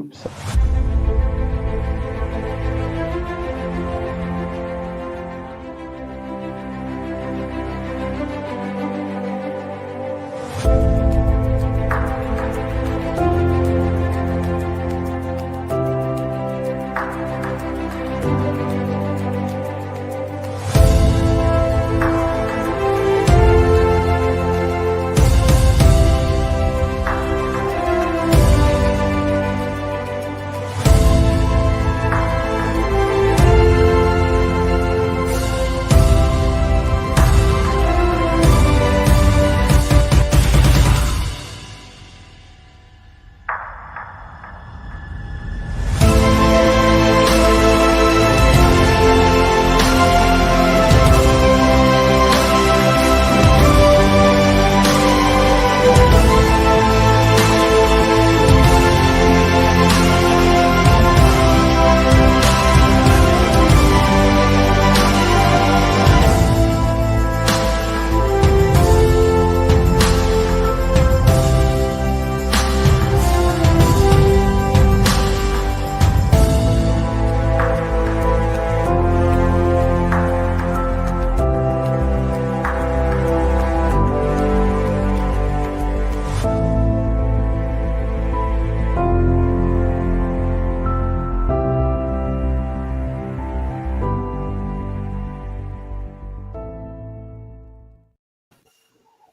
Oops.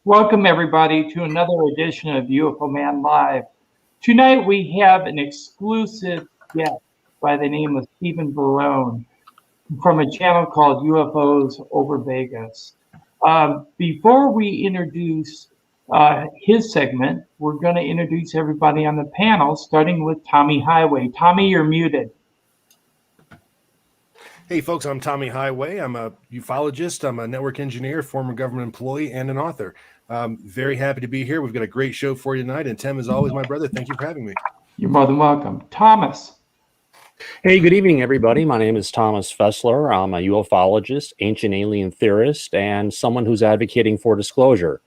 Welcome everybody to another edition of UFO Man Live. Tonight we have an exclusive guest by the name of Stephen Barone from a channel called UFOs Over Vegas. Before we introduce his segment, we're going to introduce everybody on the panel, starting with Tommy Highway. Tommy, you're muted. Hey folks, I'm Tommy Highway. I'm a ufologist, I'm a network engineer, former government employee, and an author. Very happy to be here. We've got a great show for you tonight. And Tim, as always, my brother, thank you for having me. You're more than welcome. Thomas. Hey, good evening, everybody. My name is Thomas Fessler. I'm a ufologist, ancient alien theorist, and someone who's advocating for disclosure.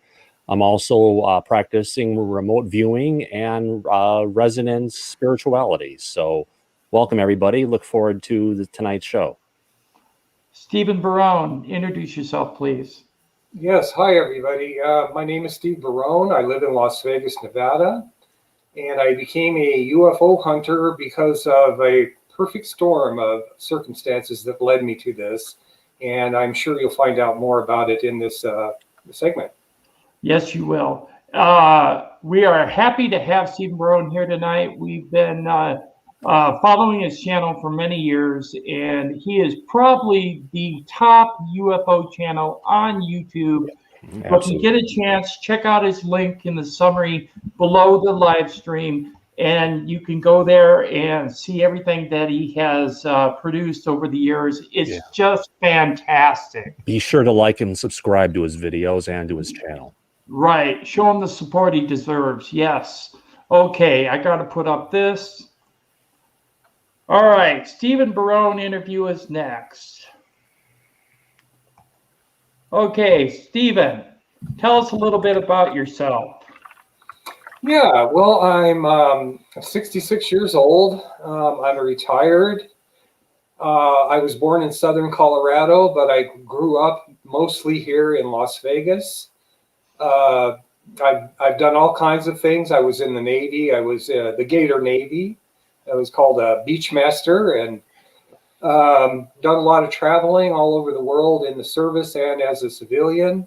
I'm also practicing remote viewing and resonance spirituality. So welcome, everybody. Look forward to tonight's show. Stephen Barone, introduce yourself, please. Yes, hi everybody. My name is Steve Barone. I live in Las Vegas, Nevada, and I became a UFO hunter because of a perfect storm of circumstances that led me to this, and I'm sure you'll find out more about it in this segment. Yes, you will. We are happy to have Stephen Barone here tonight. We've been following his channel for many years, and he is probably the top UFO channel on YouTube. Absolutely. But if you get a chance, check out his link in the summary below the live stream, and you can go there and see everything that he has produced over the years. It's just fantastic. Be sure to like and subscribe to his videos and to his channel. Right. Show him the support he deserves. Yes. Okay, I got to put up this. All right, Stephen Barone interview is next. Okay, Stephen, tell us a little bit about yourself. Yeah, well, I'm 66 years old. I'm retired. I was born in Southern Colorado, but I grew up mostly here in Las Vegas. I've done all kinds of things. I was in the Navy. I was the Gator Navy. I was called a Beachmaster, and done a lot of traveling all over the world in the service and as a civilian.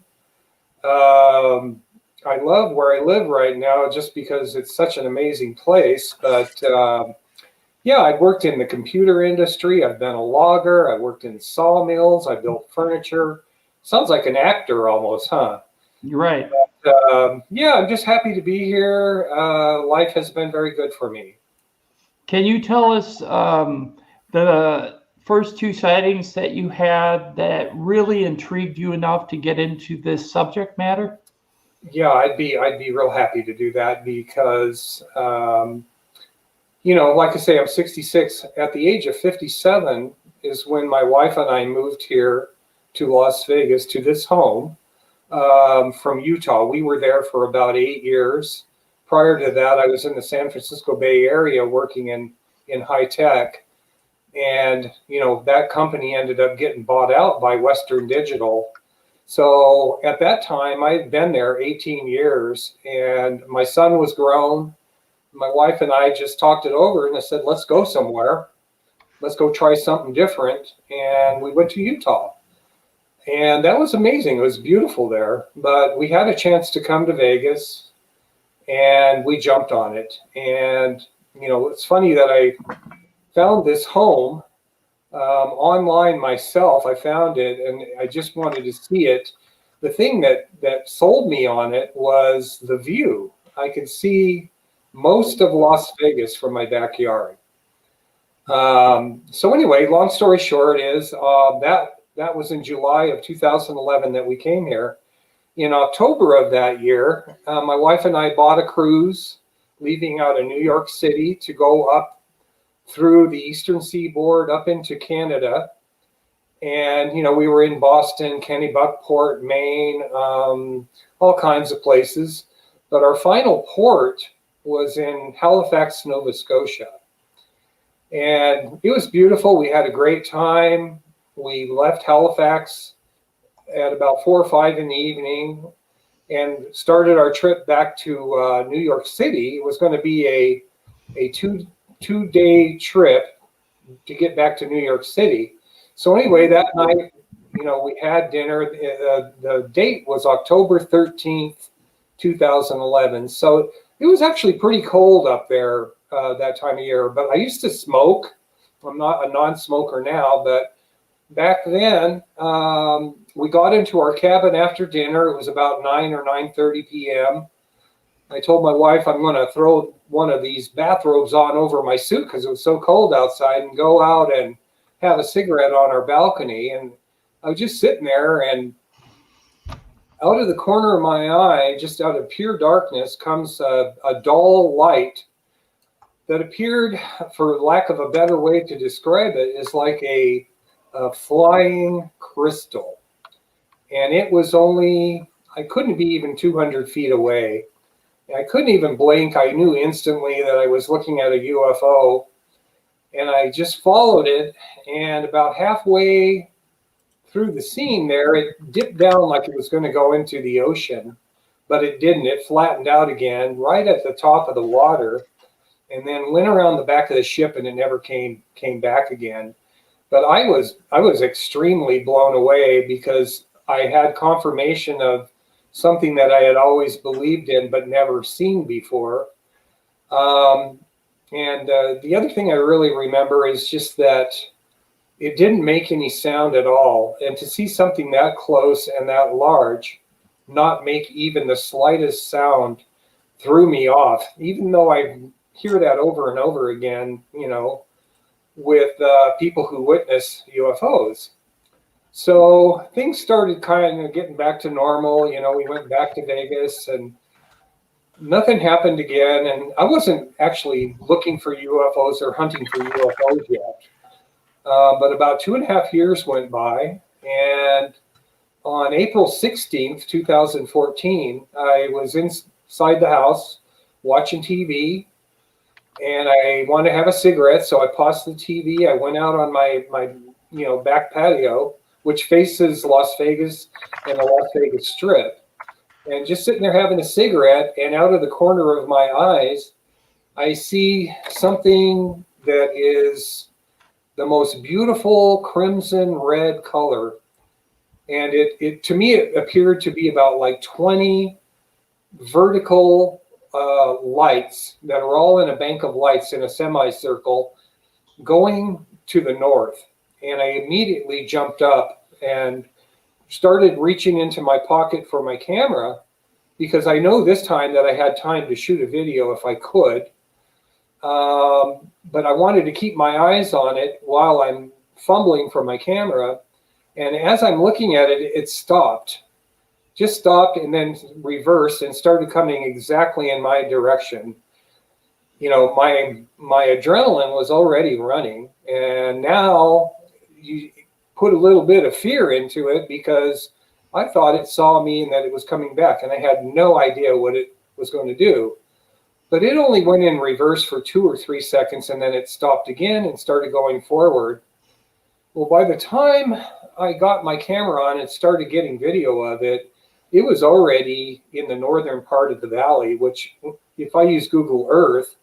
I love where I live right now just because it's such an amazing place. But yeah, I've worked in the computer industry. I've been a logger. I worked in sawmills. I built furniture. Sounds like an actor almost, huh? You're right. But, yeah, I'm just happy to be here. Life has been very good for me. Can you tell us the first two sightings that you had that really intrigued you enough to get into this subject matter? Yeah, I'd be real happy to do that because, you know, like I say, I'm 66. At the age of 57 is when my wife and I moved here to Las Vegas, to this home from Utah. We were there for about 8 years prior to that, I was in the San Francisco Bay Area working in high tech. And, you know, that company ended up getting bought out by Western Digital. So at that time, I had been there 18 years and my son was grown. My wife and I just talked it over and I said, let's go somewhere. Let's go try something different. And we went to Utah. And that was amazing. It was beautiful there. But we had a chance to come to Vegas and we jumped on it. And, you know, it's funny that I found this home online myself. I found it and I just wanted to see it. The thing that sold me on it was the view. I could see most of Las Vegas from my backyard. So anyway, long story short is that was in July of 2011 that we came here. In October of that year, my wife and I bought a cruise leaving out of New York City to go up through the eastern seaboard up into Canada. And, you know, we were in Boston, Kennebunkport, Maine, all kinds of places. But our final port was in Halifax, Nova Scotia. And it was beautiful. We had a great time. We left Halifax at about 4 or 5 in the evening and started our trip back to New York City. It was going to be a two-day trip to get back to New York City. So anyway, that night, you know, we had dinner. The date was October 13th, 2011. So it was actually pretty cold up there that time of year. But I used to smoke. I'm not a non-smoker now, but back then, we got into our cabin after dinner. It was about 9 or 9:30 p.m. I told my wife I'm going to throw one of these bathrobes on over my suit because it was so cold outside and go out and have a cigarette on our balcony. And I was just sitting there, and out of the corner of my eye, just out of pure darkness, comes a dull light that appeared, for lack of a better way to describe it, is like a flying crystal. And it was only, I couldn't be even 200 feet away. I couldn't even blink. I knew instantly that I was looking at a UFO. And I just followed it. And about halfway through the scene there, it dipped down like it was going to go into the ocean. But it didn't. It flattened out again right at the top of the water. And then went around the back of the ship and it never came back again. But I was extremely blown away because I had confirmation of something that I had always believed in but never seen before. The other thing I really remember is just that it didn't make any sound at all. And to see something that close and that large not make even the slightest sound threw me off, even though I hear that over and over again, you know, with people who witness UFOs. So things started kind of getting back to normal. You know, we went back to Vegas and nothing happened again. And I wasn't actually looking for UFOs or hunting for UFOs yet. But about 2.5 years went by. And on April 16th, 2014, I was inside the house watching TV. And I wanted to have a cigarette, so I paused the TV. I went out on my back patio, which faces Las Vegas and the Las Vegas Strip. And just sitting there having a cigarette, and out of the corner of my eyes, I see something that is the most beautiful crimson red color. And it to me, it appeared to be about like 20 vertical lights that are all in a bank of lights in a semicircle going to the north. And I immediately jumped up and started reaching into my pocket for my camera because I know this time that I had time to shoot a video if I could. But I wanted to keep my eyes on it while I'm fumbling for my camera. And as I'm looking at it, it stopped. Just stopped and then reversed and started coming exactly in my direction. You know, my adrenaline was already running, and now you put a little bit of fear into it because I thought it saw me and that it was coming back, and I had no idea what it was going to do. but it only went in reverse for 2 or 3 seconds, and then it stopped again and started going forward. Well, by the time I got my camera on and started getting video of it, it was already in the northern part of the valley, which if I use Google Earth,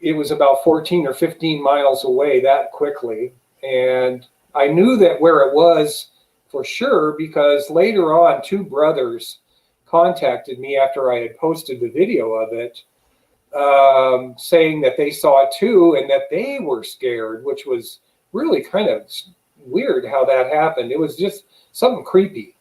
it was about 14 or 15 miles away that quickly. And I knew that where it was for sure, because later on, 2 brothers contacted me after I had posted the video of it, saying that they saw it too and that they were scared, which was really kind of weird how that happened. It was just something creepy.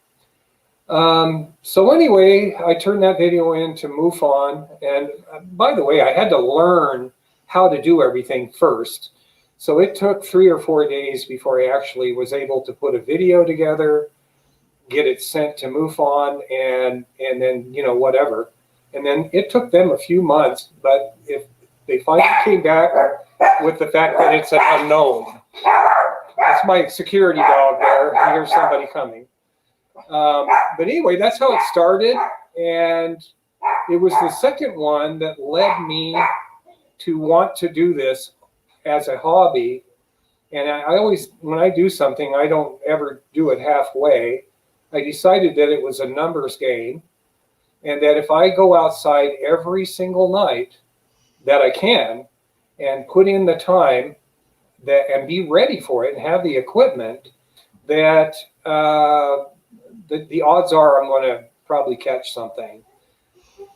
So anyway, I turned that video in to MUFON. And by the way, I had to learn how to do everything first. So it took 3 or 4 days before I actually was able to put a video together, get it sent to MUFON, and then, you know, whatever. And then it took them a few months, but if they finally came back with the fact that it's an unknown. That's my security dog there. I hear somebody coming. But anyway, that's how it started. And it was the second one that led me to want to do this as a hobby. And I always, when I do something, I don't ever do it halfway. I decided that it was a numbers game, and that if I go outside every single night that I can and put in the time that and be ready for it and have the equipment, that the odds are I'm going to probably catch something.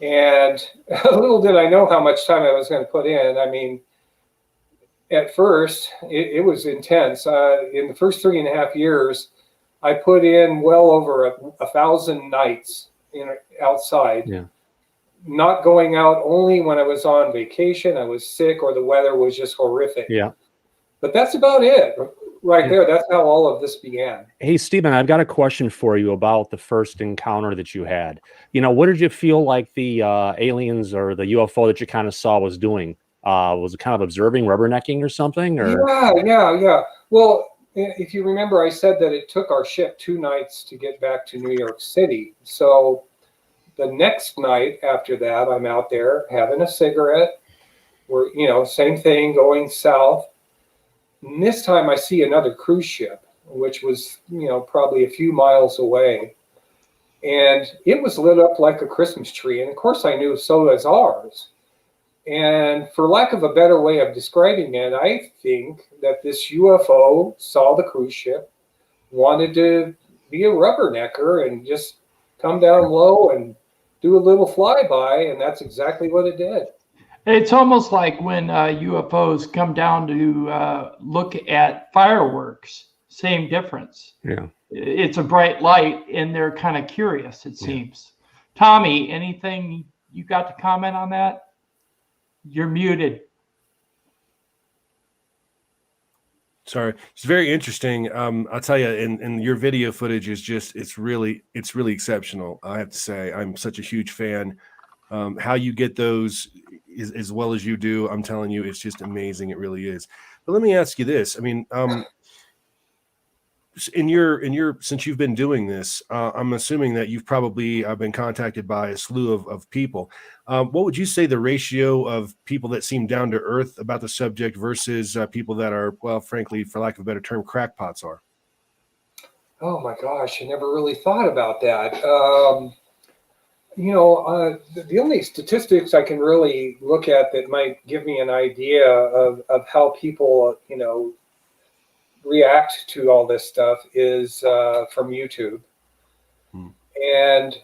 And little did I know how much time I was going to put in. I mean, at first, it was intense. In the first 3.5 years, I put in well over 1,000 nights outside. Yeah. Not going out only when I was on vacation, I was sick, or the weather was just horrific. Yeah. But that's about it right there. That's how all of this began. Hey, Stephen, I've got a question for you about the first encounter that you had. You know, what did you feel like the aliens or the UFO that you kind of saw was doing? Was it kind of observing, rubbernecking or something? Or? Yeah. Well, if you remember, I said that it took our ship 2 nights to get back to New York City. So the next night after that, I'm out there having a cigarette. We're, you know, same thing, going south. And this time I see another cruise ship, which was, you know, probably a few miles away. And it was lit up like a Christmas tree. And of course I knew so is ours. And for lack of a better way of describing it, I think that this UFO saw the cruise ship, wanted to be a rubbernecker and just come down low and do a little flyby. And that's exactly what it did. It's almost like when UFOs come down to look at fireworks, same difference. Yeah. It's a bright light and they're kind of curious, it seems. Tommy, anything you got to comment on that? You're muted. Sorry, it's very interesting. I'll tell you, and your video footage is just, it's really exceptional. I have to say, I'm such a huge fan. How you get those as well as you do, I'm telling you, it's just amazing. It really is. But let me ask you this. I mean, in your since you've been doing this, I'm assuming that you've probably been contacted by a slew of people. What would you say the ratio of people that seem down to earth about the subject versus people that are, well, frankly, for lack of a better term, crackpots are? Oh my gosh, I never really thought about that. You know, the only statistics I can really look at that might give me an idea of how people, you know, react to all this stuff is from YouTube. And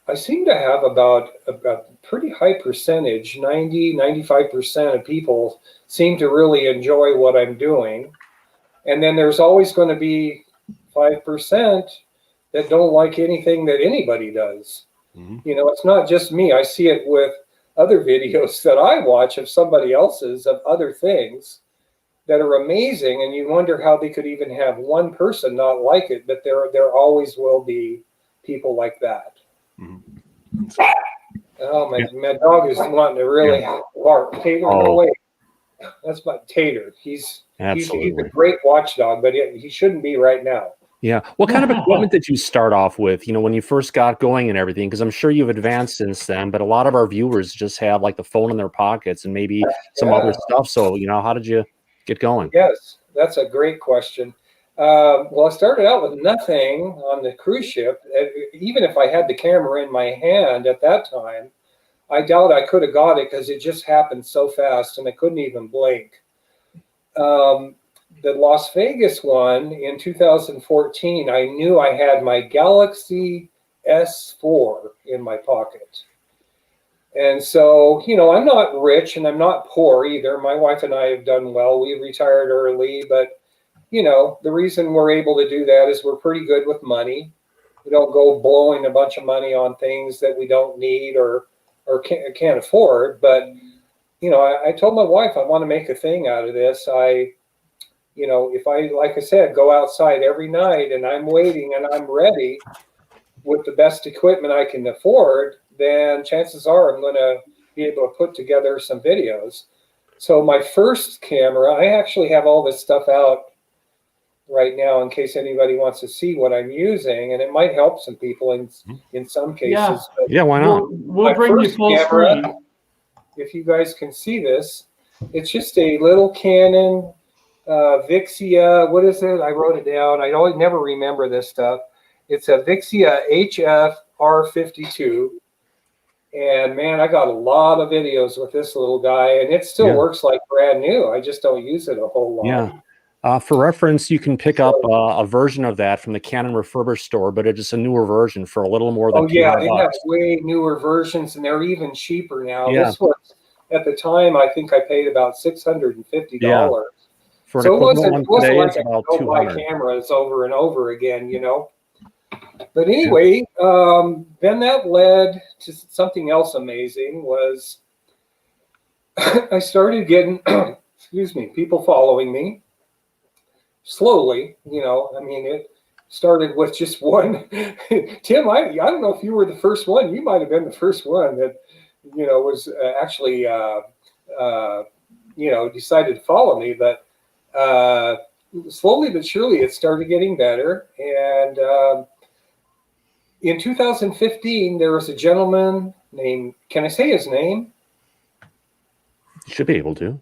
I seem to have about a pretty high percentage, 90–95% of people seem to really enjoy what I'm doing. And then there's always going to be 5% that don't like anything that anybody does. You know, it's not just me. I see it with other videos that I watch of somebody else's, of other things that are amazing, and you wonder how they could even have one person not like it, but there always will be people like that. Oh, my dog is wanting to really bark. Tater, no way. That's my Tater. He's a great watchdog, but he shouldn't be right now. Yeah. What kind of equipment did you start off with, you know, when you first got going and everything? Because I'm sure you've advanced since then, but a lot of our viewers just have like the phone in their pockets and maybe some other stuff. So, you know, how did you get going? Yes, that's a great question. Well, I started out with nothing on the cruise ship. Even if I had the camera in my hand at that time, I doubt I could have got it because it just happened so fast and I couldn't even blink. The Las Vegas one in 2014, I knew I had my Galaxy S4 in my pocket. And so, you know, I'm not rich and I'm not poor either. My wife and I have done well. We retired early, but, you know, the reason we're able to do that is we're pretty good with money. We don't go blowing a bunch of money on things that we don't need or can't afford. But, you know, I told my wife I want to make a thing out of this. You know, if I, like I said, go outside every night and I'm waiting and I'm ready with the best equipment I can afford, then chances are I'm going to be able to put together some videos. So my first camera, I actually have all this stuff out right now in case anybody wants to see what I'm using, and it might help some people in some cases. Yeah, why not? We'll bring you full screen. If you guys can see this, it's just a little Canon Vixia, what is it? I wrote it down. I always never remember this stuff. It's a Vixia HF R52. And man, I got a lot of videos with this little guy, and it still works like brand new. I just don't use it a whole lot. Yeah. For reference, you can pick up a version of that from the Canon refurbished store, but it's a newer version for a little more than $200. They have way newer versions, and they're even cheaper now. Yeah. This was, at the time, I think I paid about $650. Yeah. For So it wasn't today, like it's I about could go buy $200. cameras over and over again, you know. But anyway, then that led to something else amazing. Was I started getting, excuse me, people following me slowly. You know, I mean, it started with just one. Tim, I don't know if you were the first one. You might have been the first one that, you know, was actually, you know, decided to follow me. But slowly but surely, it started getting better. And in 2015, there was a gentleman named, can I say his name? You should be able to.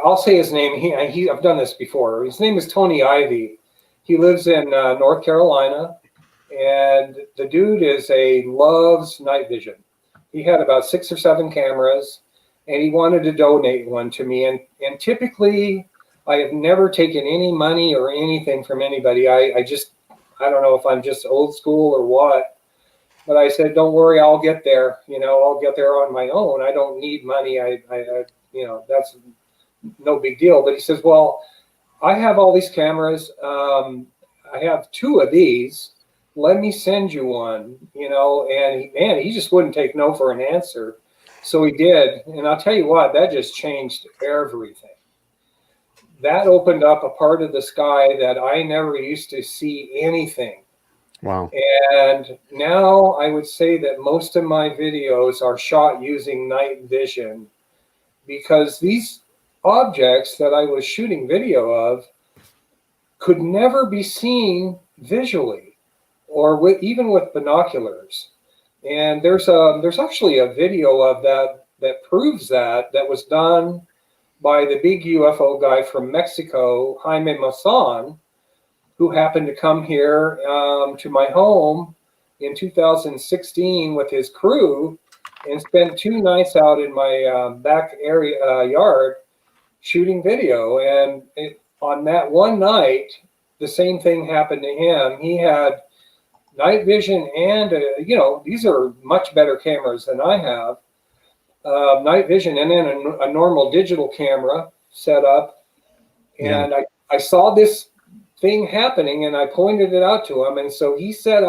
I'll say his name. I've done this before. His name is Tony Ivy. He lives in North Carolina, and the dude loves night vision. He had about 6 or 7 cameras, and he wanted to donate one to me. And typically, I have never taken any money or anything from anybody. I don't know if I'm just old school or what, but I said, don't worry, I'll get there. You know, I'll get there on my own. I don't need money. I you know, that's no big deal. But he says, well, I have all these cameras. I have 2 of these. Let me send you one, you know, and he just wouldn't take no for an answer. So he did. And I'll tell you what, that just changed everything. That opened up a part of the sky that I never used to see anything. Wow. And now I would say that most of my videos are shot using night vision, because these objects that I was shooting video of could never be seen visually or even with binoculars. And there's actually a video of that proves that was done by the big UFO guy from Mexico, Jaime Maussan, who happened to come here to my home in 2016 with his crew and spent 2 nights out in my back area yard shooting video. And on that one night, the same thing happened to him. He had night vision and, you know, these are much better cameras than I have. Night vision and then a normal digital camera set up. And I saw this thing happening and I pointed it out to him. And so he set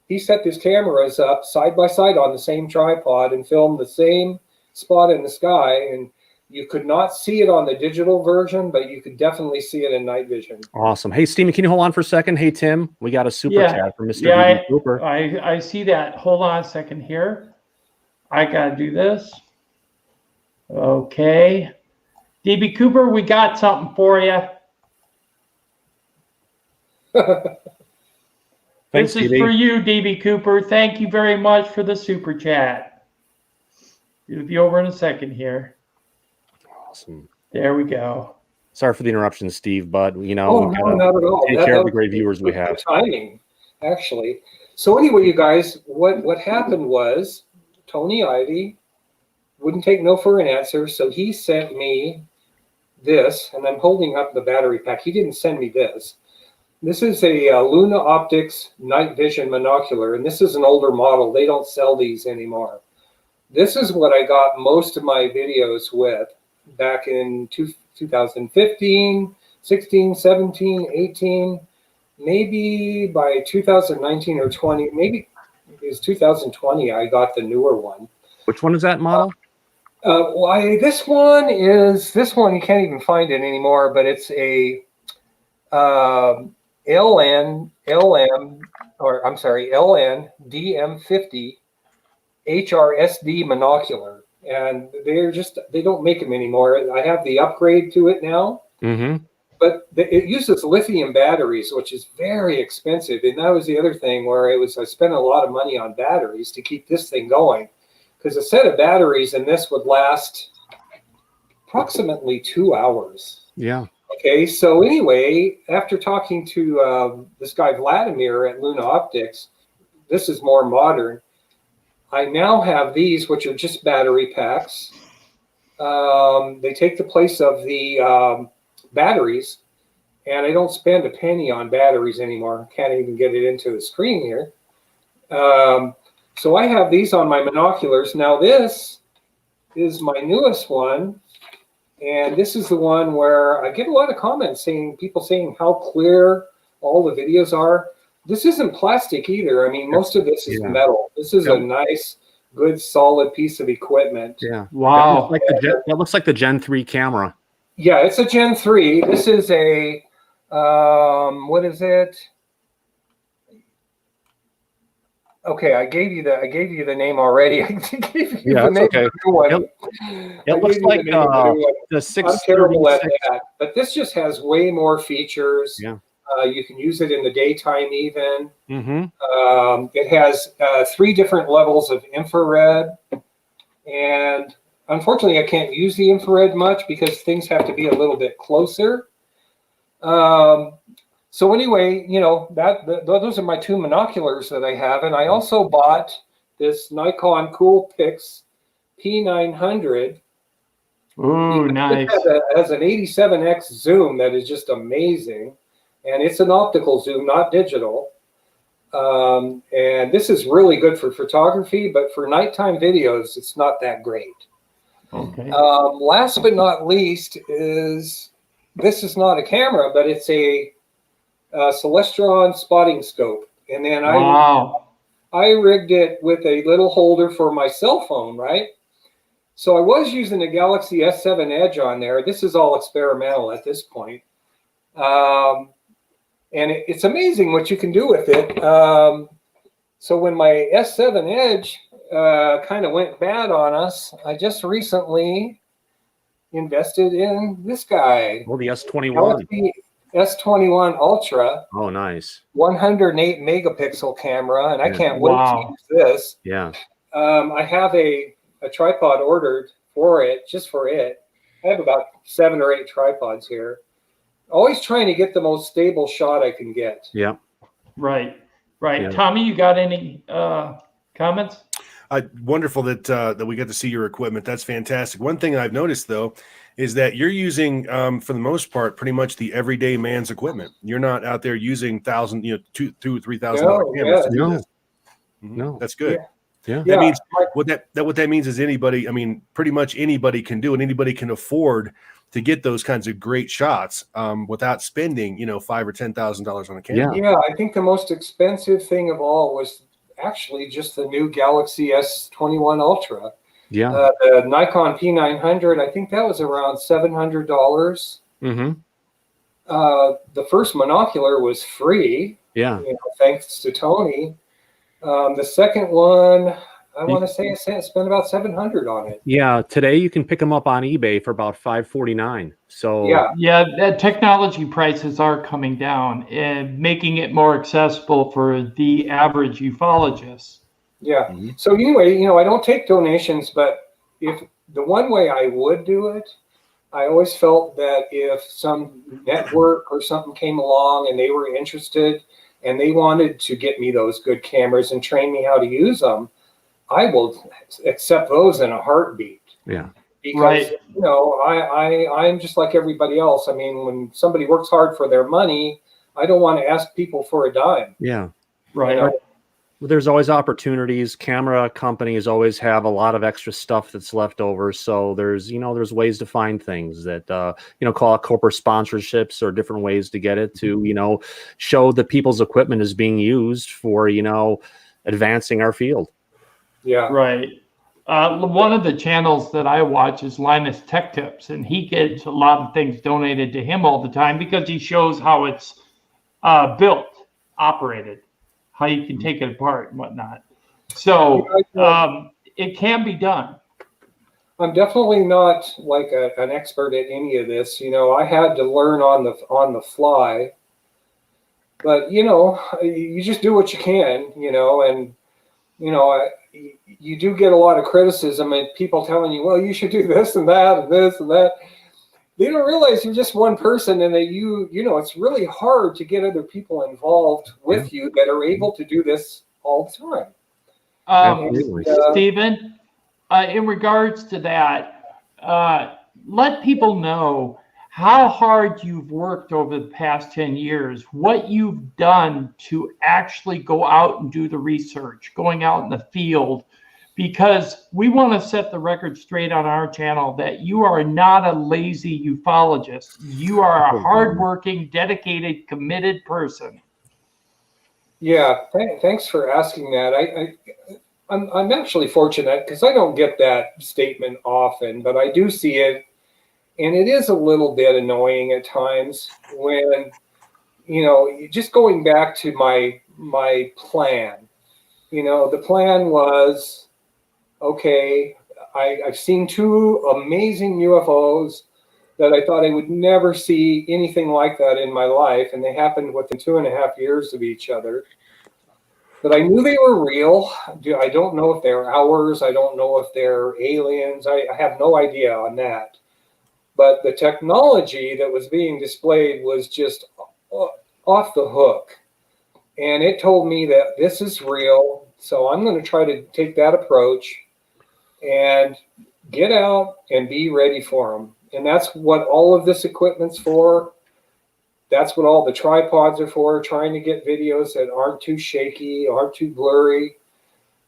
these cameras up side by side on the same tripod and filmed the same spot in the sky. And you could not see it on the digital version, but you could definitely see it in night vision. Awesome. Hey, Steven, can you hold on for a second? Hey, Tim, we got a super chat from Mr. D.B. Cooper. I see that. Hold on a second here. I got to do this. Okay. DB Cooper, we got something for you. Thanks, This is DB. for you, DB Cooper. Thank you very much for the super chat. It'll be over in a second here. Awesome. There we go. Sorry for the interruption, Steve, but you know, Oh, we no, gotta not at all. take care of the great viewers we have. Timing, actually. So anyway, you guys, what happened was Tony Ivy wouldn't take no for an answer, so he sent me this, and I'm holding up the battery pack. He didn't send me this. This is a Luna Optics night vision monocular, and this is an older model. They don't sell these anymore. This is what I got most of my videos with back in 2015, 16, 17, 18, maybe by 2019 or 20, maybe it was 2020, I got the newer one. Which one is that model? Why this one you can't even find it anymore, but it's a LN DM50 HRSD monocular, and they don't make them anymore. I have the upgrade to it now, but it uses lithium batteries, which is very expensive, and that was the other thing where I spent a lot of money on batteries to keep this thing going, because a set of batteries in this would last approximately 2 hours. Yeah. Okay, so anyway, after talking to this guy Vladimir at Luna Optics, this is more modern. I now have these, which are just battery packs. They take the place of the batteries, and I don't spend a penny on batteries anymore. Can't even get it into the screen here. So I have these on my monoculars. Now this is my newest one. And this is the one where I get a lot of comments people saying how clear all the videos are. This isn't plastic either. I mean, most of this is metal. This is a nice, good, solid piece of equipment. Yeah. Wow. That looks like the Gen 3 camera. Yeah, it's a Gen 3. This is a, what is it? Okay, I gave you the name already. I gave you the name of the new one. It looks like the 636. I'm terrible at that, but this just has way more features. Yeah. You can use it in the daytime even. It has 3 different levels of infrared, and unfortunately, I can't use the infrared much because things have to be a little bit closer. So anyway, you know, those are my 2 monoculars that I have, and I also bought this Nikon Coolpix P900. Ooh, nice. It has an 87x zoom that is just amazing, and it's an optical zoom, not digital. And this is really good for photography, but for nighttime videos, it's not that great. Okay. Last but not least this is not a camera, but it's a Celestron spotting scope, and then I rigged it with a little holder for my cell phone, right? So I was using the Galaxy S7 Edge on there. This is all experimental at this point, and it's amazing what you can do with it. So when my S7 Edge kind of went bad on us, I just recently invested in this guy. Oh, the S21. Galaxy S21 Ultra. Oh, nice. 108 megapixel camera, and I can't wait to use this. Yeah. I have a tripod ordered for it, just for it. I have about 7 or 8 tripods here. Always trying to get the most stable shot I can get. Yeah. Right. Yeah. Tommy, you got any comments? Wonderful that we get to see your equipment. That's fantastic. One thing I've noticed though is that you're using, for the most part, pretty much the everyday man's equipment. You're not out there using $2,000, $3,000 cameras. No, that's good. Yeah. That means what that means is anybody. I mean, pretty much anybody can do it. Anybody can afford to get those kinds of great shots without spending, $5,000 or $10,000 on a camera. Yeah, I think the most expensive thing of all was actually just the new Galaxy S21 Ultra. Yeah. The Nikon P900, I think that was around $700. The first monocular was free. Yeah. Thanks to Tony. The second one, I want to say I spent about 700 on it. Yeah, today you can pick them up on eBay for about $549. So yeah, the technology prices are coming down and making it more accessible for the average ufologist. Yeah. So anyway, you know, I don't take donations, but if the one way I would do it, I always felt that if some network or something came along and they were interested and they wanted to get me those good cameras and train me how to use them, I will accept those in a heartbeat. yeah. Because, you know, I'm just like everybody else. I mean, when somebody works hard for their money, I don't want to ask people for a dime. Yeah. Right. You know? There's always opportunities. Camera companies always have a lot of extra stuff that's left over. So there's, you know, there's ways to find things that, you know, call it corporate sponsorships or different ways to get it to, you know, show that people's equipment is being used for, you know, advancing our field. Yeah. Right. One of the channels that I watch is Linus Tech Tips, and he gets a lot of things donated to him all the time because he shows how it's built, operated, how you can take it apart and whatnot. So it can be done. I'm definitely not like an expert at any of this. You know, I had to learn on the fly. But, you know, you just do what you can, you know, and, you know, you do get a lot of criticism and people telling you, well, you should do this and that and this and that. They don't realize you're just one person, and that you know, it's really hard to get other people involved with you that are able to do this all the time. Stephen, in regards to that, let people know how hard you've worked over the past 10 years, what you've done to actually go out and do the research, going out in the field, because we want to set the record straight on our channel that you are not a lazy ufologist. You are a hardworking, dedicated, committed person. Yeah, thanks for asking that. I'm actually fortunate because I don't get that statement often, but I do see it. And it is a little bit annoying at times when, you know, just going back to my plan, you know, the plan was, okay, I've seen two amazing UFOs that I thought I would never see anything like that in my life. And they happened within 2.5 years of each other. But I knew they were real. I don't know if they're ours. I don't know if they're aliens. I have no idea on that. But the technology that was being displayed was just off the hook. And it told me that this is real. So I'm going to try to take that approach and get out and be ready for them. And that's what all of this equipment's for. That's what all the tripods are for, trying to get videos that aren't too shaky, aren't too blurry.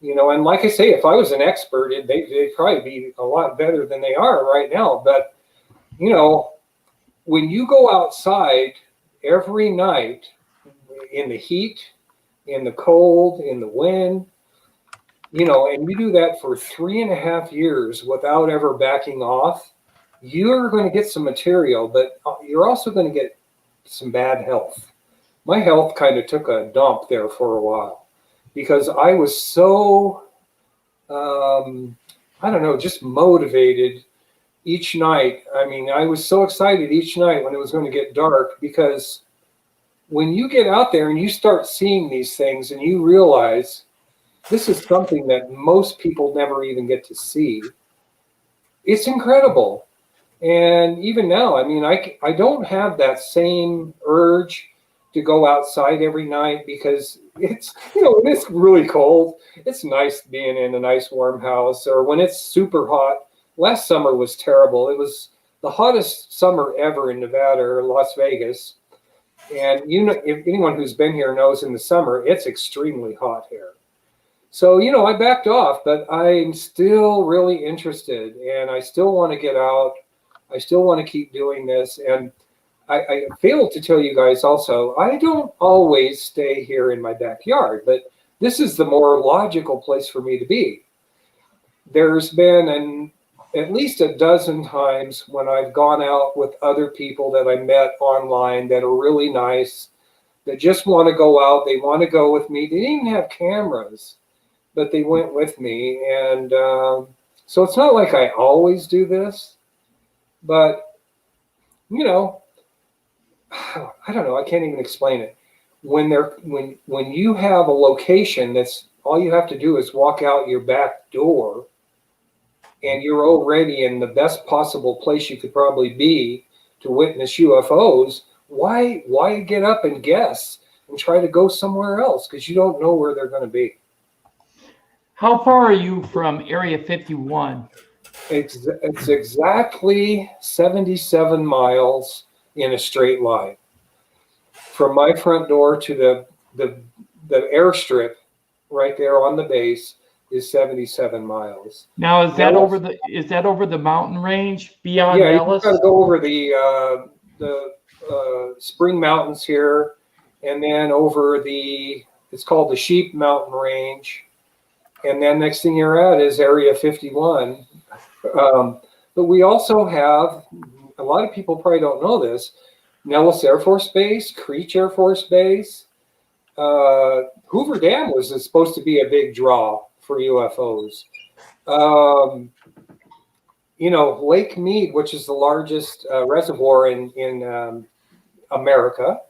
You know, and like I say, if I was an expert, they'd probably be a lot better than they are right now. But you know, when you go outside every night in the heat, in the cold, in the wind, you know, and you do that for 3.5 years without ever backing off, you're going to get some material, but you're also going to get some bad health. My health kind of took a dump there for a while because I was so, I don't know, just motivated each night. I mean, I was so excited each night when it was going to get dark, because when you get out there and you start seeing these things and you realize this is something that most people never even get to see, it's incredible. And even now, I mean, I don't have that same urge to go outside every night because it's, you know, when it's really cold, it's nice being in a nice warm house, or when it's super hot. Last summer was terrible. It was the hottest summer ever in Nevada or Las Vegas. And you know, if anyone who's been here knows, in the summer, it's extremely hot here. So, you know, I backed off, but I'm still really interested, and I still want to get out. I still want to keep doing this. And I failed to tell you guys also, I don't always stay here in my backyard, but this is the more logical place for me to be. There's been at least a dozen times when I've gone out with other people that I met online that are really nice, that just want to go out. They want to go with me. They didn't even have cameras. but they went with me. And so it's not like I always do this, but, you know, I don't know. I can't even explain it. When you have a location that's all you have to do is walk out your back door, and you're already in the best possible place you could probably be to witness UFOs. Why get up and guess and try to go somewhere else? Because you don't know where they're going to be. How far are you from Area 51? It's exactly 77 miles in a straight line. From my front door to the airstrip right there on the base is 77 miles. Now, is that over the mountain range beyond Yeah, Dallas? you got to go over the Spring Mountains here, and then over it's called the Sheep Mountain Range, and then next thing you're at is Area 51. But we also have, a lot of people probably don't know this, Nellis Air Force Base, Creech Air Force Base. Hoover Dam was supposed to be a big draw for UFOs. You know, Lake Mead, which is the largest reservoir in America.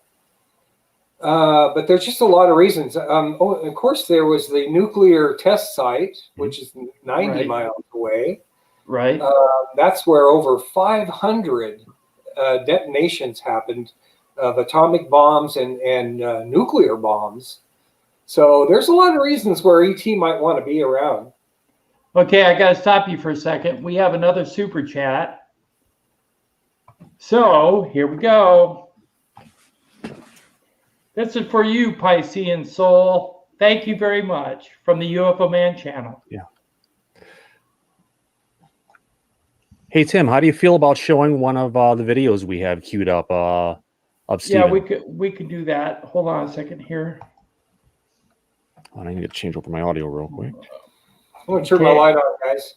But there's just a lot of reasons. Of course, there was the nuclear test site, which is 90 miles away. Right. That's where over 500 detonations happened of atomic bombs and nuclear bombs. So there's a lot of reasons where ET might want to be around. Okay, I got to stop you for a second. We have another super chat. So here we go. This is for you, Piscean Soul. Thank you very much from the UFO Man channel. Yeah. Hey, Tim, how do you feel about showing one of the videos we have queued up of Steven? Yeah, we could do that. Hold on a second here. Oh, I need to change over my audio real quick. I'm going to turn my light on, guys.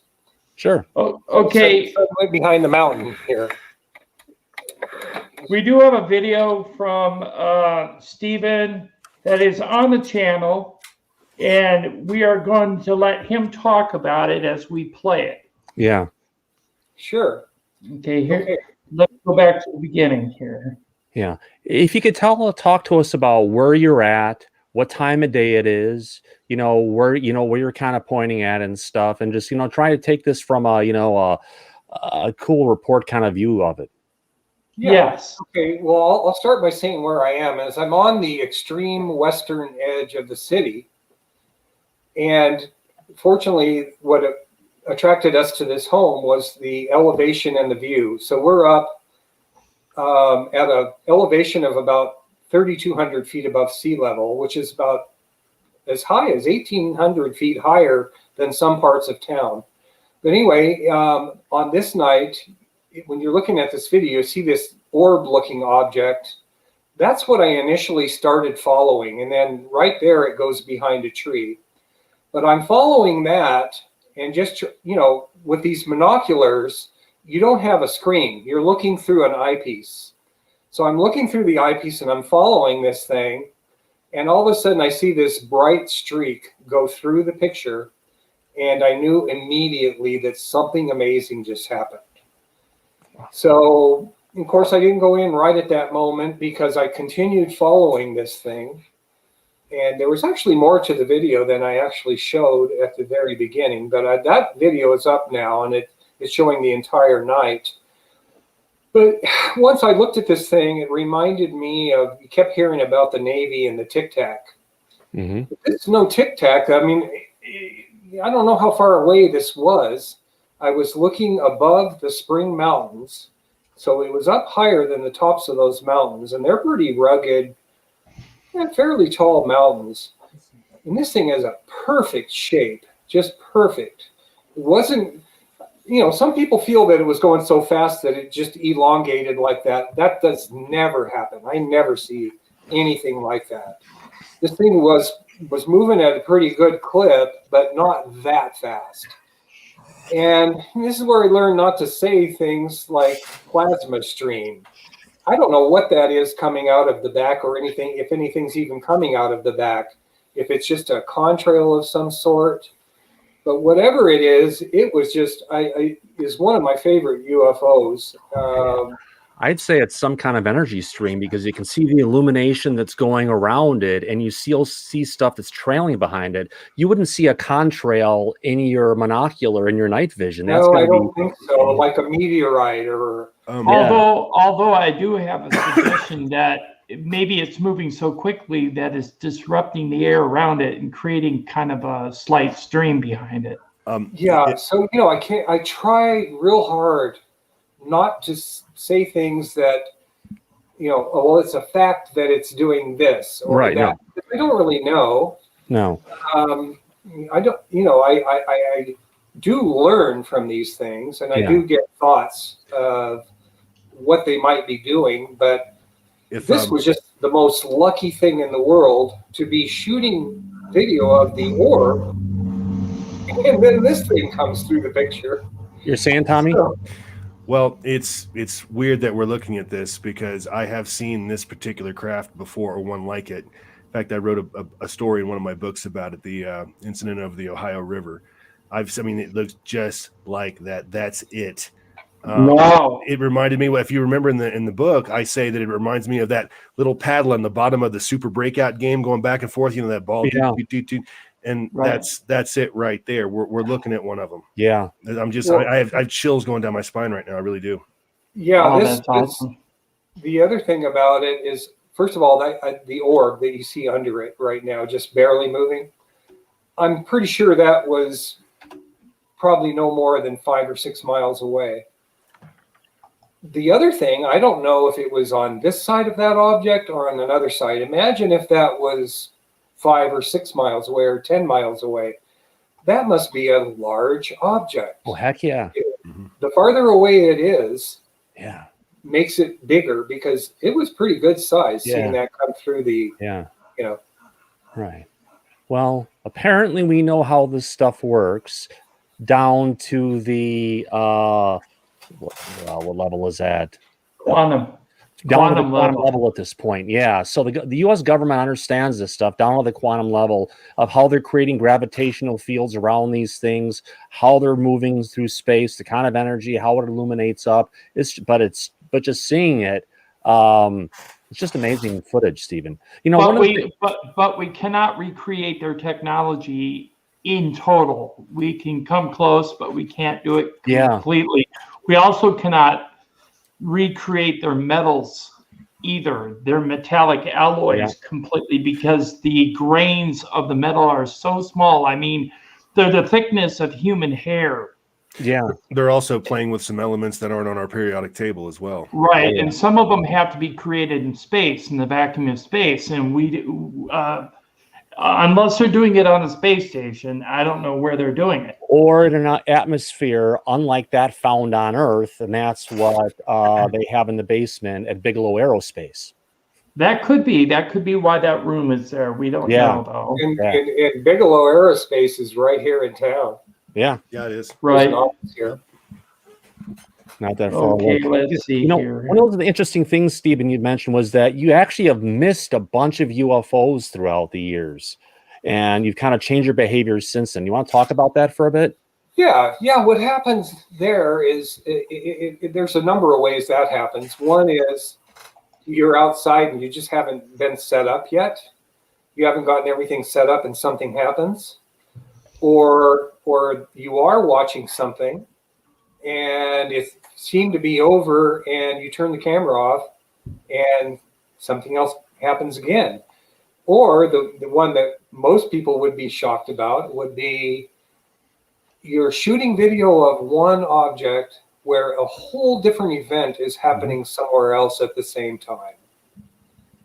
Sure. Oh, okay. So right behind the mountain here. We do have a video from Steven that is on the channel, and we are going to let him talk about it as we play it. Yeah. Sure. Okay, here. Let's go back to the beginning here. Yeah. If you could talk to us about where you're at, what time of day it is, where you're kind of pointing at and stuff, and just, try to take this from a cool report kind of view of it. Yeah. Yes. Okay. Well, I'll start by saying where I am. As I'm on the extreme western edge of the city, and fortunately, what attracted us to this home was the elevation and the view. So we're up at an elevation of about 3,200 feet above sea level, which is about as high as 1,800 feet higher than some parts of town. But anyway, on this night, when you're looking at this video, you see this orb-looking object. That's what I initially started following. And then right there, it goes behind a tree. But I'm following that, and just, with these binoculars, you don't have a screen. You're looking through an eyepiece. So I'm looking through the eyepiece, and I'm following this thing. And all of a sudden, I see this bright streak go through the picture. And I knew immediately that something amazing just happened. So, of course, I didn't go in right at that moment because I continued following this thing. And there was actually more to the video than I actually showed at the very beginning. But that video is up now, and it's showing the entire night. But once I looked at this thing, it reminded me of, you kept hearing about the Navy and the Tic Tac. Mm-hmm. It's no Tic Tac. I mean, I don't know how far away this was. I was looking above the Spring Mountains, so it was up higher than the tops of those mountains, and they're pretty rugged, fairly tall mountains. And this thing has a perfect shape, just perfect. It wasn't, some people feel that it was going so fast that it just elongated like that. That does never happen. I never see anything like that. This thing was moving at a pretty good clip, but not that fast. And this is where I learned not to say things like plasma stream. I don't know what that is coming out of the back or anything, if anything's even coming out of the back. if it's just a contrail of some sort. But whatever it is, it was just, is one of my favorite UFOs. I'd say it's some kind of energy stream because you can see the illumination that's going around it, and you see stuff that's trailing behind it. You wouldn't see a contrail in your monocular in your night vision. That's no, I don't think so. Like a meteorite or. Although I do have a suggestion that maybe it's moving so quickly that it's disrupting the air around it and creating kind of a slight stream behind it. So I try real hard not to say things that, well, it's a fact that it's doing this or right, that. No. I don't really know. No. I don't, I do learn from these things, and I do get thoughts of what they might be doing, but this was just the most lucky thing in the world to be shooting video of the orb, and then this thing comes through the picture. You're saying, Tommy? Well, it's weird that we're looking at this because I have seen this particular craft before, or one like it. In fact, I wrote a story in one of my books about it, the incident of the Ohio River. It looks just like that. That's it. Wow. It reminded me, if you remember in the book, I say that it reminds me of that little paddle on the bottom of the Super Breakout game going back and forth, that ball. Yeah. And right. that's it right there. We're looking at one of them. Yeah. I have chills going down my spine right now. I really do. Yeah. That's awesome. The other thing about it is, first of all, the orb that you see under it right now, just barely moving, I'm pretty sure that was probably no more than 5 or 6 miles away. The other thing, I don't know if it was on this side of that object or on another side. Imagine if that was 5 or 6 miles away or 10 miles away. That must be a large object. Oh, heck yeah. The farther away it is, yeah, makes it bigger, because it was pretty good size seeing that come through the, Right. Well, apparently we know how this stuff works down to the, what level is that? Quantum level at this point. Yeah. So the U.S. government understands this stuff down to the quantum level of how they're creating gravitational fields around these things, how they're moving through space, the kind of energy, how it illuminates up. But just seeing it, it's just amazing footage, Stephen. But we cannot recreate their technology in total. We can come close, but we can't do it completely. We also cannot recreate their metals either, their metallic alloys completely, because the grains of the metal are so small. I mean, they're the thickness of human hair. Yeah. They're also playing with some elements that aren't on our periodic table as well. Right. And some of them have to be created in space, in the vacuum of space. And we unless they're doing it on a space station, I don't know where they're doing it. Or in an atmosphere unlike that found on Earth, and that's what they have in the basement at Bigelow Aerospace. That could be why that room is there. We don't know, though. And Bigelow Aerospace is right here in town. Yeah. Yeah, it is. Right. Here. Not that far Okay, away. let's see here. One of the interesting things, Stephen, you mentioned was that you actually have missed a bunch of UFOs throughout the years, and you've kind of changed your behaviors since then. You want to talk about that for a bit? Yeah. What happens there is there's a number of ways that happens. One is you're outside and you just haven't been set up yet. You haven't gotten everything set up and something happens. Or you are watching something and it seemed to be over and you turn the camera off and something else happens again. Or the one that most people would be shocked about would be you're shooting video of one object where a whole different event is happening somewhere else at the same time.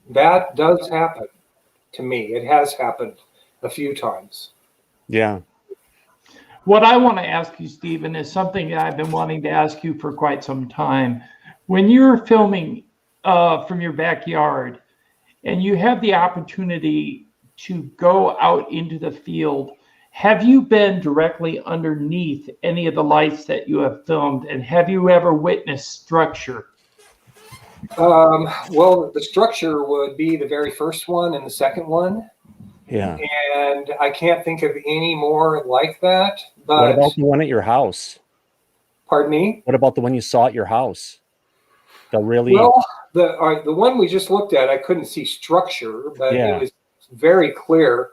That does happen to me. It has happened a few times. Yeah. What I want to ask you, Stephen, is something that I've been wanting to ask you for quite some time. When you're filming from your backyard and you have the opportunity to go out into the field, have you been directly underneath any of the lights that you have filmed? And have you ever witnessed structure? Well, the structure would be the very first one and the second one. Yeah. And I can't think of any more like that. But What about the one at your house? pardon me? What about the one you saw at your house? The really Well, the one we just looked at, I couldn't see structure, but Yeah. it was very clear.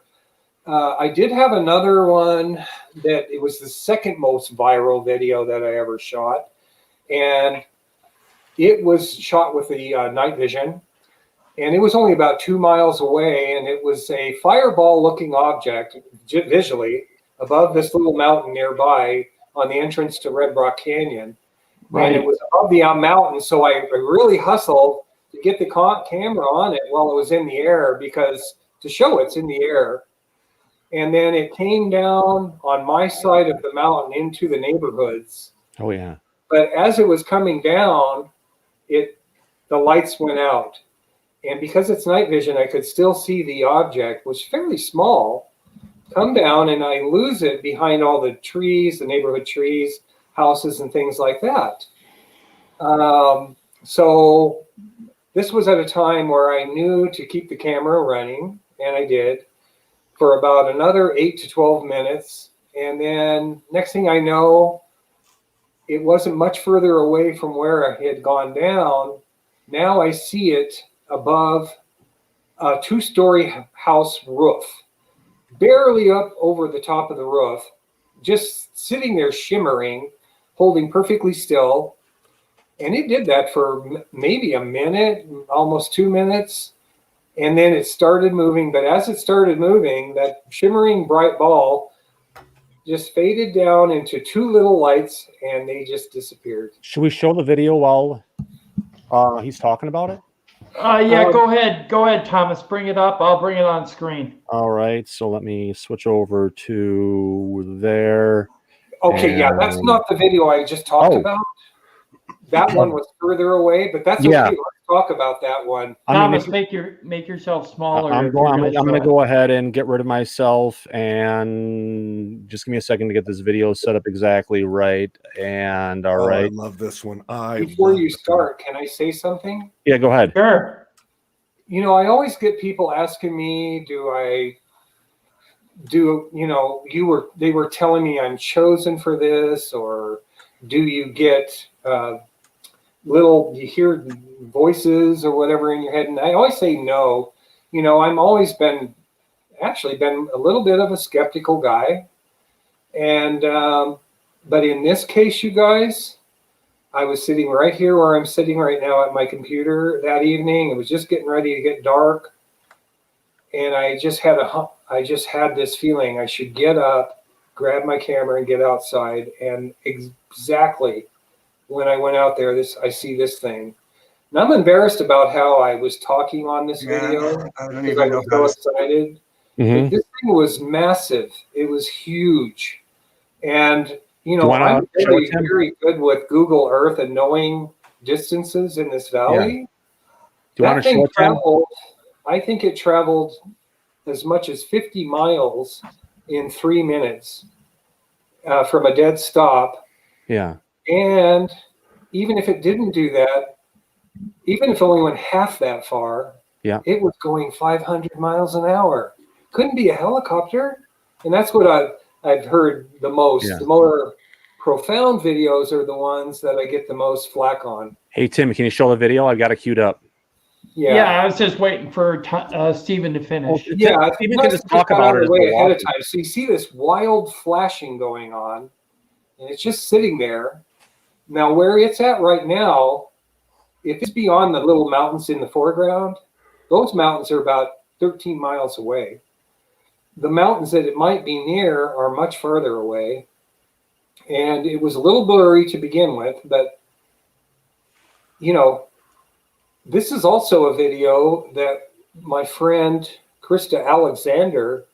I did have another one that it was the second most viral video that I ever shot, and it was shot with the night vision, and it was only about 2 miles away, and it was a fireball-looking object visually above this little mountain nearby on the entrance to Red Rock Canyon. Right. And it was above the mountain, so I really hustled to get the camera on it while it was in the air, because to show it's in the air. And then it came down on my side of the mountain into the neighborhoods. Oh yeah. But as it was coming down, the lights went out. And because it's night vision, I could still see the object, which was fairly small, come down, and I lose it behind all the trees, the neighborhood trees, houses and things like that. So this was at a time where I knew to keep the camera running, and I did, for about another 8 to 12 minutes. And then next thing I know, it wasn't much further away from where I had gone down. Now I see it above a 2-story house roof, barely up over the top of the roof, just sitting there shimmering, holding perfectly still. And it did that for maybe a minute, almost 2 minutes. And then it started moving. But as it started moving, that shimmering bright ball just faded down into 2 little lights, and they just disappeared. Should we show the video while he's talking about it? Yeah, go ahead, Thomas. Bring it up. I'll bring it on screen. All right. So let me switch over to there. Okay, yeah, that's not the video I just talked about. That one was further away, but that's okay. Let's talk about that one. Thomas, make yourself smaller. I'm going to go ahead and get rid of myself, and just give me a second to get this video set up exactly right. And all right. I love this one. Before you start, can I say something? Yeah, go ahead. Sure. You know, I always get people asking me, they were telling me I'm chosen for this, or do you get you hear voices or whatever in your head? And I always say no. You know, I'm always been a little bit of a skeptical guy. And, but in this case, you guys, I was sitting right here where I'm sitting right now at my computer that evening. It was just getting ready to get dark. And I just had this feeling I should get up, grab my camera, and get outside. And exactly when I went out there, I see this thing. And I'm embarrassed about how I was talking on this video because I was so excited. Mm-hmm. This thing was massive. It was huge. And, you know, I'm very, very good with Google Earth and knowing distances in this valley. Do you want to show it to him? I think it traveled as much as 50 miles in 3 minutes from a dead stop. Yeah. And even if it didn't do that, even if it only went half that far, it was going 500 miles an hour. Couldn't be a helicopter. And that's what I've heard the most. Yeah. The more profound videos are the ones that I get the most flack on. Hey, Tim, can you show the video? I've got it queued up. Yeah, I was just waiting for Stephen to finish. Yeah, Stephen can just talk about it way ahead of time. So you see this wild flashing going on, and it's just sitting there. Now, where it's at right now, if it's beyond the little mountains in the foreground, those mountains are about 13 miles away. The mountains that it might be near are much farther away. And it was a little blurry to begin with, but, you know, this is also a video that my friend Krista Alexander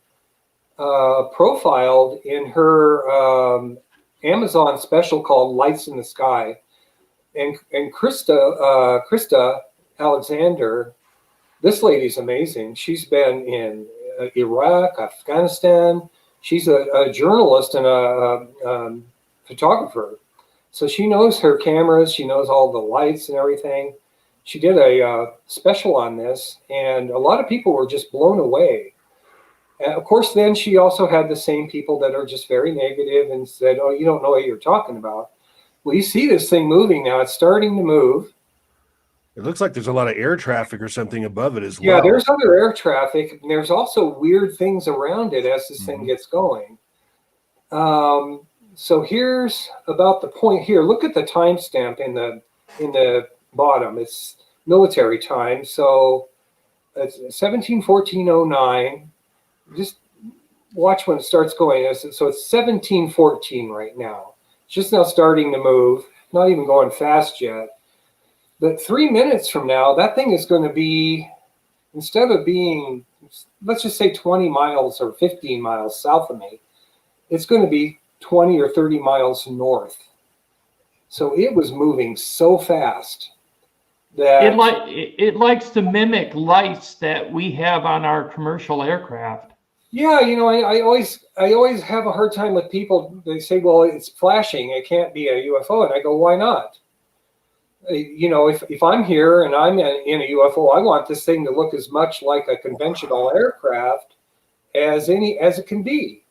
profiled in her Amazon special called Lights in the Sky. And Krista Alexander, this lady's amazing. She's been in Iraq, Afghanistan. She's a journalist and a photographer. So she knows her cameras. She knows all the lights and everything. She did a special on this, and a lot of people were just blown away. And of course, then she also had the same people that are just very negative and said, oh, you don't know what you're talking about. Well, you see this thing moving now. It's starting to move. It looks like there's a lot of air traffic or something above it as well. Yeah, there's other air traffic. And there's also weird things around it as this thing gets going. So here's about the point here. Look at the timestamp in the bottom. It's military time. So it's 1714:09. Just watch when it starts going. So it's 1714 right now. It's just now starting to move. Not even going fast yet. But 3 minutes from now, that thing is going to be, instead of being, let's just say 20 miles or 15 miles south of me, it's going to be 20 or 30 miles north. So it was moving so fast that it likes to mimic lights that we have on our commercial aircraft. Yeah, you know, I always have a hard time with people. They say, well, it's flashing, it can't be a UFO. And I go, why not? You know, if I'm here and I'm in a UFO, I want this thing to look as much like a conventional aircraft as it can be.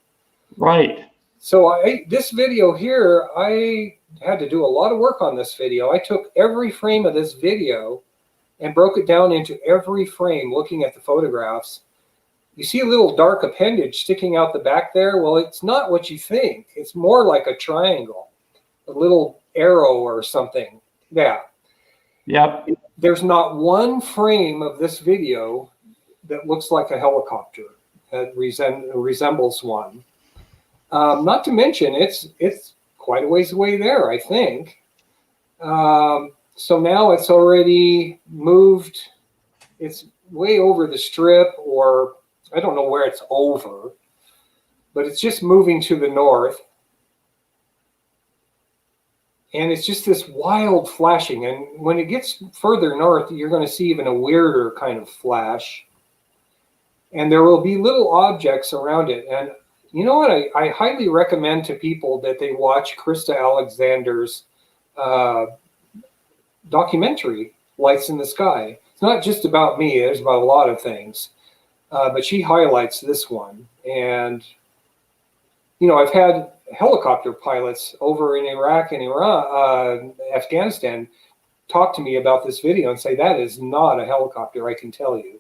Right. So this video here, I had to do a lot of work on this video. I took every frame of this video and broke it down into every frame, looking at the photographs. You see a little dark appendage sticking out the back there? Well, it's not what you think. It's more like a triangle, a little arrow or something. Yeah. Yep. There's not one frame of this video that looks like a helicopter that resembles one. Not to mention, it's quite a ways away there, I think. So now it's already moved. It's way over the strip, or I don't know where it's over, but it's just moving to the north. And it's just this wild flashing. And when it gets further north, you're going to see even a weirder kind of flash. And there will be little objects around it. And you know what? I highly recommend to people that they watch Krista Alexander's documentary, Lights in the Sky. It's not just about me. There's about a lot of things. But she highlights this one. And, you know, I've had helicopter pilots over in Iraq and Iran, Afghanistan, talk to me about this video and say, that is not a helicopter, I can tell you.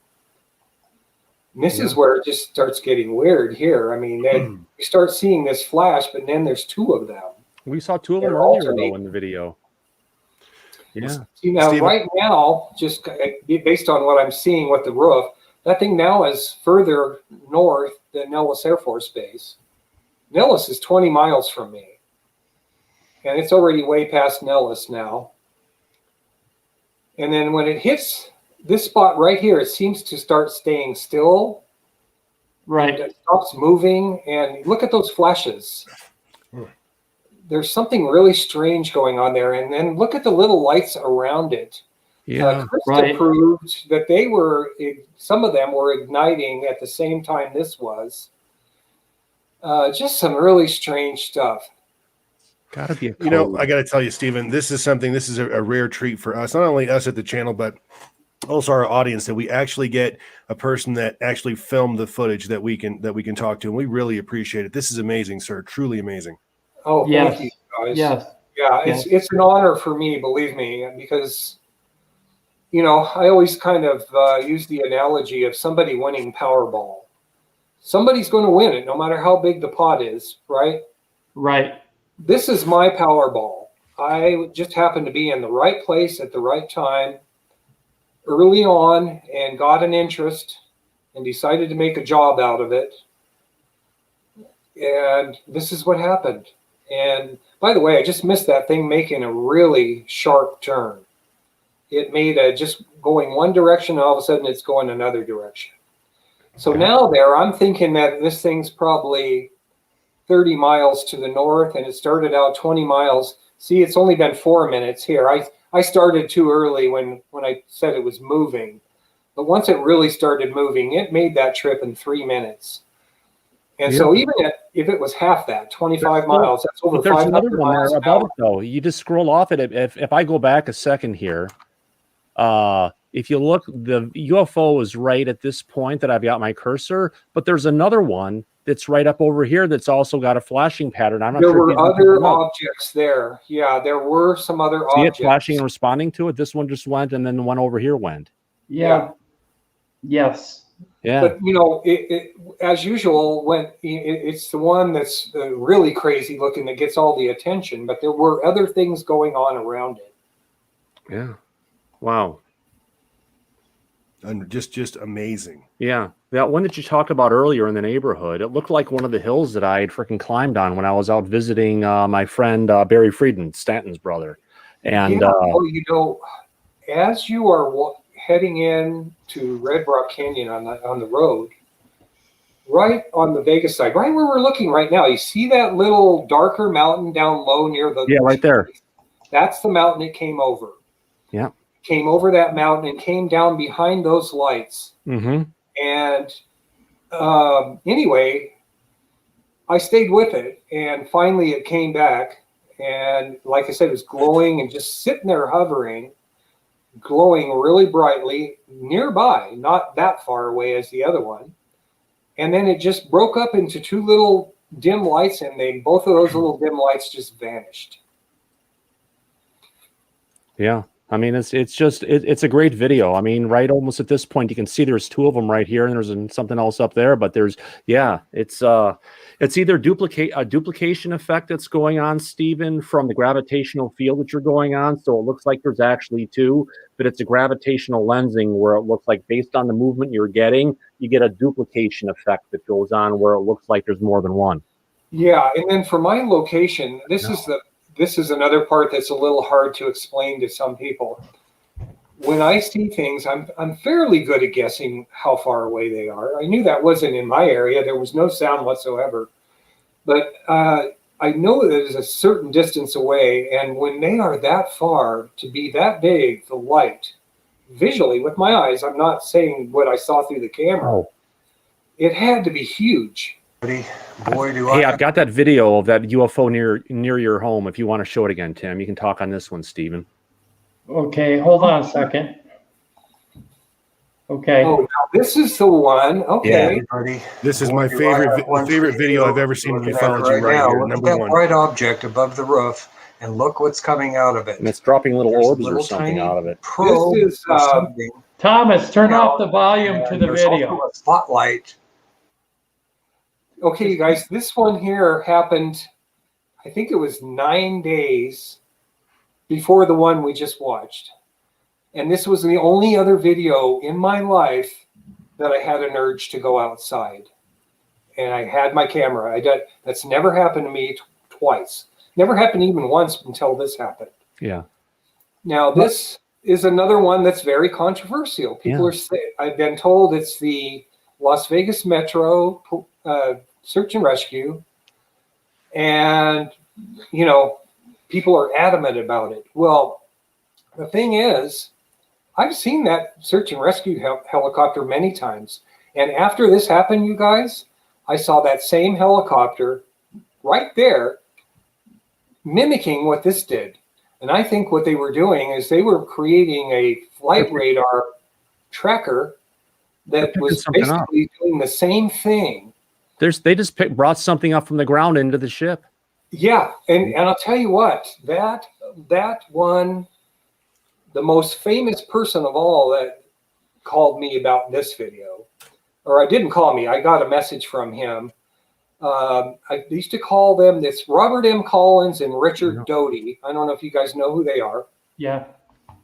And this is where it just starts getting weird here. I mean, you start seeing this flash, but then there's two of them. We saw two of them earlier, though, in the video. Yeah. See, now, Steven, right now, just based on what I'm seeing with the roof, that thing now is further north than Nellis Air Force Base. Nellis is 20 miles from me. And it's already way past Nellis now. And then when it hits this spot right here, it seems to start staying still. Right. It stops moving. And look at those flashes. There's something really strange going on there. And then look at the little lights around it. Yeah. Krista proved that they were, some of them were igniting at the same time this was. Just some really strange stuff. Gotta be a code. You know, I got to tell you, Stephen, this is a rare treat for us, not only us at the channel, but also our audience, that we actually get a person that actually filmed the footage that we can talk to. And we really appreciate it. This is amazing, sir. Truly amazing. Oh, Yes. thank you guys. Yes. Yeah, it's an honor for me, believe me, because, you know, I always kind of use the analogy of somebody winning Powerball. Somebody's going to win it, no matter how big the pot is, right? Right. This is my Powerball. I just happened to be in the right place at the right time early on and got an interest and decided to make a job out of it. And this is what happened. And by the way, I just missed that thing making a really sharp turn. It made just going one direction, and all of a sudden it's going another direction. So now I'm thinking that this thing's probably 30 miles to the north, and it started out 20 miles. See, it's only been 4 minutes here. I started too early when I said it was moving. But once it really started moving, it made that trip in 3 minutes. And so even if it was half that, 25 miles, that's over 500 another one miles there an about hour. it, though. You just scroll off it. If I go back a second here, if you look, the UFO is right at this point that I've got my cursor, but there's another one that's right up over here that's also got a flashing pattern. I'm not There sure were if you can pick other them up. objects there. Yeah, there were some other See it objects. flashing and responding to it? This one just went, and then the one over here went. Yeah. Yes. Yeah. But you know, as usual, when it's the one that's really crazy looking that gets all the attention, but there were other things going on around it. Yeah. Wow. And just amazing. Yeah. That one that you talked about earlier in the neighborhood, it looked like one of the hills that I had freaking climbed on when I was out visiting my friend Barry Friedman, Stanton's brother. And yeah, well, you know, as you are heading in to Red Rock Canyon on the road, right on the Vegas side, right where we're looking right now, you see that little darker mountain down low near the right there. That's the mountain it came over. Yeah. Came over that mountain and came down behind those lights. Mm-hmm. And anyway, I stayed with it, and finally it came back. And like I said, it was glowing and just sitting there hovering, glowing really brightly nearby, not that far away as the other one. And then it just broke up into two little dim lights, and both of those little dim lights just vanished. Yeah. I mean, it's a great video. I mean, right almost at this point, you can see there's two of them right here, and there's something else up there. But there's, it's either a duplication effect that's going on, Stephen, from the gravitational field that you're going on. So it looks like there's actually two, but it's a gravitational lensing where it looks like based on the movement you're getting, you get a duplication effect that goes on where it looks like there's more than one. Yeah, and then for my location, this is another part that's a little hard to explain to some people. When I see things, I'm fairly good at guessing how far away they are. I knew that wasn't in my area. There was no sound whatsoever. But I know that it's a certain distance away. And when they are that far, to be that big, the light, visually with my eyes, I'm not saying what I saw through the camera. It had to be huge. Boy, do Hey, I've got that video of that UFO near your home. If you want to show it again, Tim, you can talk on this one, Stephen. Okay, hold on a second. Okay. Oh, now this is the one. Okay. buddy. This is my favorite video I've ever seen in ufology right here. Look at Number that one. bright object above the roof, and look what's coming out of it. And it's dropping little There's a orbs little or something tiny out of it. probe This is, or something. Thomas, turn off the volume to And the there's video. also a spotlight. Okay, you guys, this one here happened, I think it was 9 days before the one we just watched. And this was the only other video in my life that I had an urge to go outside. And I had my camera. That's never happened to me twice. Never happened even once until this happened. Yeah. Now, this is another one that's very controversial. People are saying, I've been told it's the Las Vegas Metro search and rescue. And, you know, people are adamant about it. Well, the thing is, I've seen that search and rescue helicopter many times. And after this happened, you guys, I saw that same helicopter right there mimicking what this did. And I think what they were doing is they were creating a flight radar tracker that was basically doing the same thing. They just brought something up from the ground into the ship. Yeah, and I'll tell you what, that one, the most famous person of all that called me about this video, or I didn't call me, I got a message from him. I used to call them, it's Robert M. Collins and Richard Doty. I don't know if you guys know who they are. Yeah.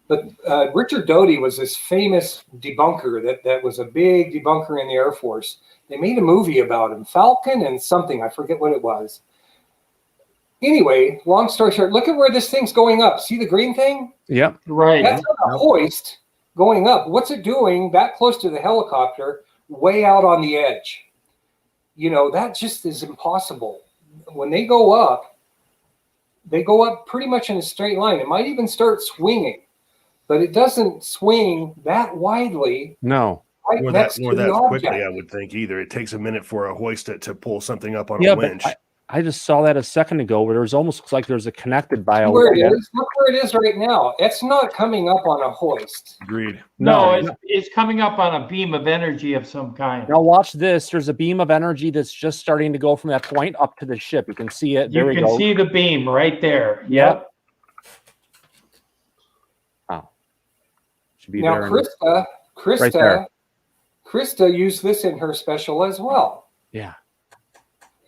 But Richard Doty was this famous debunker that was a big debunker in the Air Force. They made a movie about him, Falcon and something, I forget what it was. Anyway, long story short, look at where this thing's going up. See the green thing? Yep. Right. That's on a hoist going up. What's it doing that close to the helicopter, way out on the edge? You know, that just is impossible. When they go up pretty much in a straight line. It might even start swinging, but it doesn't swing that widely. No. Right next to the that object. quickly, I would think either. It takes a minute for a hoist to pull something up on a winch. I just saw that a second ago where there's almost like there's a connected bio. Where it is? Look where it is right now. It's not coming up on a hoist. Agreed. No, it's coming up on a beam of energy of some kind. Now watch this. There's a beam of energy that's just starting to go from that point up to the ship. You can see it. There we go. You can see the beam right there. Yep. Wow. Should be Now, there. Krista used this in her special as well. Yeah.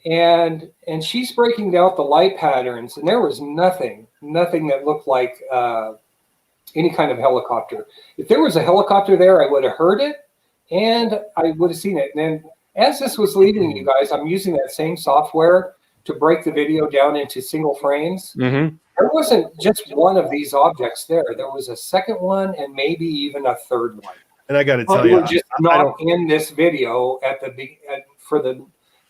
And she's breaking out the light patterns, and there was nothing that looked like any kind of helicopter. If there was a helicopter there, I would have heard it, and I would have seen it. And then as this was leaving you guys, I'm using that same software to break the video down into single frames. Mm-hmm. There wasn't just one of these objects there. There was a second one and maybe even a third one. And I got to tell But you, we're just not in this video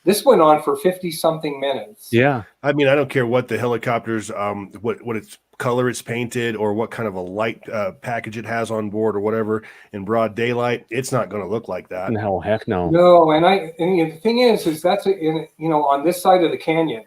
this went on for 50 something minutes. Yeah. I mean, I don't care what the helicopter's, what its color it's painted or what kind of a light package it has on board or whatever in broad daylight. It's not going to look like that. No, heck no. No, and the thing is that's on this side of the canyon.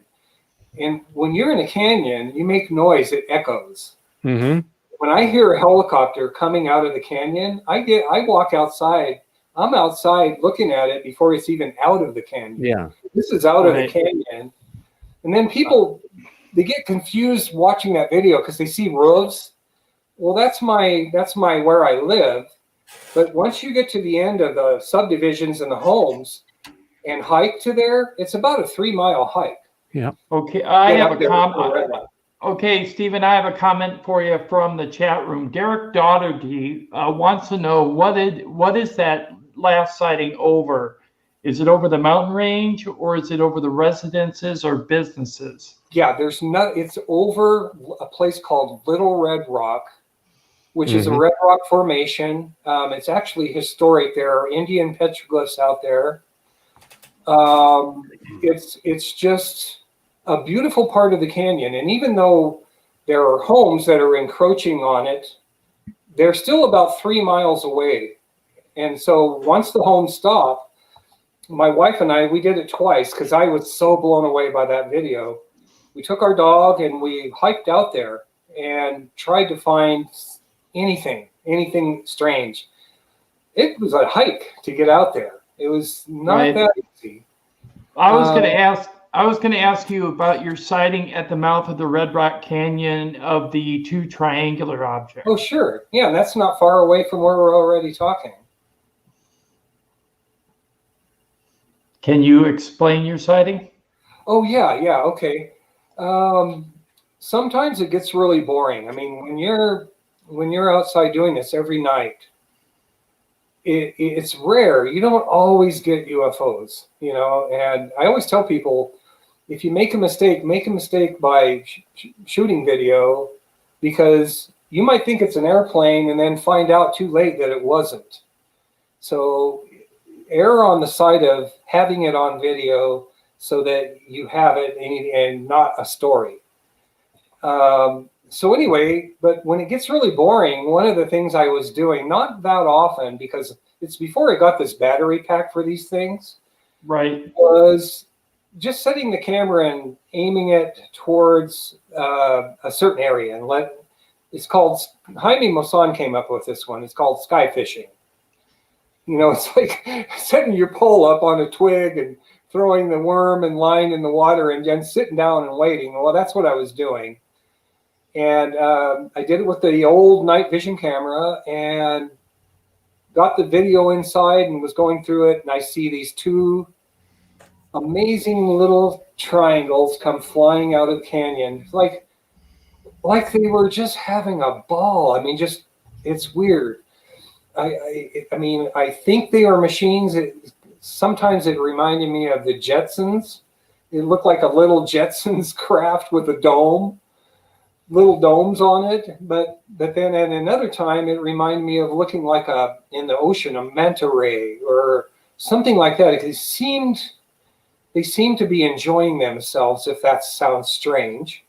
And when you're in a canyon, you make noise, it echoes. Mm-hmm. When I hear a helicopter coming out of the canyon, I walk outside. I'm outside looking at it before it's even out of the canyon. Yeah. This is out of the canyon. And then people, they get confused watching that video because they see roofs. Well, that's my where I live. But once you get to the end of the subdivisions and the homes and hike to there, it's about a 3-mile hike. Yeah. Okay, I have a comment. Okay, Stephen, I have a comment for you from the chat room. Derek Daugherty wants to know what is that last sighting over? Is it over the mountain range or is it over the residences or businesses? Yeah, it's over a place called Little Red Rock, which is a red rock formation. It's actually historic. There are Indian petroglyphs out there. It's just a beautiful part of the canyon. And even though there are homes that are encroaching on it, they're still about 3 miles away. And so once the homes stop, my wife and I, we did it twice because I was so blown away by that video. We took our dog and we hiked out there and tried to find anything strange. It was a hike to get out there. It was not that easy. I was going to ask you about your sighting at the mouth of the Red Rock Canyon of the 2 triangular objects. Oh, sure. Yeah, that's not far away from where we're already talking. Can you explain your sighting? Oh, yeah, okay. Sometimes it gets really boring. I mean, when you're outside doing this every night, it's rare. You don't always get UFOs, and I always tell people, if you make a mistake by shooting video, because you might think it's an airplane and then find out too late that it wasn't. So err on the side of having it on video so that you have it and not a story. So anyway, but when it gets really boring, one of the things I was doing, not that often, because it's before I got this battery pack for these things, right, was just setting the camera and aiming it towards a certain area. And it's called, Jaime Maussan came up with this one. It's called sky fishing. It's like setting your pole up on a twig and throwing the worm and line in the water and then sitting down and waiting. Well, that's what I was doing. And I did it with the old night vision camera and got the video inside and was going through it. And I see these 2 amazing little triangles come flying out of the canyon. Like they were just having a ball. I mean, it's weird. I think they are machines. Sometimes it reminded me of the Jetsons. It looked like a little Jetsons craft with a dome, little domes on it. But then at another time, it reminded me of looking like in the ocean, a manta ray or something like that. They seemed to be enjoying themselves, if that sounds strange.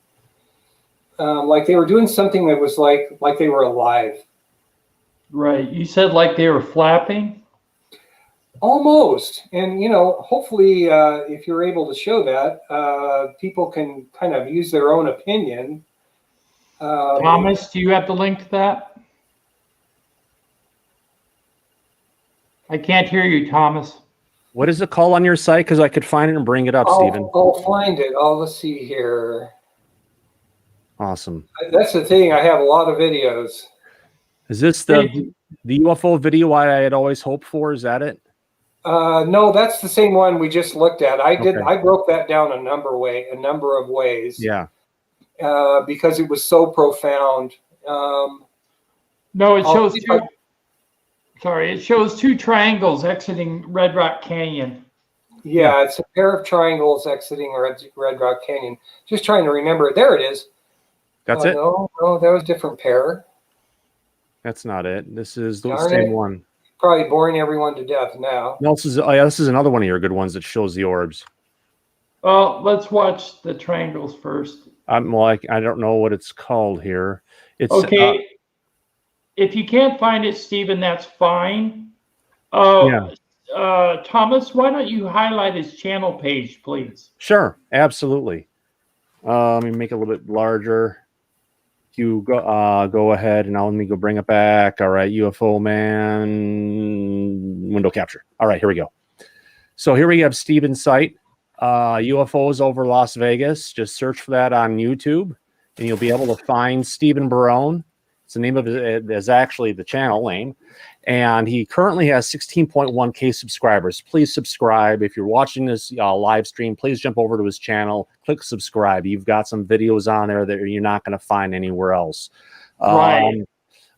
Like they were doing something that was like they were alive. Right. You said like they were flapping? Almost. And, hopefully, if you're able to show that, people can kind of use their own opinion. Thomas, do you have the link to that? I can't hear you, Thomas. What is it called on your site? Because I could find it and bring it up, Stephen. I'll find it. Let's see here. Awesome. That's the thing. I have a lot of videos. Is this the UFO video I had always hoped for? Is that it? No, that's the same one we just looked at. I Okay. broke that down a number of ways. Yeah. Because it was so profound. No, it shows two. Sorry, it shows two triangles exiting Red Rock Canyon. Yeah, it's a pair of triangles exiting Red Rock Canyon. Just trying to remember it. There it is. That's it? No, that was a different pair. That's not it. This is the Darn same it. one. Probably boring everyone to death now. No, this is another one of your good ones that shows the orbs. Well, let's watch the triangles first. I'm like, I don't know what it's called here. It's Okay. If you can't find it, Stephen, that's fine. Yeah. Thomas, why don't you highlight his channel page, please? Sure, absolutely. Let me make it a little bit larger. You go ahead and now let me go bring it back. All right, UFO man window capture. All right, here we go. So here we have Stephen's site, UFOs over Las Vegas. Just search for that on YouTube, and you'll be able to find Stephen Barone. It's the name of it is actually the channel name, and he currently has 16.1K subscribers. Please subscribe if you're watching this live stream. Please jump over to his channel, click subscribe. You've got some videos on there that you're not going to find anywhere else. Right.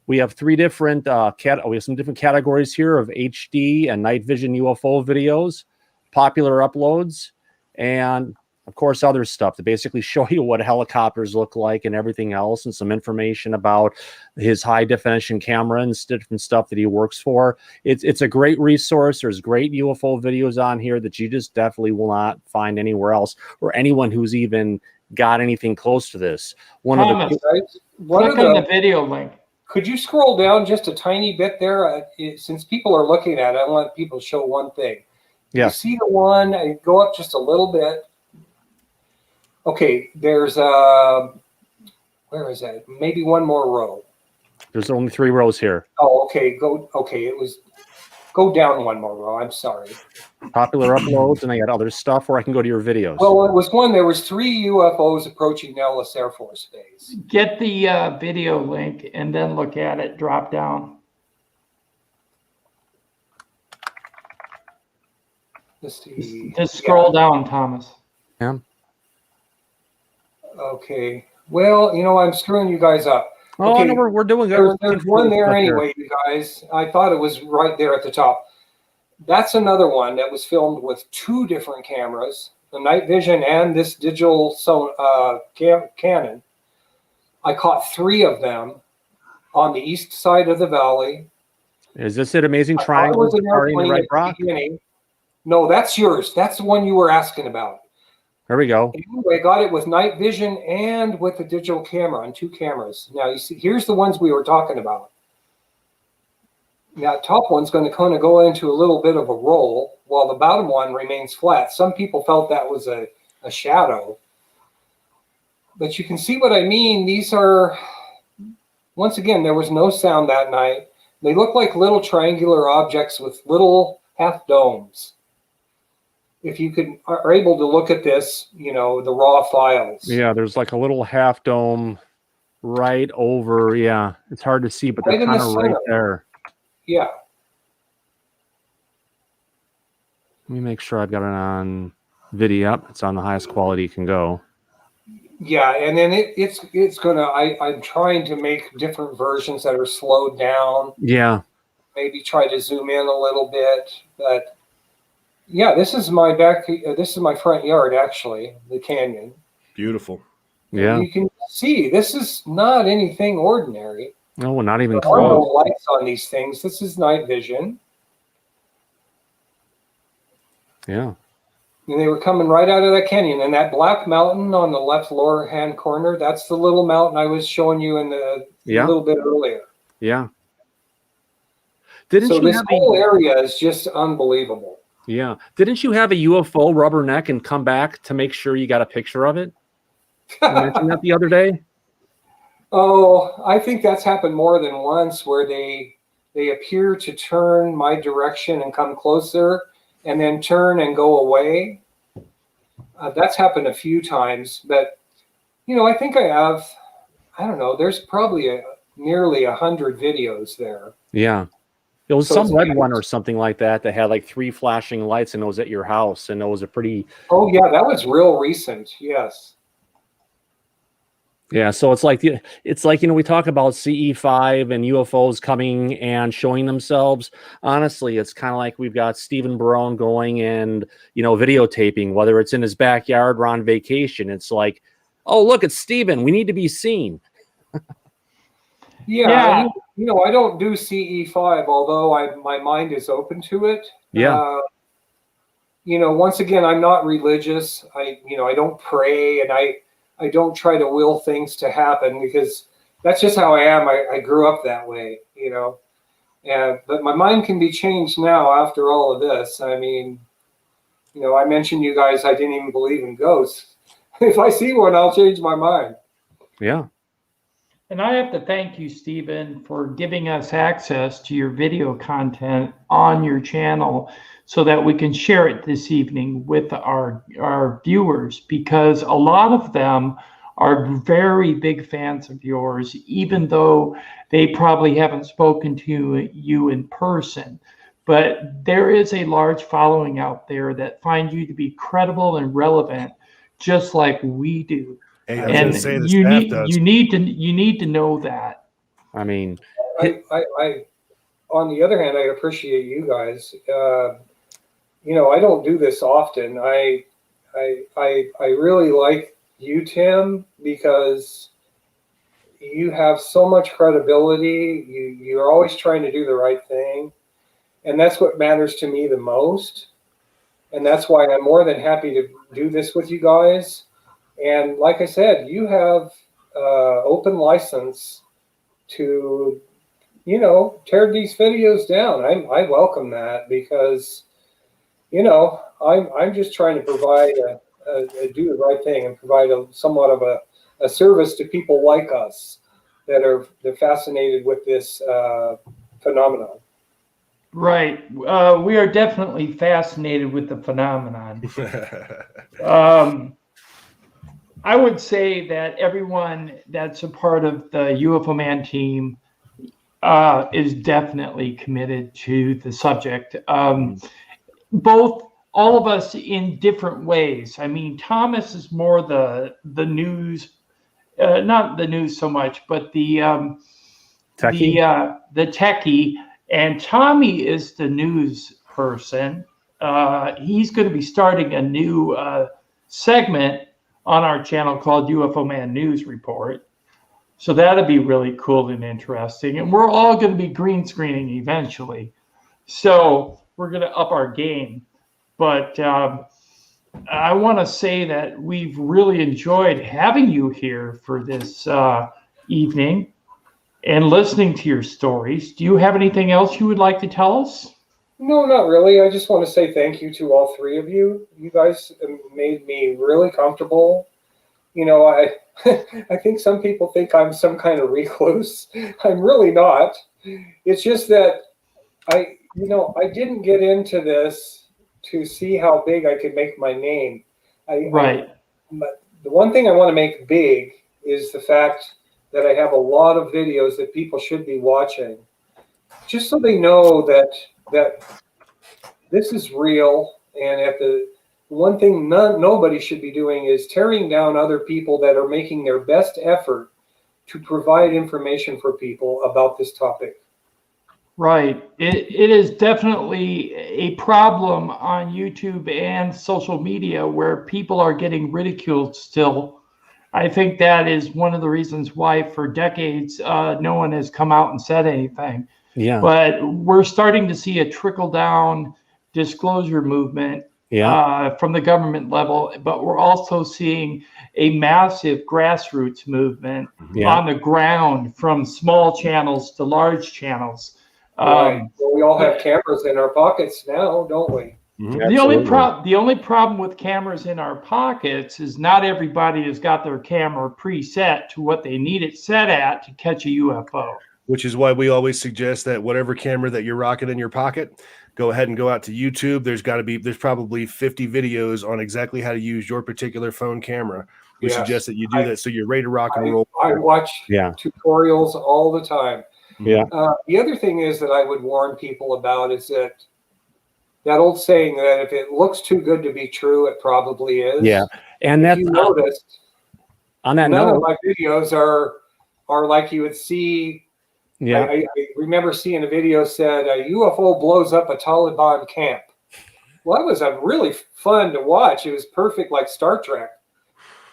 We have three different we have some different categories here of HD and night vision UFO videos, popular uploads, and of course, other stuff to basically show you what helicopters look like and everything else, and some information about his high definition camera and different stuff that he works for. It's a great resource. There's great UFO videos on here that you just definitely will not find anywhere else, or anyone who's even got anything close to this. Thomas, click on the video link. Could you scroll down just a tiny bit there? Since people are looking at it, I want people to show one thing. Yeah. You see the one, go up just a little bit. Okay, there's where is that? Maybe one more row. There's only 3 rows here. Oh, okay. Go down one more row. I'm sorry. Popular uploads, and I got other stuff, or I can go to your videos. Well, there was 3 UFOs approaching Nellis Air Force Base. Get the video link and then look at it. Drop down. Let's see. Just scroll down, Thomas. Yeah. Okay. Well, I'm screwing you guys up. Oh, okay. no, we're doing good. There's one there anyway, you guys. I thought it was right there at the top. That's another one that was filmed with 2 different cameras, the night vision and this digital Canon. I caught 3 of them on the east side of the valley. Is this it? Amazing Triangle starting in Red Rock? No, that's yours. That's the one you were asking about. There we go. Anyway, I got it with night vision and with the digital camera on 2 cameras. Now, you see, here's the ones we were talking about. Now, top one's going to kind of go into a little bit of a roll, while the bottom one remains flat. Some people felt that was a shadow. But you can see what I mean. These are, once again, there was no sound that night. They look like little triangular objects with little half domes. If you are able to look at this, the raw files. Yeah, there's like a little half dome right over. Yeah, it's hard to see, but they're kind of right there. Yeah. Let me make sure I've got it on video. It's on the highest quality it can go. Yeah, and then it's gonna. I'm trying to make different versions that are slowed down. Yeah. Maybe try to zoom in a little bit, but. Yeah, this is my this is my front yard, actually, the canyon. Beautiful. Yeah. And you can see this is not anything ordinary. No, not even There are no close. lights on these things. This is night vision. Yeah. And they were coming right out of that canyon. And that black mountain on the left lower hand corner, that's the little mountain I was showing you in the little bit earlier. Yeah. Didn't So you this have whole area is just unbelievable. Yeah. Didn't you have a UFO rubberneck and come back to make sure you got a picture of it? You mentioned that the other day. Oh, I think that's happened more than once, where they appear to turn my direction and come closer, and then turn and go away. That's happened a few times, but you know, I think I have. I don't know. There's probably nearly 100 videos there. Yeah. It was So some it's red huge. one or something like that that had like 3 flashing lights, and it was at your house, and it was a pretty. Oh yeah, that was real recent. Yes. Yeah, so it's like you know, we talk about CE5 and UFOs coming and showing themselves. Honestly, it's kind of like we've got Stephen Barone going and, you know, videotaping, whether it's in his backyard or on vacation. It's like, oh, look, it's Stephen. We need to be seen. Yeah. You know, I don't do CE5, although my mind is open to it. Yeah. You know, once again, I'm not religious. I don't pray, and I don't try to will things to happen, because that's just how I am. I grew up that way, you know. But my mind can be changed now after all of this. I mean, you know, I mentioned you guys, I didn't even believe in ghosts. If I see one, I'll change my mind. Yeah. And I have to thank you, Stephen, for giving us access to your video content on your channel so that we can share it this evening with our viewers, because a lot of them are very big fans of yours, even though they probably haven't spoken to you in person. But there is a large following out there that find you to be credible and relevant, just like we do. Hey, And you need to know that. I mean, I on the other hand, I appreciate you guys. You know, I don't do this often. I really like you, Tim, because you have so much credibility. You're always trying to do the right thing, and that's what matters to me the most. And that's why I'm more than happy to do this with you guys. And like I said, you have open license to, you know, tear these videos down. I welcome that, because, you know, I'm just trying to provide do the right thing and provide somewhat of a service to people like us they're fascinated with this phenomenon. Right. We are definitely fascinated with the phenomenon. I would say that everyone that's a part of the UFO Man team is definitely committed to the subject. All of us in different ways. I mean, Thomas is more the news, not the news so much, but the techie, and Tommy is the news person. He's going to be starting a new segment on our channel called UFO Man News Report. So that'll be really cool and interesting. And we're all going to be green screening eventually. So we're going to up our game. But I want to say that we've really enjoyed having you here for this evening and listening to your stories. Do you have anything else you would like to tell us? No, not really. I just want to say thank you to all three of you. You guys made me really comfortable. You know, I think some people think I'm some kind of recluse. I'm really not. It's just that I didn't get into this to see how big I could make my name. But the one thing I want to make big is the fact that I have a lot of videos that people should be watching, just so they know that this is real. And the one thing nobody should be doing is tearing down other people that are making their best effort to provide information for people about this topic. Right. It is definitely a problem on YouTube and social media where people are getting ridiculed still. I think that is one of the reasons why for decades no one has come out and said anything. Yeah. But we're starting to see a trickle-down disclosure movement from the government level, but we're also seeing a massive grassroots movement on the ground, from small channels to large channels. Right. Well, we all have cameras in our pockets now, don't we? The only problem with cameras in our pockets is not everybody has got their camera preset to what they need it set at to catch a UFO. Which is why we always suggest that whatever camera that you're rocking in your pocket, go ahead and go out to YouTube. There's probably 50 videos on exactly how to use your particular phone camera. We suggest that you do that so you're ready to rock and roll. I watch tutorials all the time. Yeah. The other thing is that I would warn people about is that old saying that if it looks too good to be true, it probably is. Yeah. And that's, you noticed, on that none note, of my videos are like you would see. Yeah. I remember seeing a video said a UFO blows up a Taliban camp. Well, that was a really fun to watch. It was perfect, like Star Trek.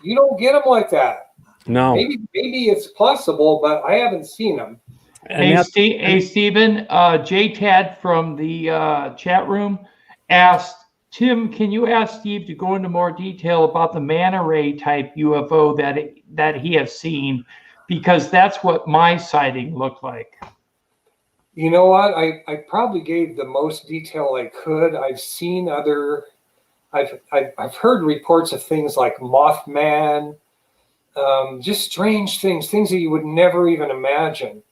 You don't get them like that. No. Maybe it's possible, but I haven't them. And hey, Stephen, JTAD from the chat room asked, Tim, can you ask Steve to go into more detail about the manta ray type UFO that he has seen? Because that's what my sighting looked like. You know what? I probably gave the most detail I could. I've seen I've heard reports of things like Mothman, just strange things that you would never even imagine.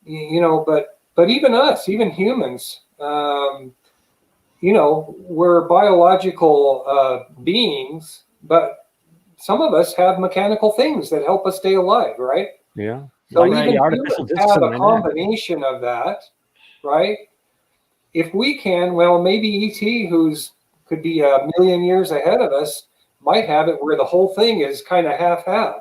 You know, but even us, even humans, you know, we're biological beings, but some of us have mechanical things that help us stay alive, right? Yeah. So like even the artificial humans have a combination of that, right? If we can, well, maybe ET, could be a million years ahead of us, might have it where the whole thing is kind of half-half.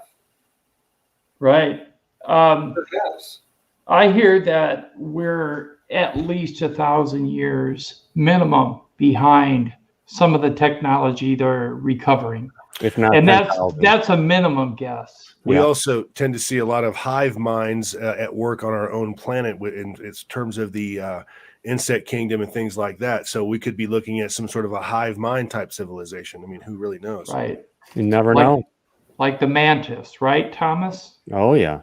Right. Perhaps. I hear that we're at least 1,000 years minimum behind some of the technology they're recovering. If not, and that's a minimum guess. We also tend to see a lot of hive minds at work on our own planet in terms of the insect kingdom and things like that. So we could be looking at some sort of a hive mind type civilization. I mean, who really knows? Right. You never know. Like the mantis, right, Thomas? Oh, yeah.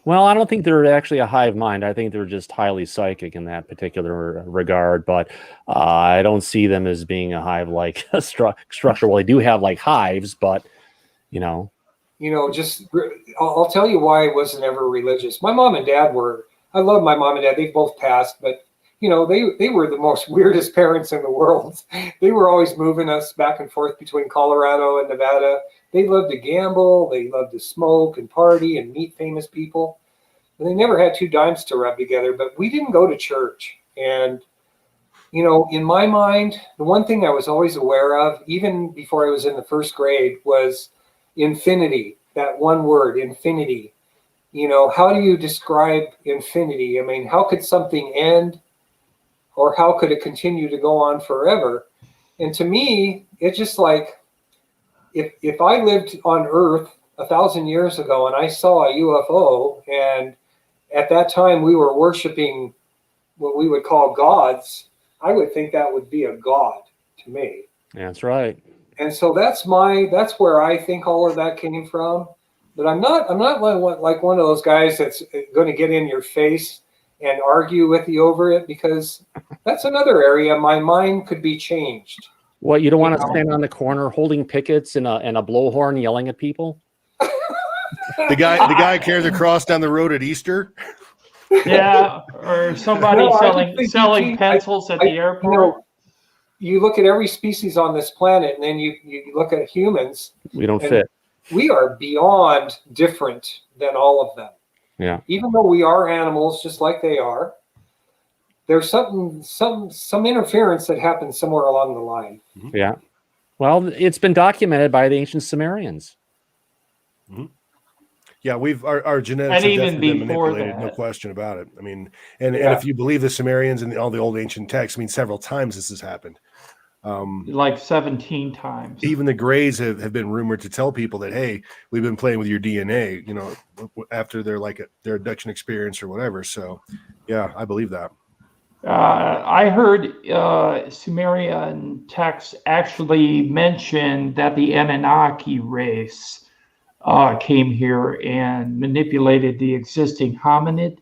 Well, I don't think they're actually a hive mind. I think they're just highly psychic in that particular regard. But I don't see them as being a hive-like structure. Well, they do have like hives, but, you know. You know, I'll tell you why I wasn't ever religious. My mom and dad were. I love my mom and dad. They both passed, but you know, they were the most weirdest parents in the world. They were always moving us back and forth between Colorado and Nevada. They loved to gamble. They loved to smoke and party and meet famous people. And they never had two dimes to rub together, but we didn't go to church. And, you know, in my mind, the one thing I was always aware of, even before I was in the first grade, was infinity, that one word, infinity. You know, how do you describe infinity? I mean, how could something end? Or how could it continue to go on forever? And to me, it's just like, if I lived on Earth 1,000 years ago and I saw a UFO, and at that time we were worshiping what we would call gods, I would think that would be a god to me. That's right. And so that's where I think all of that came from. But I'm not like one of those guys that's going to get in your face and argue with you over it, because that's another area my mind could be changed. What, you don't want to stand on the corner holding pickets and a blowhorn yelling at people? The guy carries a cross down the road at Easter. Yeah, or somebody selling pencils at the airport. You know, you look at every species on this planet, and then you look at humans. We don't fit. We are beyond different than all of them. Yeah. Even though we are animals just like they are, there's some interference that happens somewhere along the line. Yeah. Well, it's been documented by the ancient Sumerians. Mm-hmm. Yeah, our genetics have definitely been manipulated, no question about it. I mean, and if you believe the Sumerians and all the old ancient texts, I mean, several times this has happened. Like 17 times. Even the Greys have been rumored to tell people that, hey, we've been playing with your DNA, you know, after their abduction experience or whatever. So, yeah, I believe that. I heard Sumerian texts actually mention that the Anunnaki race came here and manipulated the existing hominid.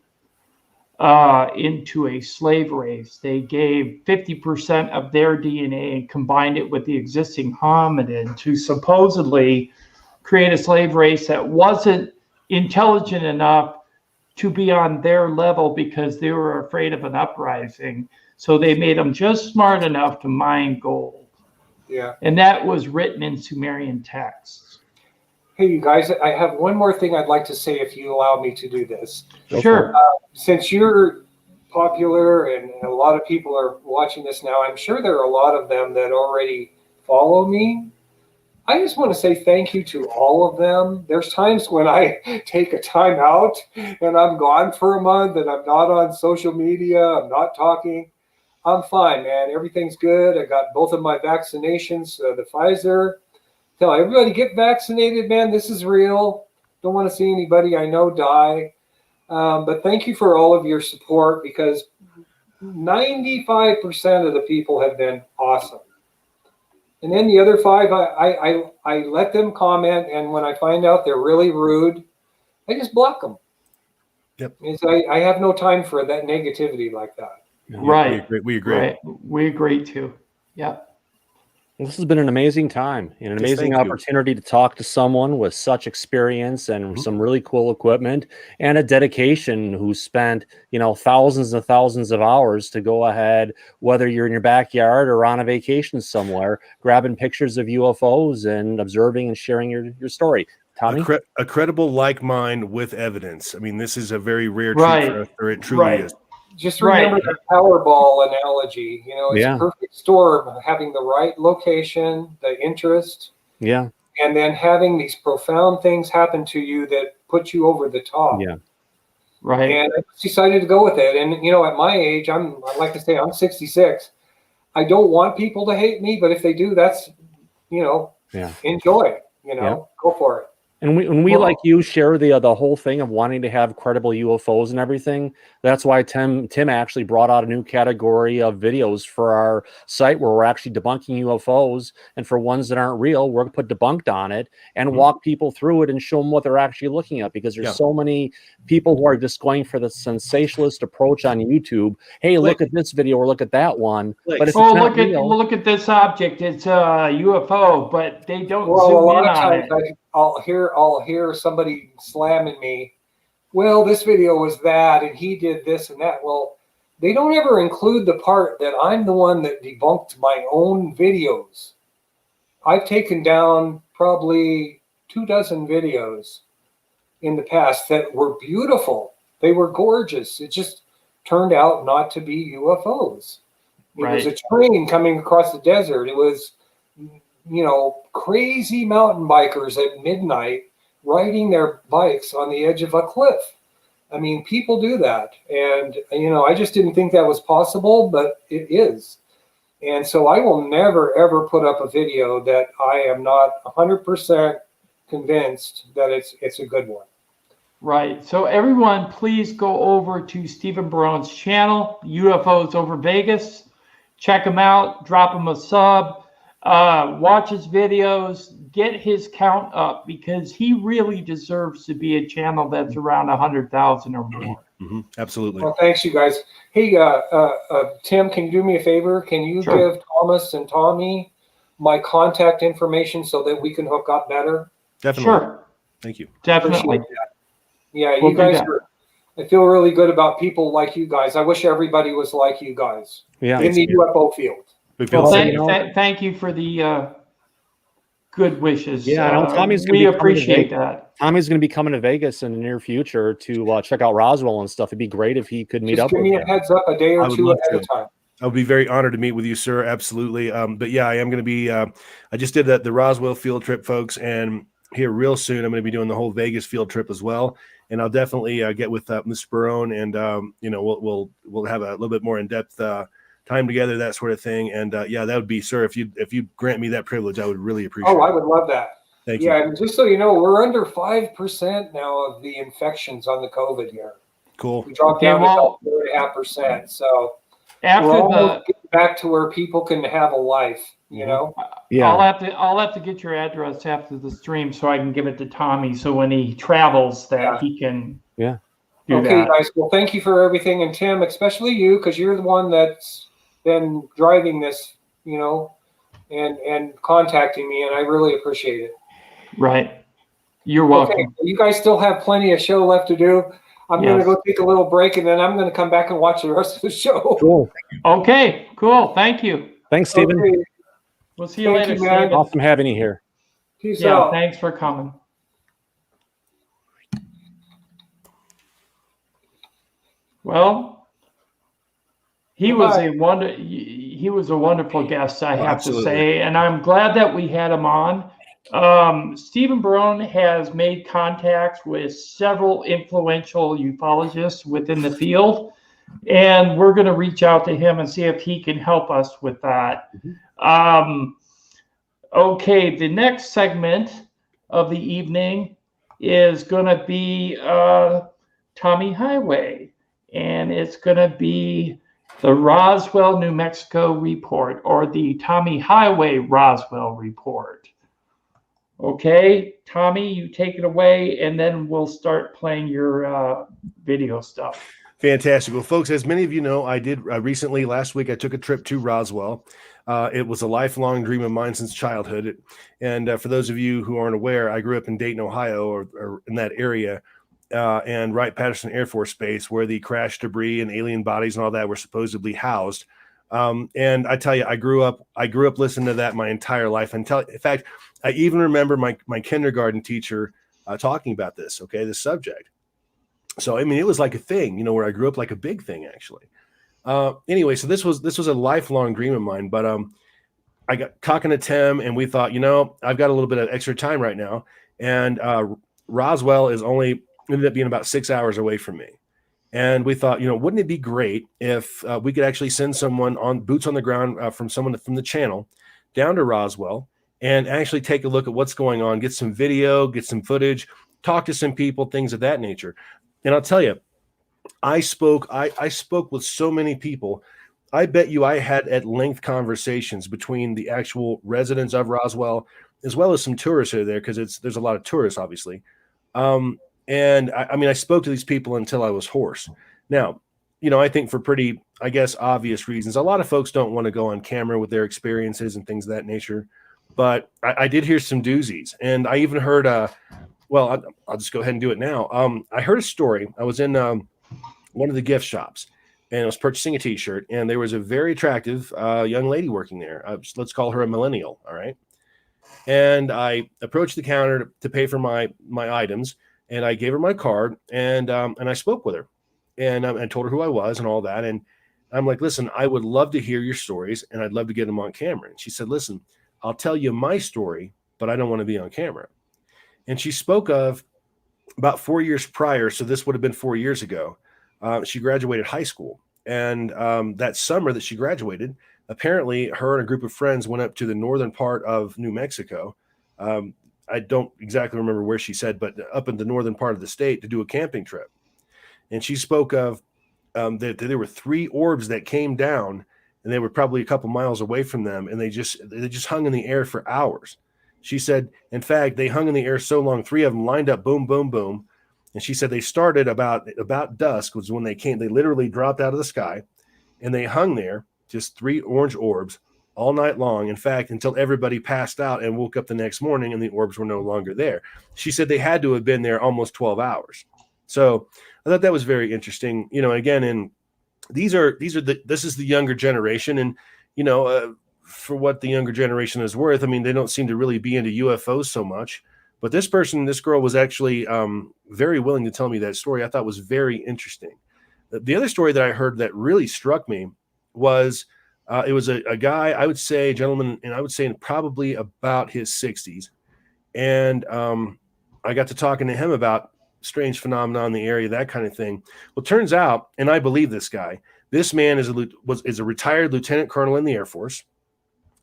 into a slave race. They gave 50% of their DNA and combined it with the existing hominid to supposedly create a slave race that wasn't intelligent enough to be on their level because they were afraid of an uprising. So they made them just smart enough to mine gold. Yeah. And that was written in Sumerian texts. Hey, you guys, I have one more thing I'd like to say if you allow me to do this. Sure. Since you're popular and a lot of people are watching this now, I'm sure there are a lot of them that already follow me. I just want to say thank you to all of them. There's times when I take a time out and I'm gone for a month and I'm not on social media, I'm not talking. I'm fine, man. Everything's good. I got both of my vaccinations, the Pfizer. Tell everybody, get vaccinated, man. This is real. Don't want to see anybody I know die. But thank you for all of your support, because 95% of the people have been awesome. And then the other 5, I let them comment, and when I find out they're really rude, I just block them. Yep. I have no time for that negativity like that. Right. We agree. Right. We agree too. Yeah. This has been an amazing time and an amazing opportunity to talk to someone with such experience and some really cool equipment and a dedication who spent, you know, thousands and thousands of hours to go ahead, whether you're in your backyard or on a vacation somewhere, grabbing pictures of UFOs and observing and sharing your story. Tommy? A credible like mind with evidence. I mean, this is a very rare treat for us, or it truly is. Just remember the Powerball analogy. You know, it's a perfect storm, having the right location, the interest, and then having these profound things happen to you that put you over the top. Yeah. Right. And I decided to go with it. And, you know, at my age, I like to say I'm 66. I don't want people to hate me, but if they do, that's, you know, enjoy, you know, go for it. And we like you share the whole thing of wanting to have credible UFOs and everything. That's why Tim actually brought out a new category of videos for our site where we're actually debunking UFOs, and for ones that aren't real, we're going to put debunked on it and walk people through it and show them what they're actually looking at, because there's so many people who are just going for the sensationalist approach on YouTube. Hey, look at this video or look at that one. But if look at this object. It's a UFO, but they don't zoom in on it. I'll hear somebody slamming me. Well, this video was that, and he did this and that. Well, they don't ever include the part that I'm the one that debunked my own videos. I've taken down probably 24 videos in the past that were beautiful. They were gorgeous. It just turned out not to be UFOs. It was a train coming across the desert. It was, you know, crazy mountain bikers at midnight riding their bikes on the edge of a cliff. I mean, people do that. And, you know, I just didn't think that was possible, but it is. And so I will never, ever put up a video that I am not 100% convinced that it's a good one. Right. So everyone, please go over to Stephen Barone's channel, UFOs Over Vegas. Check him out. Drop him a sub. Watch his videos, get his count up, because he really deserves to be a channel that's around 100,000 or more. Absolutely. Well, thanks, you guys. Hey, Tim, can you do me a favor? Can you give Thomas and Tommy my contact information so that we can hook up better? Definitely. Sure. Thank you. Definitely. Yeah, you guys are. I feel really good about people like you guys. I wish everybody was like you guys in the UFO field. Well, thank you for the good wishes. Yeah, I know Tommy's we appreciate that. Tommy's going to be coming to Vegas in the near future to check out Roswell and stuff. It'd be great if he could meet up with you. Give me a heads up a day or two ahead of time. I would be very honored to meet with you, sir. Absolutely. But yeah, I am going to be. I just did the Roswell field trip, folks, and here real soon I'm going to be doing the whole Vegas field trip as well. And I'll definitely get with Mr. Barone, and you know, we'll have a little bit more in depth time together, that sort of thing. And yeah, that would be, sir, if you grant me that privilege, I would really appreciate it. Oh, I would love that. Thank you. Yeah, and just so you know, we're under 5% now of the infections on the COVID here. Cool. We dropped down to about 4.5%. So after we're getting back to where people can have a life, you know? Yeah. I'll have to get your address after the stream so I can give it to Tommy, so when he travels that he can do Okay, that. guys. Well, thank you for everything, and Tim, especially you, because you're the one that's been driving this, you know, and contacting me, and I really appreciate it. Right. You're Okay, welcome. you guys still have plenty of show left to do. I'm going to Yes. go take a little break, and then I'm going to come back and watch the rest of the show. Cool. Okay, cool. Thank you. Thanks, Stephen. Okay, We'll see you Thank later, you, man. Steven. Awesome having you here. peace Yeah, out. thanks for coming. Well, he was a wonderful guest, I have Absolutely. to say, and I'm glad that we had him on. Stephen Barone has made contacts with several influential ufologists within the field, and we're going to reach out to him and see if he can help us with that. Okay, the next segment of the evening is going to be Tommy Highway, and it's going to be the Roswell, New Mexico report, or the Tommy Highway Roswell report. Okay, Tommy, you take it away, and then we'll start playing your video stuff. Fantastic. Well, folks, as many of you know, I did recently, last week, I took a trip to Roswell. It was a lifelong dream of mine since childhood. And for those of you who aren't aware, I grew up in Dayton, Ohio, or in that area, and Wright-Patterson Air Force Base, where the crash debris and alien bodies and all that were supposedly housed. And I tell you, I grew up listening to that my entire life. In fact, I even remember my kindergarten teacher talking about this, this subject. So, I mean, it was like a thing, where I grew up, like a big thing, actually. Anyway, so this was a lifelong dream of mine, but I got talking to Tim, and we thought, I've got a little bit of extra time right now, and Roswell ended up being about 6 hours away from me. And we thought, wouldn't it be great if we could actually send someone on boots on the ground from someone from the channel down to Roswell and actually take a look at what's going on, get some video, get some footage, talk to some people, things of that nature. And I'll tell you, I spoke with so many people. I bet you I had at length conversations between the actual residents of Roswell, as well as some tourists who are there, because there's a lot of tourists, obviously. And I spoke to these people until I was hoarse. Now, I think for pretty, I guess, obvious reasons, a lot of folks don't want to go on camera with their experiences and things of that nature. But I did hear some doozies, and I even heard, well, I'll just go ahead and do it now. I heard a story. I was in one of the gift shops, and I was purchasing a T-shirt, and there was a very attractive young lady working there. Let's call her a millennial, all right? And I approached the counter to pay for my items, and I gave her my card, and I spoke with her, and I told her who I was and all that. And I'm like, listen, I would love to hear your stories, and I'd love to get them on camera. And she said, listen, I'll tell you my story, but I don't want to be on camera. And she spoke of about 4 years prior. So this would have been 4 years ago. She graduated high school. And that summer that she graduated, apparently her and a group of friends went up to the northern part of New Mexico. I don't exactly remember where she said, but up in the northern part of the state to do a camping trip. And she spoke of that there were 3 orbs that came down, and they were probably a couple miles away from them. And they just hung in the air for hours. She said, in fact, they hung in the air so long, 3 of them lined up, boom, boom, boom. And she said they started about dusk was when they came. They literally dropped out of the sky, and they hung there, just 3 orange orbs all night long. In fact, until everybody passed out and woke up the next morning, and the orbs were no longer there. She said they had to have been there almost 12 hours. So I thought that was very interesting. Again, and this is the younger generation, and for what the younger generation is worth, I mean, they don't seem to really be into UFOs so much. But this girl was actually very willing to tell me that story. I thought was very interesting. The other story that I heard that really struck me was it was a guy, I would say, gentleman, and I would say probably about his 60s. And I got to talking to him about strange phenomena in the area, that kind of thing. Well, it turns out, and I believe this guy, this man is a retired lieutenant colonel in the Air Force.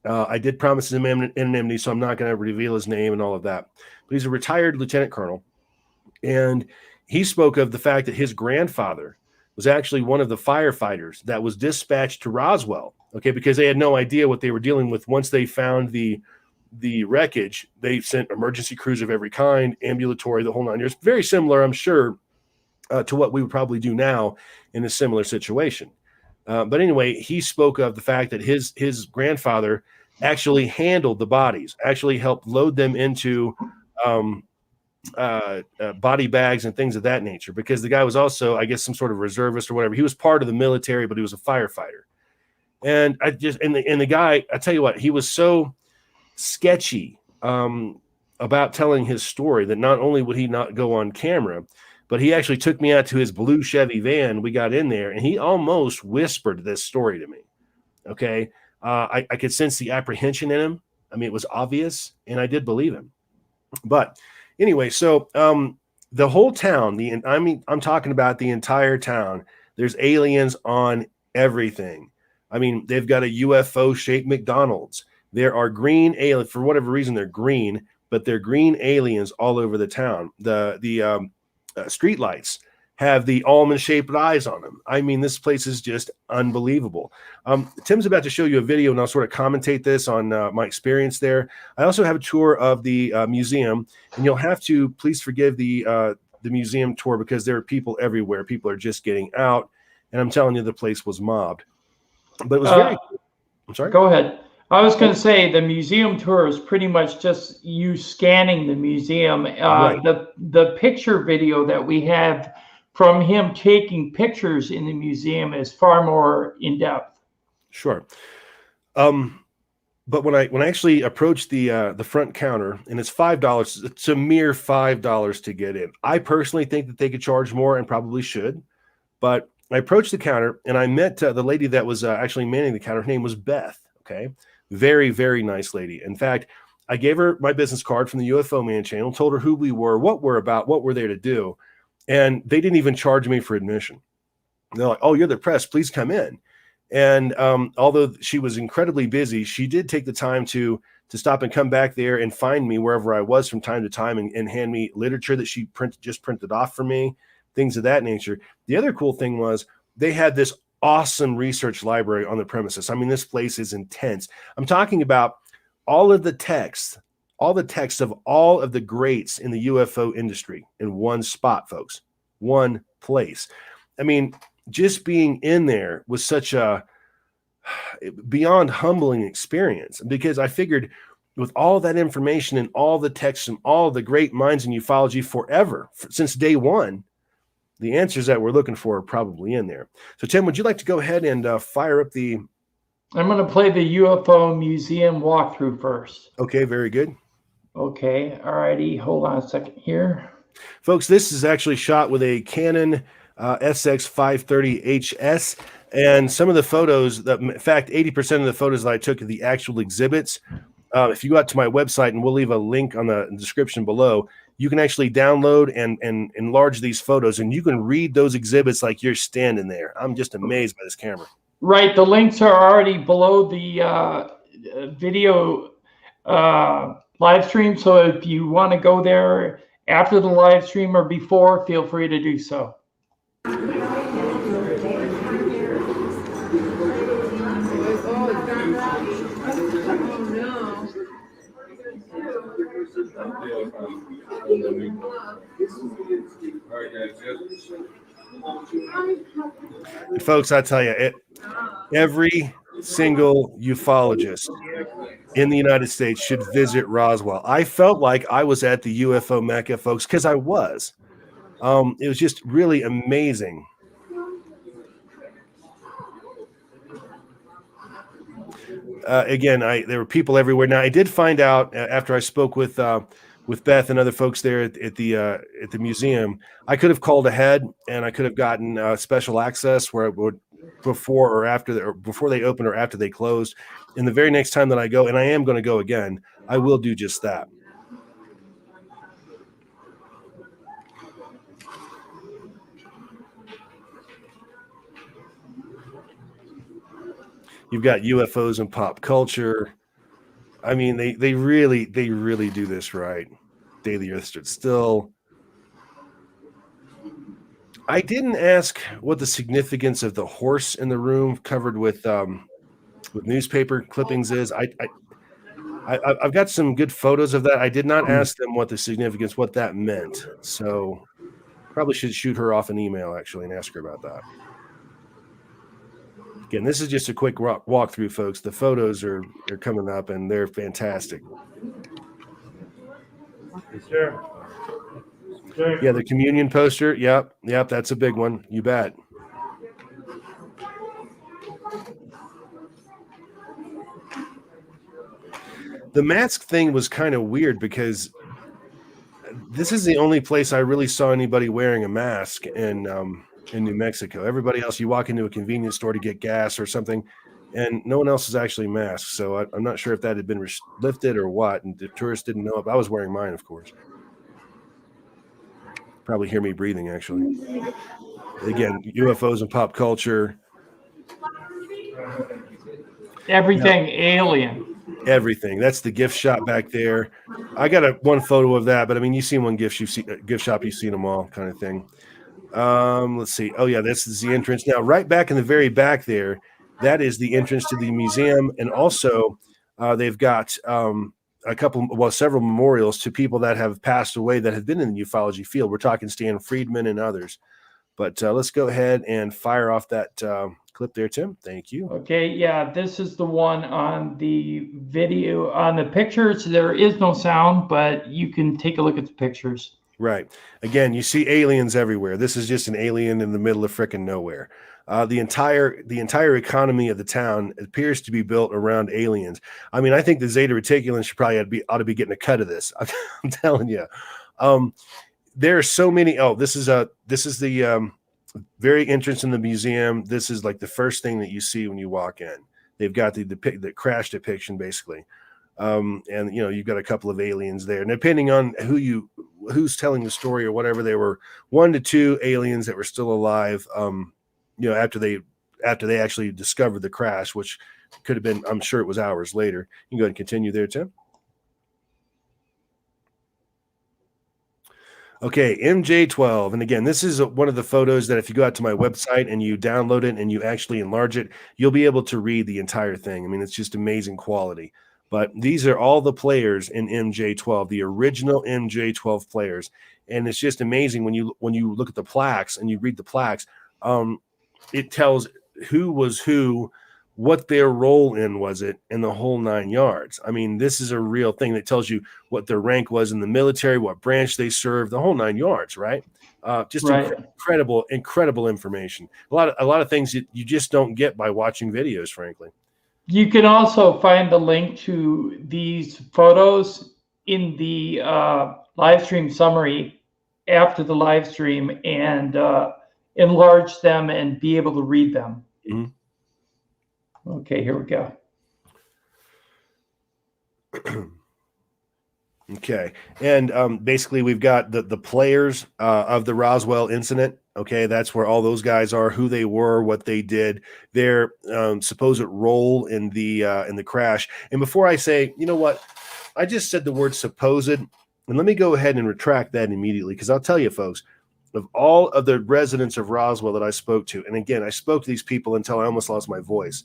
I did promise him anonymity, so I'm not going to reveal his name and all of that. But he's a retired lieutenant colonel. And he spoke of the fact that his grandfather was actually one of the firefighters that was dispatched to Roswell, because they had no idea what they were dealing with. Once they found the wreckage, they sent emergency crews of every kind, ambulatory, the whole 9 years. Very similar, I'm sure, to what we would probably do now in a similar situation. But anyway, he spoke of the fact that his grandfather actually handled the bodies, actually helped load them into body bags and things of that nature, because the guy was also, I guess, some sort of reservist or whatever. He was part of the military, but he was a firefighter. And the guy, I tell you what, he was so sketchy about telling his story that not only would he not go on camera, but he actually took me out to his blue Chevy van. We got in there and he almost whispered this story to me. Okay. I could sense the apprehension in him. I mean, it was obvious, and I did believe him. But anyway, so the whole town, I'm talking about the entire town. There's aliens on everything. I mean, they've got a UFO shaped McDonald's. There are green aliens, for whatever reason, they're green, but they're green aliens all over the town. The street lights have the almond shaped eyes on them. I mean, this place is just unbelievable. Tim's about to show you a video, and I'll sort of commentate this on my experience there. I also have a tour of the museum, and you'll have to please forgive the museum tour because there are people everywhere. People are just getting out, and I'm telling you, the place was mobbed. But it was very. I'm sorry. Go ahead. I was going to say the museum tour is pretty much just you scanning the museum. Right. The picture video that we have from him taking pictures in the museum is far more in depth. Sure. But when I actually approached the front counter, and it's $5, it's a mere $5 to get in. I personally think that they could charge more, and probably should. But I approached the counter, and I met the lady that was actually manning the counter. Her name was Beth. Okay, very, very nice lady. In fact, I gave her my business card from the UFO Man channel, told her who we were, what we're about, what we're there to do, and they didn't even charge me for admission. They're like, "Oh, you're the press. Please come in." And although she was incredibly busy, she did take the time to stop and come back there and find me wherever I was from time to time, and hand me literature that she just printed off for me, things of that nature. The other cool thing was they had this awesome research library on the premises. I mean, this place is intense. I'm talking about all of the texts of all of the greats in the UFO industry in one spot, folks, one place. I mean, just being in there was such a beyond humbling experience, because I figured with all that information and all the texts and all the great minds in ufology forever, since day one, the answers that we're looking for are probably in there. So, Tim, would you like to go ahead and fire up the... I'm going to play the UFO museum walkthrough first. Okay, very good. Okay, all righty. Hold on a second here. Folks, this is actually shot with a Canon SX530HS, and some of the photos, in fact, 80% of the photos that I took of the actual exhibits, if you go out to my website, and we'll leave a link on the description below, you can actually download and enlarge these photos, and you can read those exhibits like you're standing there. I'm just amazed by this camera. Right, the links are already below the video live stream, so if you want to go there after the live stream or before, feel free to do so. And folks, I tell you, every single ufologist in the United States should visit Roswell. I felt like I was at the UFO Mecca, folks, because I was. It was just really amazing. Again, there were people everywhere. Now, I did find out after I spoke with Beth and other folks there at the museum, I could have called ahead, and I could have gotten special access where it would before they opened or after they closed. And the very next time that I go, and I am going to go again, I will do just that. You've got UFOs and pop culture. I mean, they really do this right. Day the Earth Stood Still. I didn't ask what the significance of the horse in the room covered with newspaper clippings is. I've got some good photos of that. I did not ask them what the significance, what that meant. So Probably should shoot her off an email actually and ask her about that. Again, this is just a quick walkthrough, folks. The photos are coming up and they're fantastic. Sure. Yeah, the communion poster. Yep, that's a big one. You bet. The mask thing was kind of weird because this is the only place I really saw anybody wearing a mask in New Mexico. Everybody else, you walk into a convenience store to get gas or something, and no one else is actually masked. So I'm not sure if that had been lifted or what, and the tourists didn't know it. I was wearing mine, of course. Probably hear me breathing, actually. Again, UFOs and pop culture. Everything alien. Everything. That's the gift shop back there. I got one photo of that, but I mean, you've seen one gift shop, you've seen them all, kind of thing. Let's see. Oh yeah, this is the entrance. Now, right back in the very back there, that is the entrance to the museum, and also they've got several memorials to people that have passed away that have been in the ufology field. We're talking Stan Friedman and others. But let's go ahead and fire off that clip there, Tim. Thank you. Okay, yeah, this is the one on the video. On the pictures, there is no sound, but you can take a look at the pictures. Right. Again, you see aliens everywhere. This is just an alien in the middle of frickin' nowhere. The entire economy of the town appears to be built around aliens. I mean, I think the Zeta Reticulans should probably ought to be getting a cut of this. I'm telling you. There are so many. Oh, this is the very entrance in the museum. This is like the first thing that you see when you walk in. They've got the crash depiction basically, and you've got a couple of aliens there. And depending on who's telling the story or whatever, there were 1 to 2 aliens that were still alive. After they actually discovered the crash, which could have been, I'm sure it was hours later. You can go ahead and continue there, Tim. Okay, MJ12. And again, this is one of the photos that if you go out to my website and you download it and you actually enlarge it, you'll be able to read the entire thing. I mean, it's just amazing quality. But these are all the players in MJ12, the original MJ12 players. And it's just amazing when you look at the plaques and you read the plaques, it tells who was who, what their role in was it, and the whole 9 yards. I mean, this is a real thing that tells you what their rank was in the military, what branch they served, the whole 9 yards, right? Just right. Incredible information. A lot of things that you just don't get by watching videos, frankly. You can also find the link to these photos in the live stream summary after the live stream and enlarge them and be able to read them. Mm-hmm. Okay, here we go. Okay, and basically we've got the players of the Roswell incident. Okay, that's where all those guys are, who they were, what they did, their supposed role in the crash. And before I say, you know what, I just said the word supposed, and let me go ahead and retract that immediately, because I'll tell you, folks, of all of the residents of Roswell that I spoke to, and again, I spoke to these people until I almost lost my voice.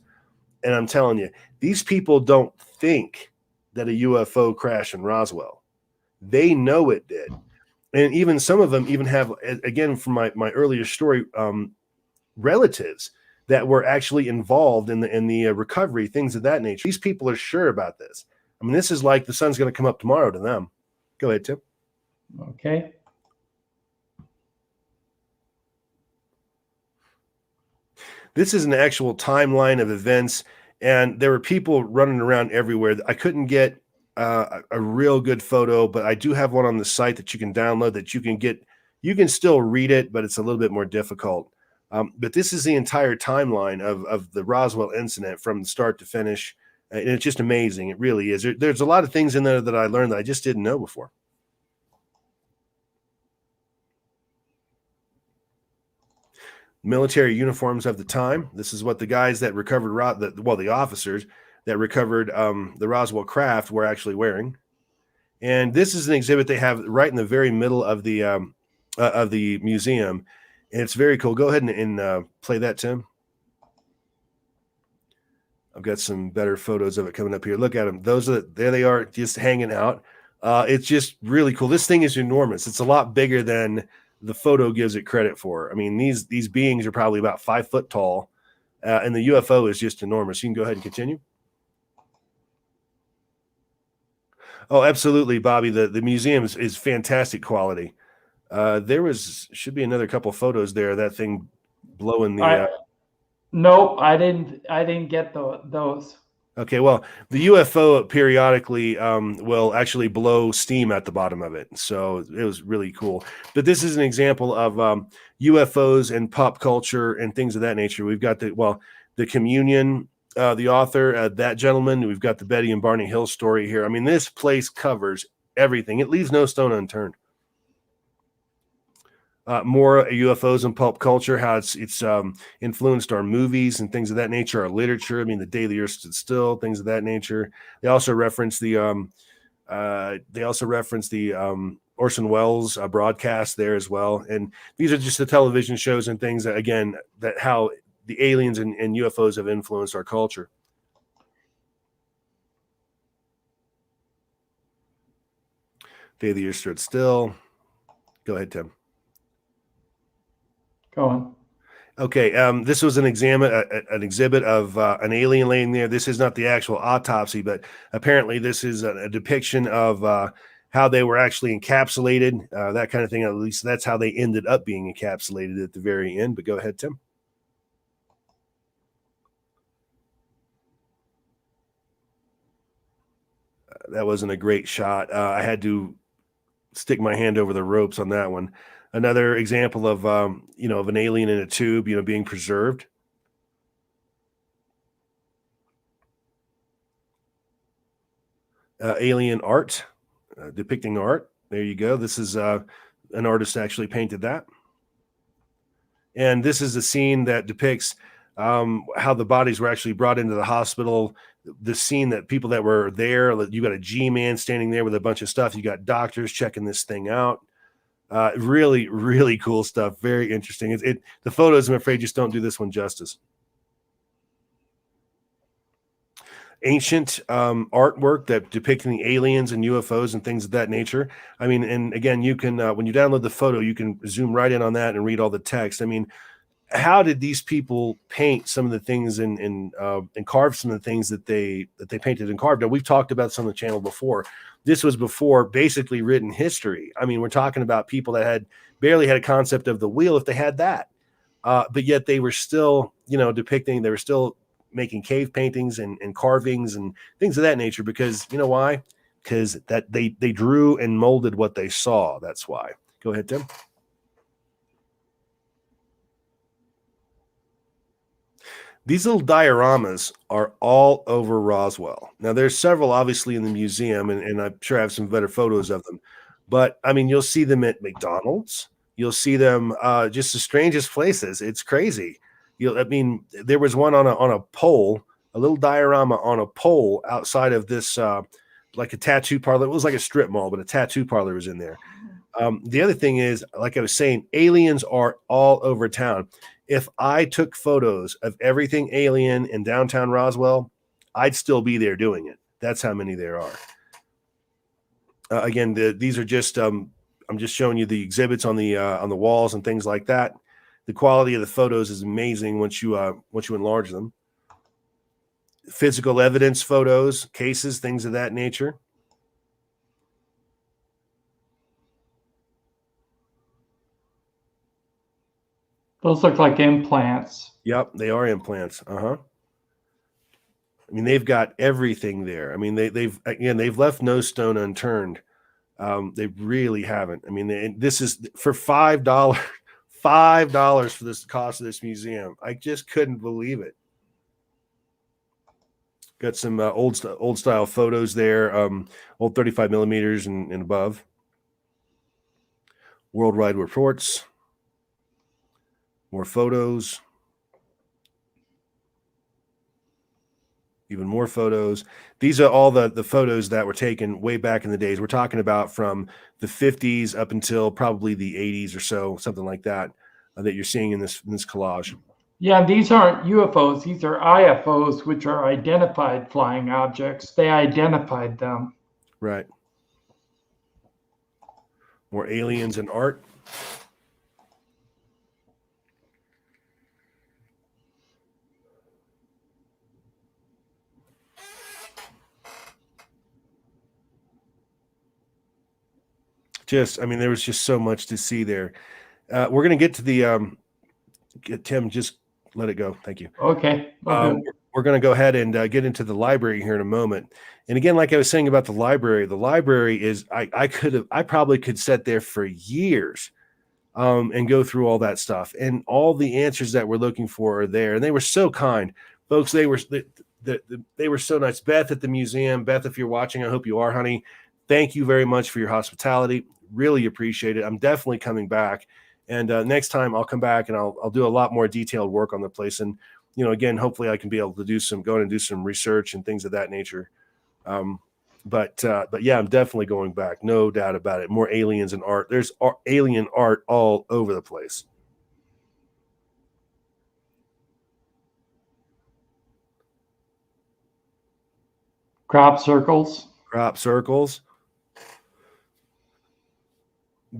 And I'm telling you, these people don't think that a UFO crashed in Roswell. They know it did. And even some of them even have, again, from my earlier story, relatives that were actually involved in the recovery, things of that nature. These people are sure about this. I mean, this is like the sun's going to come up tomorrow to them. Go ahead, Tim. Okay. This is an actual timeline of events, and there were people running around everywhere. I couldn't get a real good photo, but I do have one on the site that you can download that you can get. You can still read it, but it's a little bit more difficult. But this is the entire timeline of the Roswell incident from start to finish, and it's just amazing. It really is. There's a lot of things in there that I learned that I just didn't know before. Military uniforms of the time. This is what the guys that recovered, the officers that recovered the Roswell craft were actually wearing. And this is an exhibit they have right in the very middle of the museum. And it's very cool. Go ahead and play that, Tim. I've got some better photos of it coming up here. Look at them. There they are, just hanging out. It's just really cool. This thing is enormous. It's a lot bigger than the photo gives it credit for. I mean, these beings are probably about 5 foot tall, and the UFO is just enormous. You can go ahead and continue. Oh, absolutely, Bobby. The museum is fantastic quality. There should be another couple photos there. That thing blowing the. Nope, I didn't get those. Okay, well, the UFO periodically will actually blow steam at the bottom of it, so it was really cool. But this is an example of UFOs and pop culture and things of that nature. We've got the Communion, the author, that gentleman. We've got the Betty and Barney Hill story here. I mean, this place covers everything. It leaves no stone unturned. More UFOs and pulp culture, how it's influenced our movies and things of that nature, our literature. I mean, The Day the Earth Stood Still, things of that nature. They also reference the Orson Welles broadcast there as well. And these are just the television shows and things that, again, that how the aliens and UFOs have influenced our culture. Day the Earth Stood Still. Go ahead, Tim. Go on. Okay, this was an exhibit of an alien laying there. This is not the actual autopsy, but apparently this is a depiction of how they were actually encapsulated, that kind of thing. At least that's how they ended up being encapsulated at the very end. But go ahead, Tim. That wasn't a great shot. I had to stick my hand over the ropes on that one. Another example of, of an alien in a tube, being preserved. Alien art, depicting art. There you go. This is an artist actually painted that. And this is a scene that depicts how the bodies were actually brought into the hospital. The scene that people that were there, you got a G-man standing there with a bunch of stuff. You got doctors checking this thing out. Really, really cool stuff. Very interesting. The photos, I'm afraid, just don't do this one justice. Ancient artwork that depicting the aliens and UFOs and things of that nature. I mean, and again, you can when you download the photo, you can zoom right in on that and read all the text. I mean, how did these people paint some of the things and carve some of the things that they painted and carved? Now, we've talked about this on the channel before. This was before basically written history. I mean, we're talking about people that had barely had a concept of the wheel, if they had that, but yet they were still, depicting. They were still making cave paintings and carvings and things of that nature. Because why? Because that they drew and molded what they saw. That's why. Go ahead, Tim. These little dioramas are all over Roswell. Now, there's several obviously in the museum, and I'm sure I have some better photos of them. But I mean, you'll see them at McDonald's. You'll see them just the strangest places. It's crazy. There was one on a pole, a little diorama on a pole outside of this, like a tattoo parlor. It was like a strip mall, but a tattoo parlor was in there. The other thing is, like I was saying, aliens are all over town. If I took photos of everything alien in downtown Roswell, I'd still be there doing it. That's how many there are. Again, these are just I'm just showing you the exhibits on the walls and things like that. The quality of the photos is amazing once you enlarge them. Physical evidence photos, cases, things of that nature. Those look like implants. Yep, they are implants. I mean, they've got everything there. I mean, they've left no stone unturned. They really haven't. I mean, this is for $5. $5 for this cost of this museum. I just couldn't believe it. Got some old style photos there. Old 35 millimeters and above. Worldwide reports. More photos. Even more photos. These are all the photos that were taken way back in the days. We're talking about from the 50s up until probably the 80s or so, something like that, that you're seeing in this collage. Yeah, these aren't UFOs. These are IFOs, which are identified flying objects. They identified them. Right. More aliens and art. I mean, there was just so much to see there. We're going to get to the, Tim, just let it go. Thank you. Okay. We're going to go ahead and get into the library here in a moment. And again, like I was saying about the library is, I probably could sit there for years and go through all that stuff, and all the answers that we're looking for are there. And they were so kind, folks. They were so nice. Beth at the museum. Beth, if you're watching, I hope you are, honey. Thank you very much for your hospitality. Really appreciate it. I'm definitely coming back. And next time I'll come back and I'll do a lot more detailed work on the place. And, you know, again, hopefully I can be able to go in and do some research and things of that nature. But yeah, I'm definitely going back. No doubt about it. More aliens and art. There's alien art all over the place. Crop circles.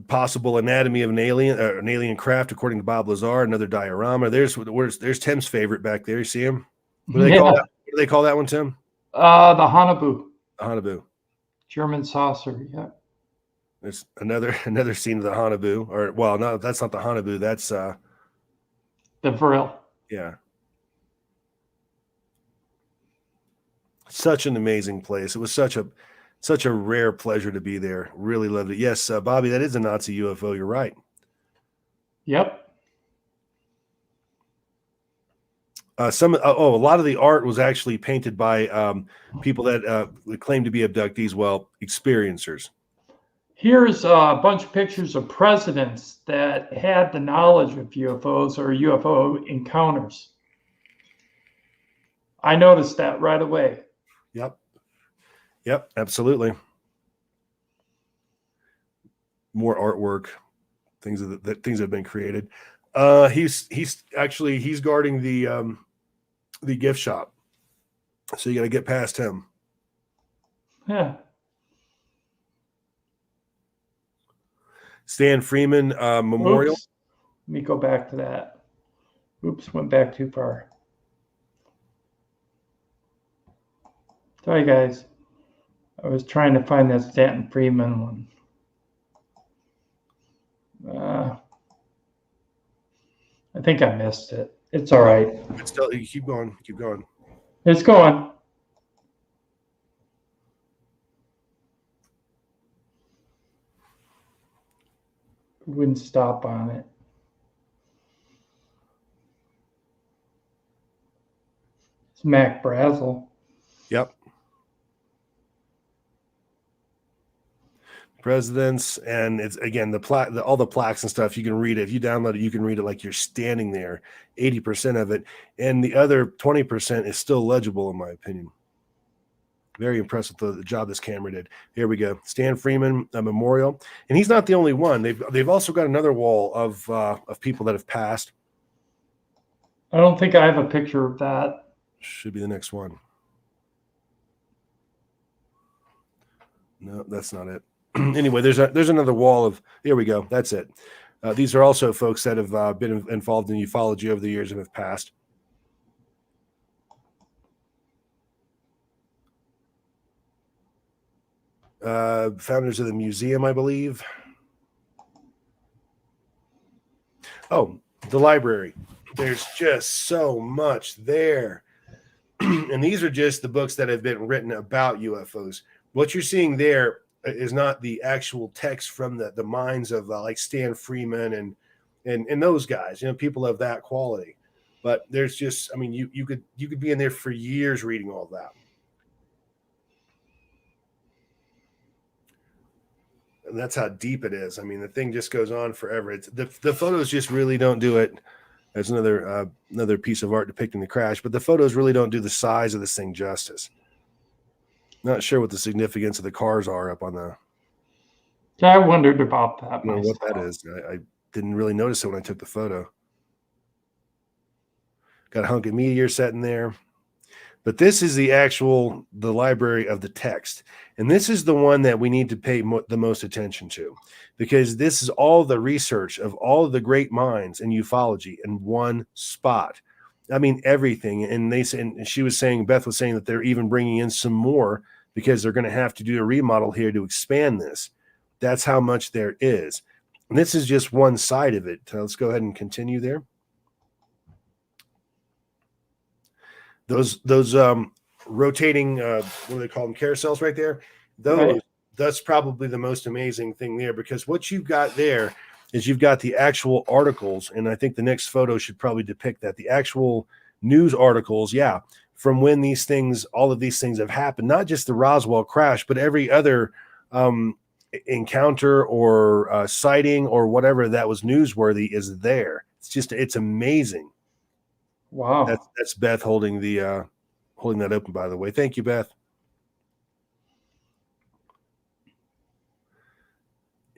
Possible anatomy of an alien craft, according to Bob Lazar. Another diorama. There's Tim's favorite back there. You see him? What do they call that? What do they call that one, Tim? The Hanabu. The Hanabu. German saucer. Yeah. There's another scene of the Hanabu. Or, well, no, that's not the Hanabu. That's the Vril. Yeah. Such an amazing place. It was such a rare pleasure to be there. Really loved it. Yes, Bobby, that is a Nazi UFO. You're right. Yep. A lot of the art was actually painted by people that claim to be abductees. Well, experiencers. Here's a bunch of pictures of presidents that had the knowledge of UFOs or UFO encounters. I noticed that right away. Yep, absolutely. More artwork, things that have been created. He's guarding the gift shop, so you got to get past him. Yeah. Stan Freeman Memorial. Oops. Let me go back to that. Oops, went back too far. Sorry, guys. I was trying to find that Stanton Freeman one. I think I missed it. It's all right. It's still, keep going. It's going. Wouldn't stop on it. It's Mac Brazel. Yep. Presidents, and it's again all the plaques and stuff. You can read it if you download it. You can read it like you're standing there. 80% of it, and the other 20% is still legible, in my opinion. Very impressed with the job this camera did. Here we go. Stan Freeman Memorial, and he's not the only one. They've also got another wall of people that have passed. I don't think I have a picture of that. Should be the next one. No, that's not it. Anyway, there's another wall of. Here we go. That's it. These are also folks that have been involved in ufology over the years and have passed. Founders of the museum, I believe. Oh, the library. There's just so much there. And these are just the books that have been written about UFOs. What you're seeing there is not the actual text from the minds of like Stan Freeman and those guys, people of that quality. But there's just, I mean, you could be in there for years reading all that. And that's how deep it is. I mean, the thing just goes on forever. It's the photos just really don't do it. There's another piece of art depicting the crash, but the photos really don't do the size of this thing justice. Not sure what the significance of the cars are up on the. I wondered about that. I don't know what that is. I didn't really notice it when I took the photo. Got a hunk of meteor sitting there. But this is the library of the text. And this is the one that we need to pay the most attention to, because this is all the research of all of the great minds in ufology in one spot. I mean, everything. And Beth was saying that they're even bringing in some more because they're going to have to do a remodel here to expand this. That's how much there is. And this is just one side of it. Let's go ahead and continue there. Those rotating, what do they call them, carousels right there? That's probably the most amazing thing there, because what you've got there is you've got the actual articles, and I think the next photo should probably depict that. The actual news articles, yeah, from when these things, all of these things have happened, not just the Roswell crash, but every other encounter or sighting or whatever that was newsworthy is there. It's amazing. Wow. That's Beth holding the holding that open, by the way. Thank you, Beth.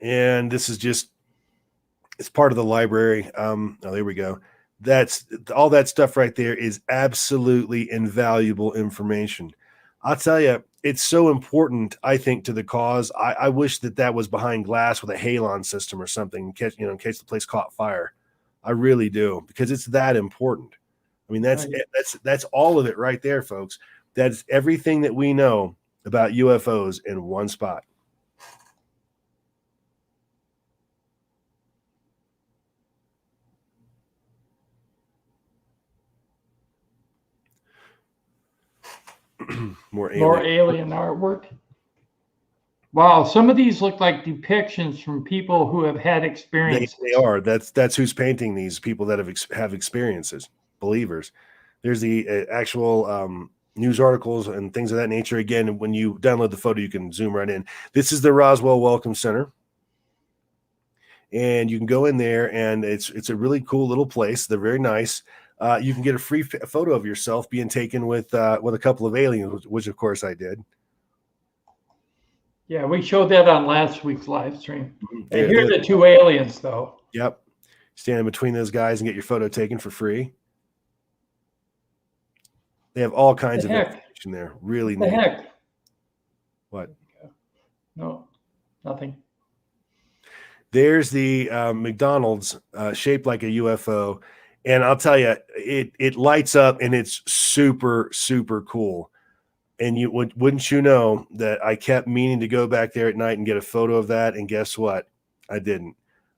And this is just, it's part of the library. Oh, there we go. That's all that stuff right there is absolutely invaluable information. I'll tell you, it's so important, I think, to the cause. I wish that was behind glass with a halon system or something, in case, in case the place caught fire. I really do, because it's that important. I mean, that's all of it right there, folks. That's everything that we know about UFOs in one spot. More alien artwork. Wow, some of these look like depictions from people who have had experiences. They are. That's who's painting these people that have experiences, believers. There's the actual news articles and things of that nature. Again, when you download the photo, you can zoom right in. This is the Roswell Welcome Center, and you can go in there, and it's a really cool little place. They're very nice. You can get a free photo of yourself being taken with a couple of aliens, which of course I did. Yeah, we showed that on last week's live stream. And here are the two aliens, though. Yep. Stand between those guys and get your photo taken for free. They have all kinds of information there. Really neat. Heck? What? No, nothing. There's the McDonald's shaped like a UFO. And I'll tell you, it lights up, and it's super, super cool. And wouldn't you know that I kept meaning to go back there at night and get a photo of that, and guess what? I didn't.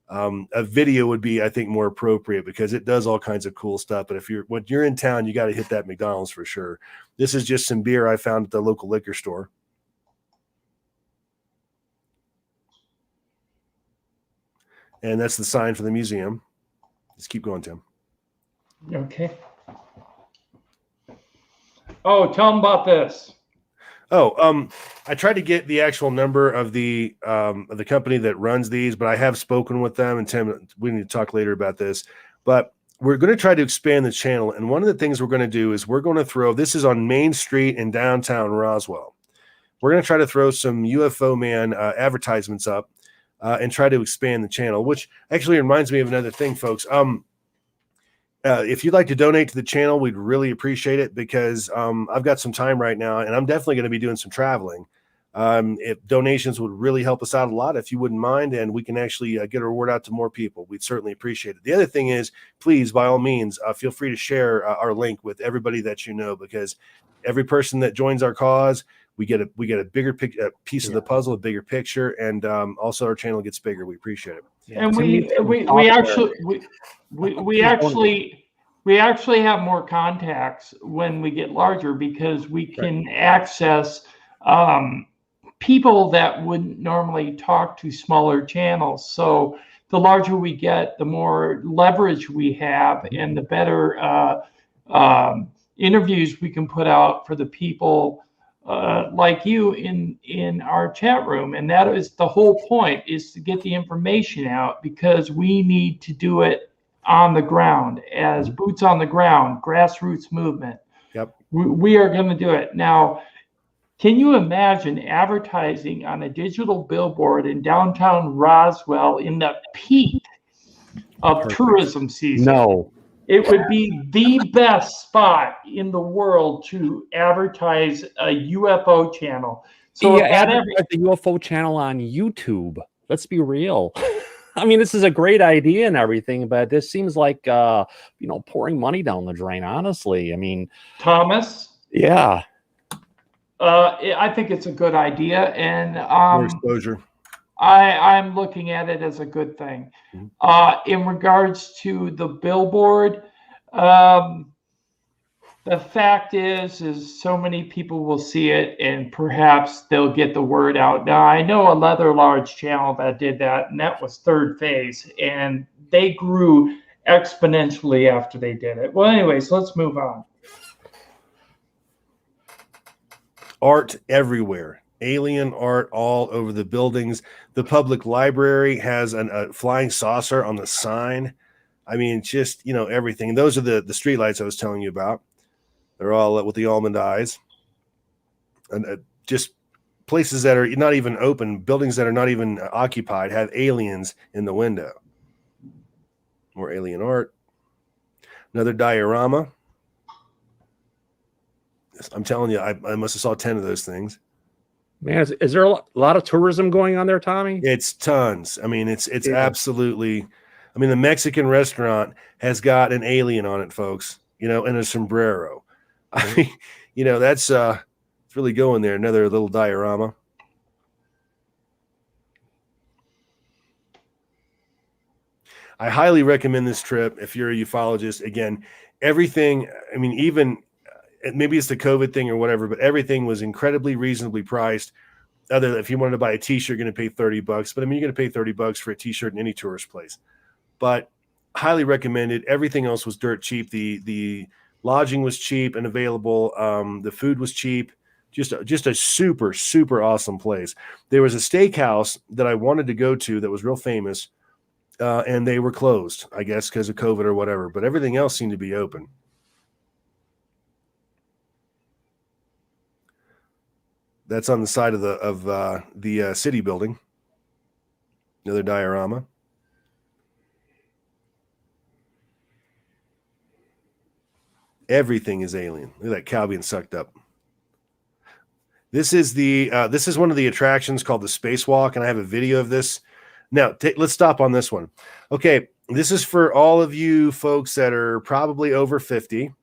A video would be, I think, more appropriate, because it does all kinds of cool stuff. But when you're in town, you got to hit that McDonald's for sure. This is just some beer I found at the local liquor store. And that's the sign for the museum. Let's keep going, Tim. Okay. Oh, tell them about this. Oh, I tried to get the actual number of the company that runs these, but I have spoken with them, and Tim, we need to talk later about this. But we're going to try to expand the channel, and one of the things we're going to do is we're going to throw, this is on Main Street in downtown Roswell. We're going to try to throw some UFO Man advertisements up and try to expand the channel, which actually reminds me of another thing, folks. If you'd like to donate to the channel, we'd really appreciate it, because I've got some time right now, and I'm definitely going to be doing some traveling. If donations would really help us out a lot, if you wouldn't mind, and we can actually get our word out to more people, we'd certainly appreciate it. The other thing is, please, by all means, feel free to share our link with everybody that you know, because every person that joins our cause, we get a bigger piece of the puzzle, a bigger picture, and also our channel gets bigger. We appreciate it. Yeah. And we actually have more contacts when we get larger, because we can access people that wouldn't normally talk to smaller channels. So the larger we get, the more leverage we have, and the better interviews we can put out for the people like you in our chat room. And that is the whole point, is to get the information out, because we need to do it on the ground, as boots on the ground, grassroots movement. Yep. We are going to do it. Now, can you imagine advertising on a digital billboard in downtown Roswell in the peak of tourism season? No. It would be the best spot in the world to advertise a UFO channel. So advertise the UFO channel on YouTube. Let's be real. I mean, this is a great idea and everything, but this seems like pouring money down the drain, honestly. I mean, Thomas? Yeah. I think it's a good idea, and more exposure. I'm looking at it as a good thing. In regards to the billboard, the fact is so many people will see it and perhaps they'll get the word out. Now, I know a Leather Large channel that did that, and that was Third Phase, and they grew exponentially after they did it. Well, anyways, let's move on. Art everywhere. Alien art all over the buildings. The public library has a flying saucer on the sign. I mean, just, you know, everything. Those are the street lights I was telling you about. They're all with the almond eyes. And just places that are not even open, buildings that are not even occupied, have aliens in the window. More alien art. Another diorama. I'm telling you, I must have saw 10 of those things. Man, is there a lot of tourism going on there, Tommy? It's tons. I mean, it's absolutely. I mean, the Mexican restaurant has got an alien on it, folks. You know, and a sombrero. I mean, you know, that's it's really going there. Another little diorama. I highly recommend this trip if you're a ufologist. Again, everything. I mean, even maybe it's the COVID thing or whatever, but everything was incredibly reasonably priced. Other than if you wanted to buy a T-shirt, you're going to pay $30. But I mean, you're going to pay $30 for a T-shirt in any tourist place. But highly recommended. Everything else was dirt cheap. The lodging was cheap and available. The food was cheap. Just a super, super awesome place. There was a steakhouse that I wanted to go to that was real famous, and they were closed, I guess, because of COVID or whatever. But everything else seemed to be open. That's on the side of the city building. Another diorama. Everything is alien. Look at that cow being sucked up. This is one of the attractions called the Spacewalk, and I have a video of this. Now, let's stop on this one. Okay, this is for all of you folks that are probably over 50.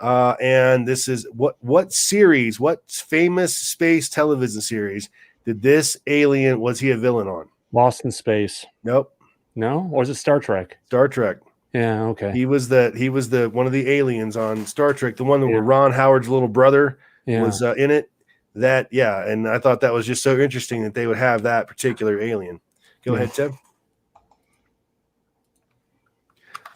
And this is what series, what famous space television series did this alien, was he a villain on? Lost in Space. Nope. No? Or was it Star Trek? Star Trek. Yeah, okay. He was the one of the aliens on Star Trek, the one where Ron Howard's little brother was in it. That, yeah, and I thought that was just so interesting that they would have that particular alien. Go ahead, Tim.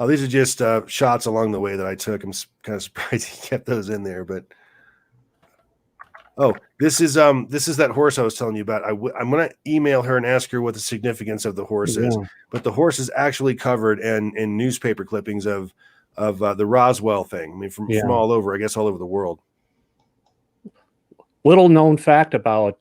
Oh, these are just shots along the way that I took. I'm kind of surprised he kept those in there, but this is that horse I was telling you about. I'm going to email her and ask her what the significance of the horse is. But the horse is actually covered in newspaper clippings of the Roswell thing. I mean, from all over, I guess, all over the world. Little known fact about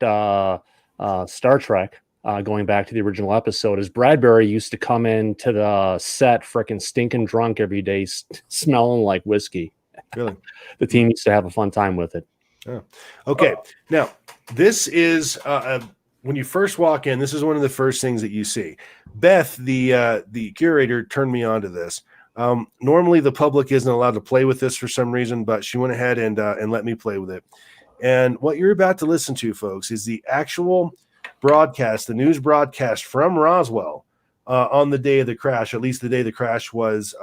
Star Trek. Going back to the original episode, is Bradbury used to come into the set freaking stinking drunk every day, smelling like whiskey. Really? The team used to have a fun time with it. Oh. Okay. Now, this is when you first walk in, this is one of the first things that you see. Beth, the curator, turned me on to this. Normally, the public isn't allowed to play with this for some reason, but she went ahead and let me play with it. And what you're about to listen to, folks, is the actual broadcast, the news broadcast from Roswell on the day of the crash, at least the day the crash was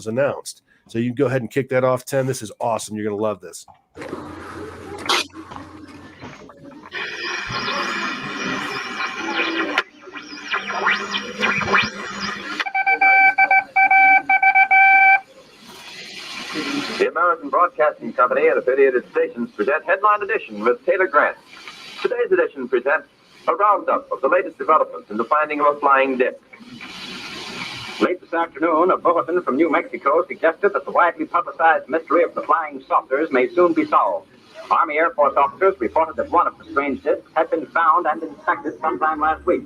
announced. So you can go ahead and kick that off, Tim. This is awesome. You're going to love this. The American Broadcasting Company and affiliated stations present Headline Edition with Taylor Grant. Today's edition presents a roundup of the latest developments in the finding of a flying disc. Late this afternoon, a bulletin from New Mexico suggested that the widely publicized mystery of the flying saucers may soon be solved. Army Air Force officers reported that one of the strange discs had been found and inspected sometime last week.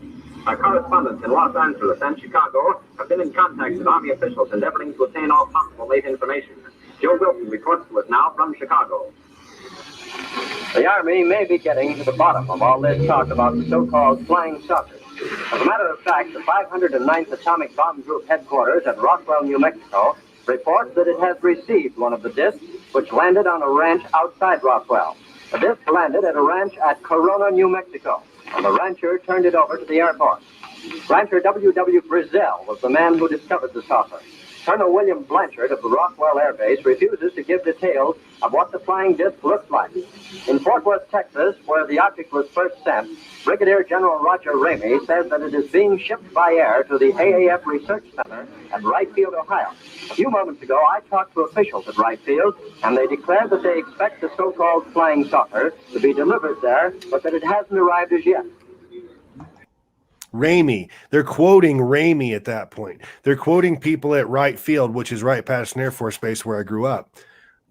Our correspondents in Los Angeles and Chicago have been in contact with Army officials endeavoring to obtain all possible late information. Joe Wilson reports to us now from Chicago. The Army may be getting to the bottom of all this talk about the so-called flying saucers. As a matter of fact, the 509th Atomic Bomb Group headquarters at Roswell, New Mexico, reports that it has received one of the discs, which landed on a ranch outside Roswell. The disc landed at a ranch at Corona, New Mexico. and the rancher turned it over to the Air Force. Rancher W.W. Brazil was the man who discovered the saucer. Colonel William Blanchard of the Roswell Air Base refuses to give details of what the flying disc looks like. In Fort Worth, Texas, where the object was first sent, Brigadier General Roger RENE says that it is being shipped by air to the AAF Research Center at Wright Field, Ohio. A few moments ago, I talked to officials at Wright Field, and they declared that they expect the so-called flying saucer to be delivered there, but that it hasn't arrived as yet. Ramey. They're quoting Ramey at that point. They're quoting people at Wright Field, which is right past an Air Force Base where I grew up.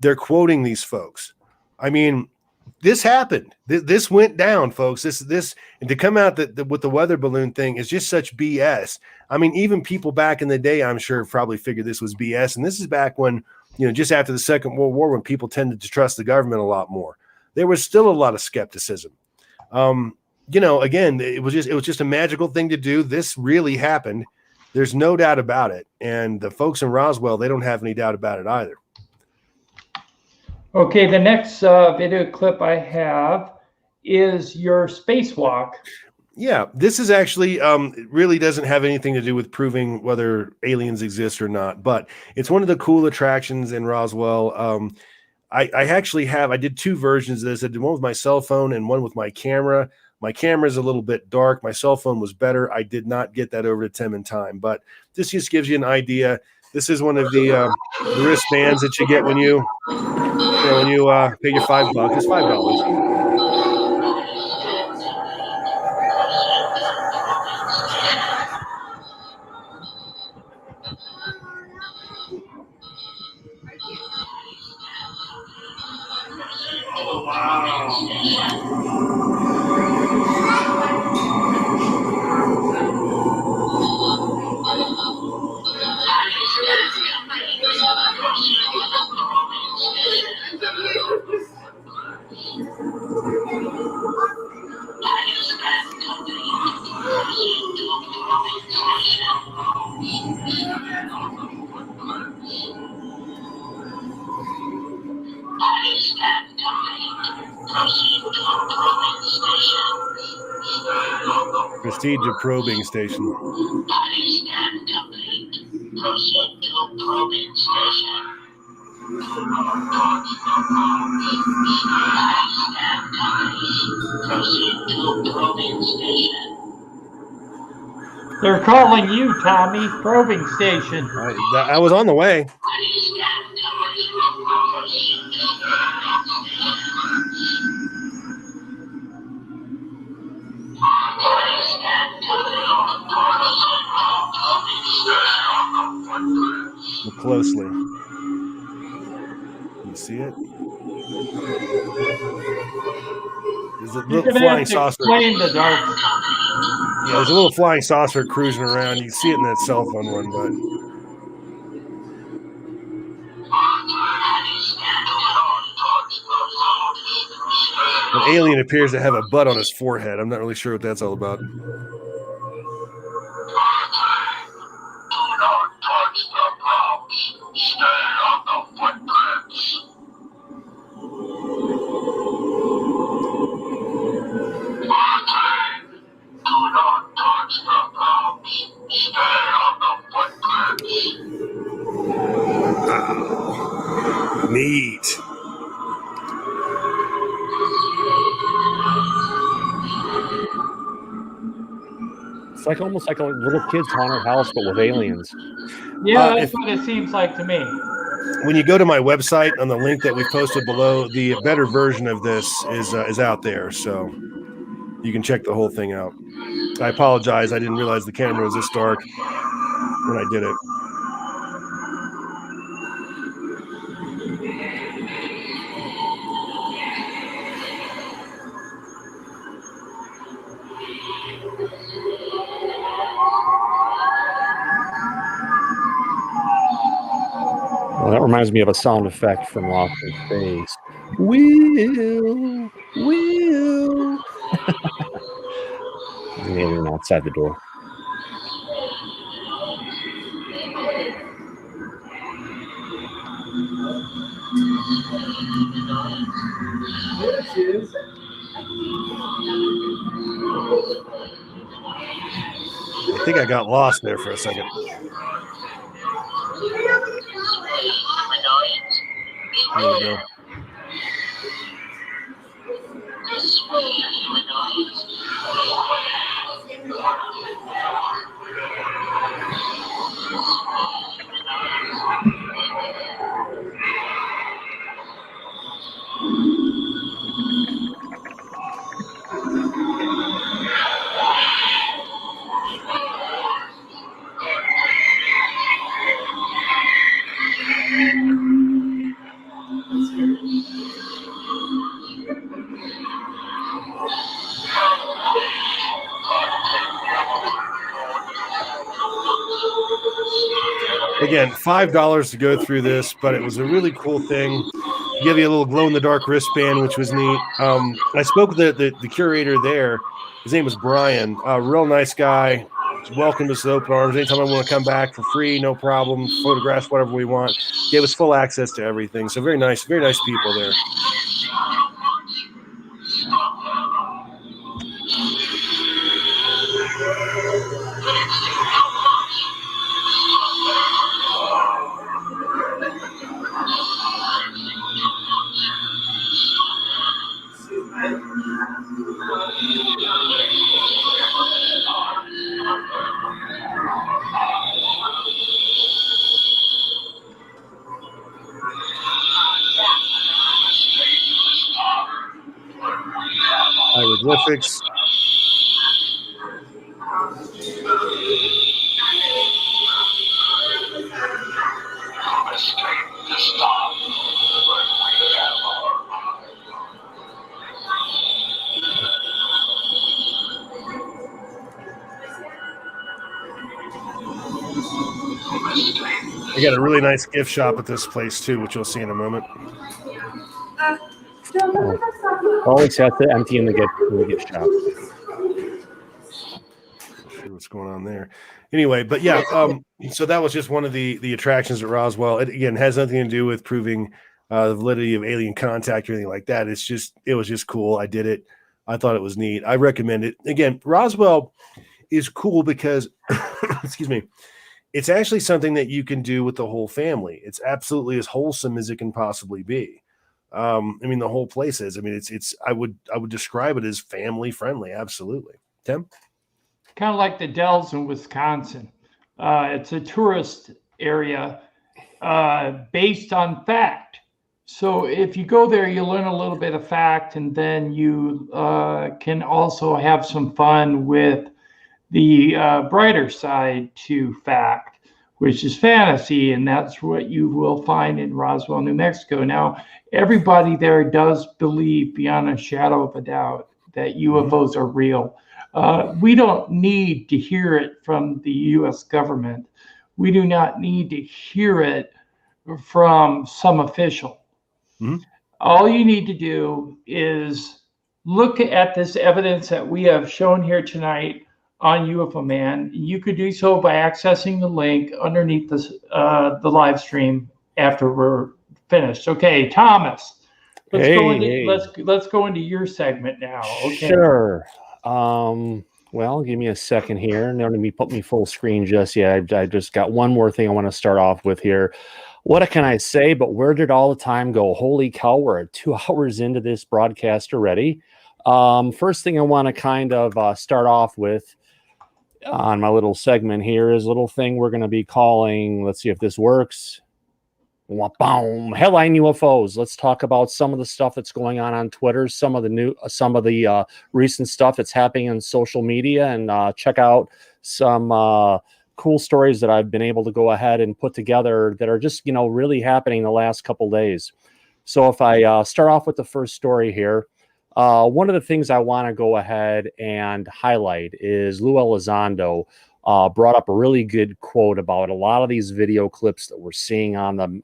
They're quoting these folks. I mean, this happened. This went down, folks. This and to come out with the weather balloon thing is just such BS. I mean, even people back in the day, I'm sure, probably figured this was BS. And this is back when, just after the Second World War, when people tended to trust the government a lot more. There was still a lot of skepticism. Again, it was just a magical thing to do. This really happened. There's no doubt about it. And the folks in Roswell, they don't have any doubt about it either. Okay, the next video clip I have is your spacewalk. Yeah, this is actually it really doesn't have anything to do with proving whether aliens exist or not, but it's one of the cool attractions in Roswell. I did two versions of this. I did one with my cell phone and one with my camera. My camera is a little bit dark. My cell phone was better. I did not get that over to Tim in time, but this just gives you an idea. This is one of the wristbands that you get when you pay your $5. It's $5. Proceed to probing station. Proceed to probing station. Proceed to probing station. They're calling you, Tommy. Probing station. I was on the way. Look closely. You see it? There's a little flying saucer. Explain the dark. Yeah, there's a little flying saucer cruising around. You can see it in that cell phone one, but an alien appears to have a butt on his forehead. I'm not really sure what that's all about. Neat. It's like almost like a little kid's haunted house, but with aliens. Yeah, that's what it seems like to me. When you go to my website on the link that we posted below, the better version of this is out there, so you can check the whole thing out. I apologize. I didn't realize the camera was this dark when I did it. Well, that reminds me of a sound effect from Lost in Space. Will. There's an alien outside the door. This is think I got lost there for a second. There we go. Again, $5 to go through this, but it was a really cool thing. Give you a little glow-in-the-dark wristband, which was neat. I spoke with the curator there. His name was Brian. A real nice guy. Welcomed us with open arms. Anytime I want to come back for free, no problem. Photographs, whatever we want. Gave us full access to everything. So very nice people there. Hieroglyphics. I got a really nice gift shop at this place too, which you'll see in a moment. Always have to empty in the gift shop. Not sure what's going on there. Anyway, but yeah, so that was just one of the attractions at Roswell. It again has nothing to do with proving the validity of alien contact or anything like that. It was just cool. I did it. I thought it was neat. I recommend it. Again, Roswell is cool because, excuse me, it's actually something that you can do with the whole family. It's absolutely as wholesome as it can possibly be. I mean, the whole place is. I mean, I would describe it as family friendly. Absolutely. Tim? Kind of like the Dells in Wisconsin. It's a tourist area based on fact. So if you go there, you learn a little bit of fact, and then you can also have some fun with the brighter side to fact, which is fantasy, and that's what you will find in Roswell, New Mexico. Now, everybody there does believe beyond a shadow of a doubt that UFOs are real. We don't need to hear it from the U.S. government. We do not need to hear it from some official. Mm-hmm. All you need to do is look at this evidence that we have shown here tonight on UFO Man. You could do so by accessing the link underneath this, the live stream after we're finished. Okay, Thomas, let's go into your segment now. Okay. Sure. Well, give me a second here. Now let me put me full screen just yet. I just got one more thing I want to start off with here. What can I say? But where did all the time go? Holy cow, we're at 2 hours into this broadcast already. First thing I want to kind of start off with on my little segment here is a little thing we're going to be calling, let's see if this works. Boom, headline UFOs. Let's talk about some of the stuff that's going on Twitter, some of the recent stuff that's happening on social media, and check out some cool stories that I've been able to go ahead and put together that are just, really happening the last couple days. So if I start off with the first story here, one of the things I want to go ahead and highlight is Lou Elizondo brought up a really good quote about a lot of these video clips that we're seeing on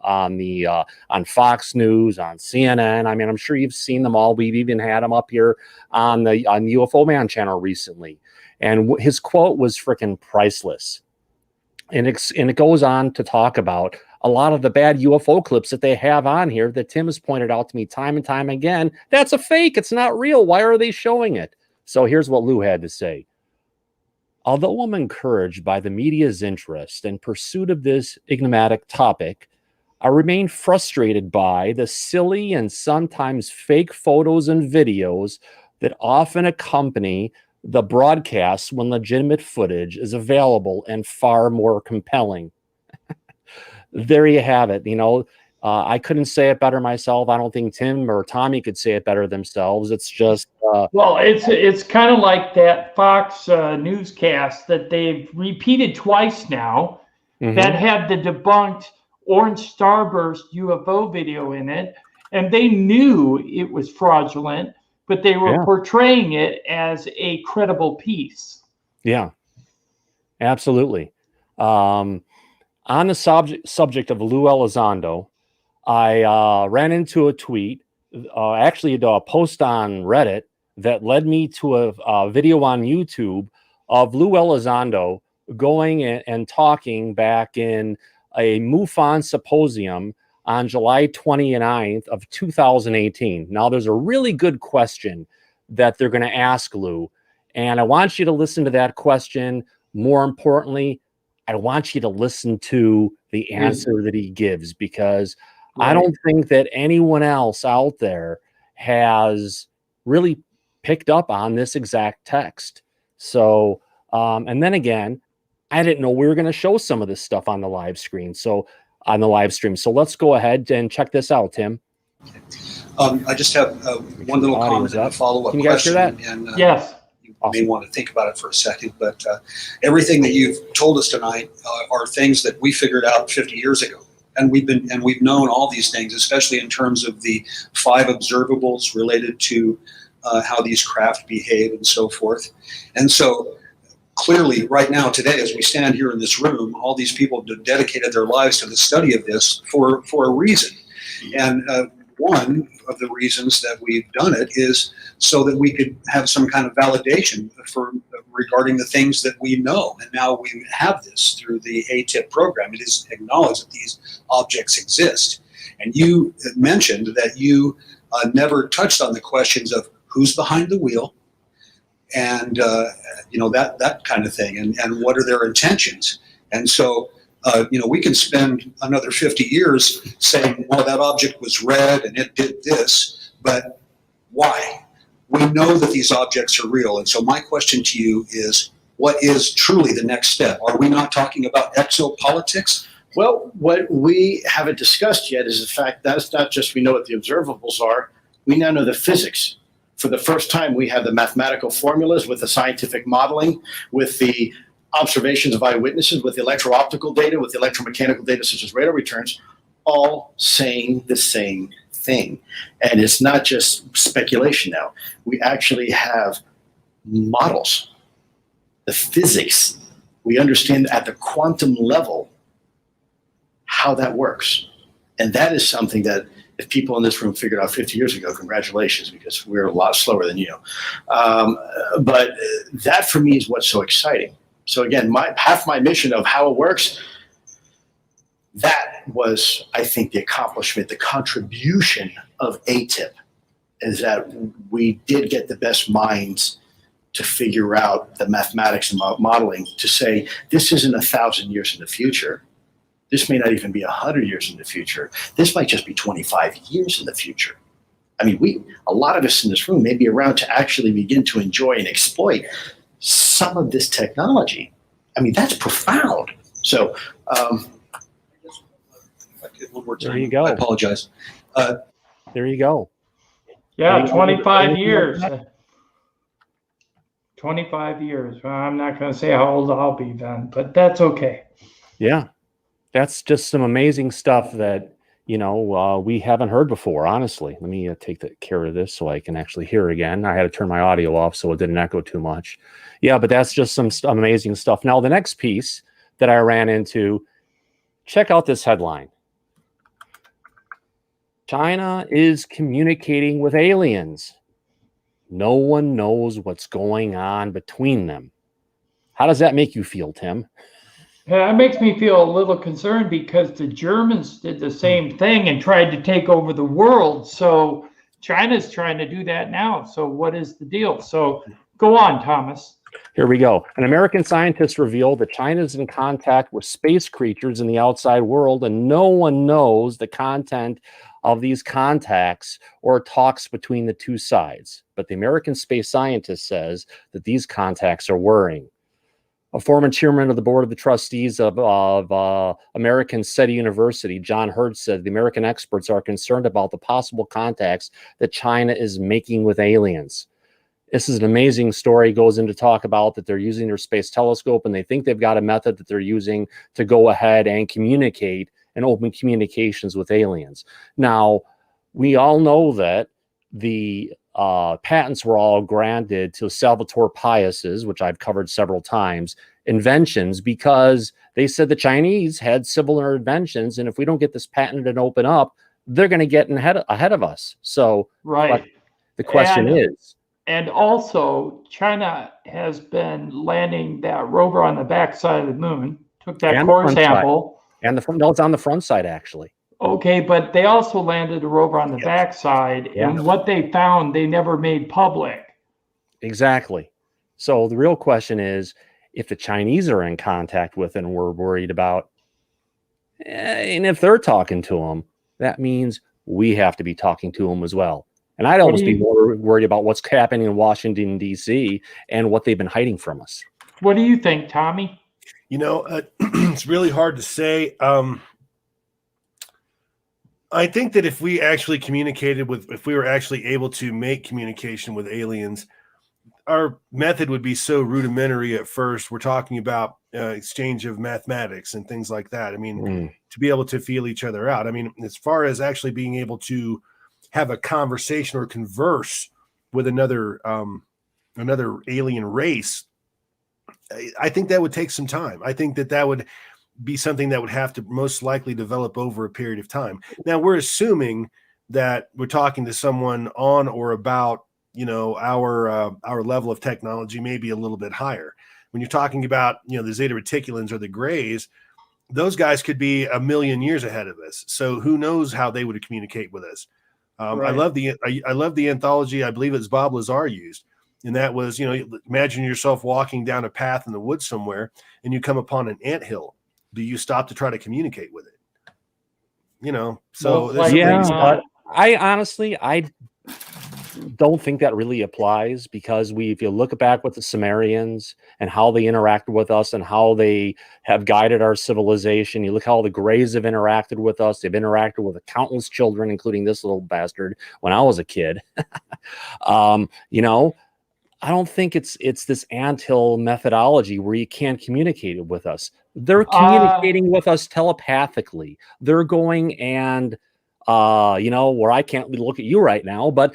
Fox News, on CNN. I mean, I'm sure you've seen them all. We've even had them up here on the UFO Man channel recently, and his quote was freaking priceless. And it goes on to talk about a lot of the bad UFO clips that they have on here that Tim has pointed out to me time and time again. That's a fake. It's not real. Why are they showing it? So here's what Lou had to say. Although I'm encouraged by the media's interest and pursuit of this enigmatic topic, I remain frustrated by the silly and sometimes fake photos and videos that often accompany the broadcasts when legitimate footage is available and far more compelling. There you have it. I couldn't say it better myself. I don't think Tim or Tommy could say it better themselves. It's just well, it's kind of like that Fox newscast that they've repeated twice now that had the debunked orange starburst UFO video in it, and they knew it was fraudulent, but they were portraying it as a credible piece. Yeah, absolutely. On the subject of Lou Elizondo, I ran into a tweet, actually a post on Reddit that led me to a video on YouTube of Lou Elizondo going and talking back in a MUFON symposium on July 29th of 2018. Now, there's a really good question that they're going to ask Lou, and I want you to listen to that question. More importantly, I want you to listen to the answer that he gives, because I don't think that anyone else out there has really picked up on this exact text. So, and then again, I didn't know we were going to show some of this stuff on the live screen. So on the live stream. So let's go ahead and check this out, Tim. I just have one little comment and a follow-up question. Can you guys hear that? And, yes. You may want to think about it for a second, but everything that you've told us tonight are things that we figured out 50 years ago. And we've known all these things, especially in terms of the 5 observables related to how these craft behave and so forth. And so clearly right now, today, as we stand here in this room, all these people have dedicated their lives to the study of this for a reason. And one of the reasons that we've done it is so that we could have some kind of validation regarding the things that we know. And now we have this through the ATIP program. It is acknowledged that these objects exist. And you mentioned that you never touched on the questions of who's behind the wheel, and that kind of thing, and what are their intentions. And so we can spend another 50 years saying, well, that object was red and it did this, but why? We know that these objects are real. And so my question to you is, what is truly the next step? Are we not talking about exopolitics? Well, what we haven't discussed yet is the fact that it's not just we know what the observables are, we now know the physics. For the first time, we have the mathematical formulas with the scientific modeling, with the observations of eyewitnesses, with the electro-optical data, with the electromechanical data such as radar returns, all saying the same thing. And it's not just speculation now. We actually have models, the physics. We understand at the quantum level how that works. And that is something that if people in this room figured out 50 years ago, congratulations, because we're a lot slower than you. But that for me is what's so exciting. So again, half my mission of how it works, that was, I think, the accomplishment, the contribution of ATIP, is that we did get the best minds to figure out the mathematics and modeling to say, this isn't 1,000 years in the future. This may not even be 100 years in the future. This might just be 25 years in the future. I mean, a lot of us in this room may be around to actually begin to enjoy and exploit some of this technology. I mean, that's profound. So, one more time. There you go. I apologize. There you go. Yeah, 25 years. 25 years. Well, I'm not going to say how old I'll be then, but that's okay. Yeah. That's just some amazing stuff that, we haven't heard before, honestly. Let me take care of this so I can actually hear again. I had to turn my audio off so it didn't echo too much. Yeah, but that's just some amazing stuff. Now, the next piece that I ran into, check out this headline. China is communicating with aliens. No one knows what's going on between them. How does that make you feel, Tim? Yeah, it makes me feel a little concerned because the Germans did the same thing and tried to take over the world. So China's trying to do that now. So what is the deal? So go on, Thomas. Here we go. An American scientist revealed that China is in contact with space creatures in the outside world, and no one knows the content of these contacts or talks between the two sides. But the American space scientist says that these contacts are worrying. A former chairman of the board of the trustees of American SETI University, John Hurd, said the American experts are concerned about the possible contacts that China is making with aliens. This is an amazing story. It goes into talk about that they're using their space telescope, and they think they've got a method that they're using to go ahead and communicate and open communications with aliens. Now, we all know that the patents were all granted to Salvatore Paius's, which I've covered several times, inventions, because they said the Chinese had similar inventions, and if we don't get this patented and open up, they're going to get ahead of us. So, right. The question is. And also, China has been landing that rover on the backside of the moon, took that core sample. And no, it's on the front side, actually. Okay, but they also landed a rover on the backside, and what they found, they never made public. Exactly. So the real question is, if the Chinese are in contact with and we're worried about, and if they're talking to them, that means we have to be talking to them as well. And I'd almost be more worried about what's happening in Washington, D.C. and what they've been hiding from us. What do you think, Tommy? You know, it's really hard to say. I think that if we actually communicated with, if we were actually able to make communication with aliens, our method would be so rudimentary at first. We're talking about exchange of mathematics and things like that. I mean, to be able to feel each other out. I mean, as far as actually being able to have a conversation or converse with another alien race, I think that would take some time. I think that would be something that would have to most likely develop over a period of time. Now, we're assuming that we're talking to someone on or about, you know, our level of technology, maybe a little bit higher. When you're talking about, you know, the Zeta Reticulans or the Greys, those guys could be a million years ahead of us. So who knows how they would communicate with us. Right. I love the anthology. I believe it's Bob Lazar used. And that was, you know, imagine yourself walking down a path in the woods somewhere and you come upon an anthill. Do you stop to try to communicate with it? You know, so but I honestly, I don't think that really applies, because if you look back with the Sumerians and how they interacted with us and how they have guided our civilization, you look how the Greys have interacted with us. They've interacted with countless children, including this little bastard when I was a kid. You know, I don't think it's this anthill methodology where you can't communicate with us. They're communicating with us telepathically. They're going and, you know, where I can't look at you right now, but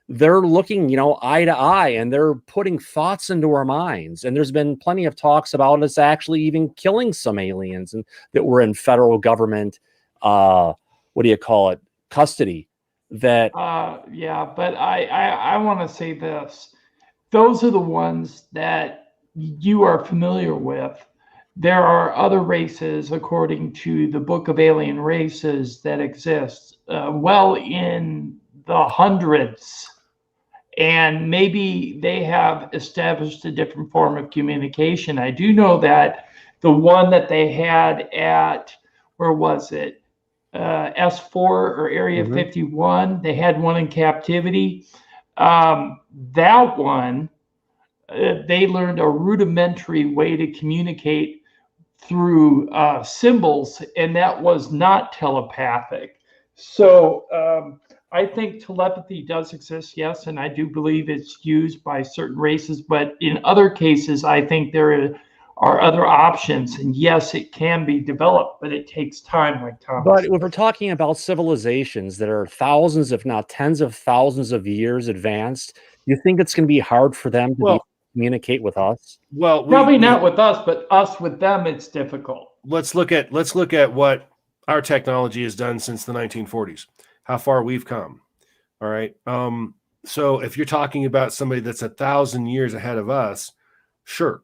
they're looking, you know, eye to eye, and they're putting thoughts into our minds. And there's been plenty of talks about us actually even killing some aliens and that were in federal government, what do you call it, custody. That yeah, but I want to say this. Those are the ones that you are familiar with. There are other races, according to the Book of Alien Races, that exist well in the hundreds. And maybe they have established a different form of communication. I do know that the one that they had at, where was it? S4 or Area 51. They had one in captivity. That one, they learned a rudimentary way to communicate through symbols, and that was not telepathic. So I think telepathy does exist, yes, and I do believe it's used by certain races, but in other cases, I think there are other options, and yes, it can be developed, but it takes time, like Tom. But if we're talking about civilizations that are thousands, if not tens of thousands of years advanced, you think it's going to be hard for them to communicate with us? Well, probably not with us, but us with them, it's difficult. Let's look at what our technology has done since the 1940s. How far we've come. All right. So if you're talking about somebody that's 1,000 years ahead of us, sure.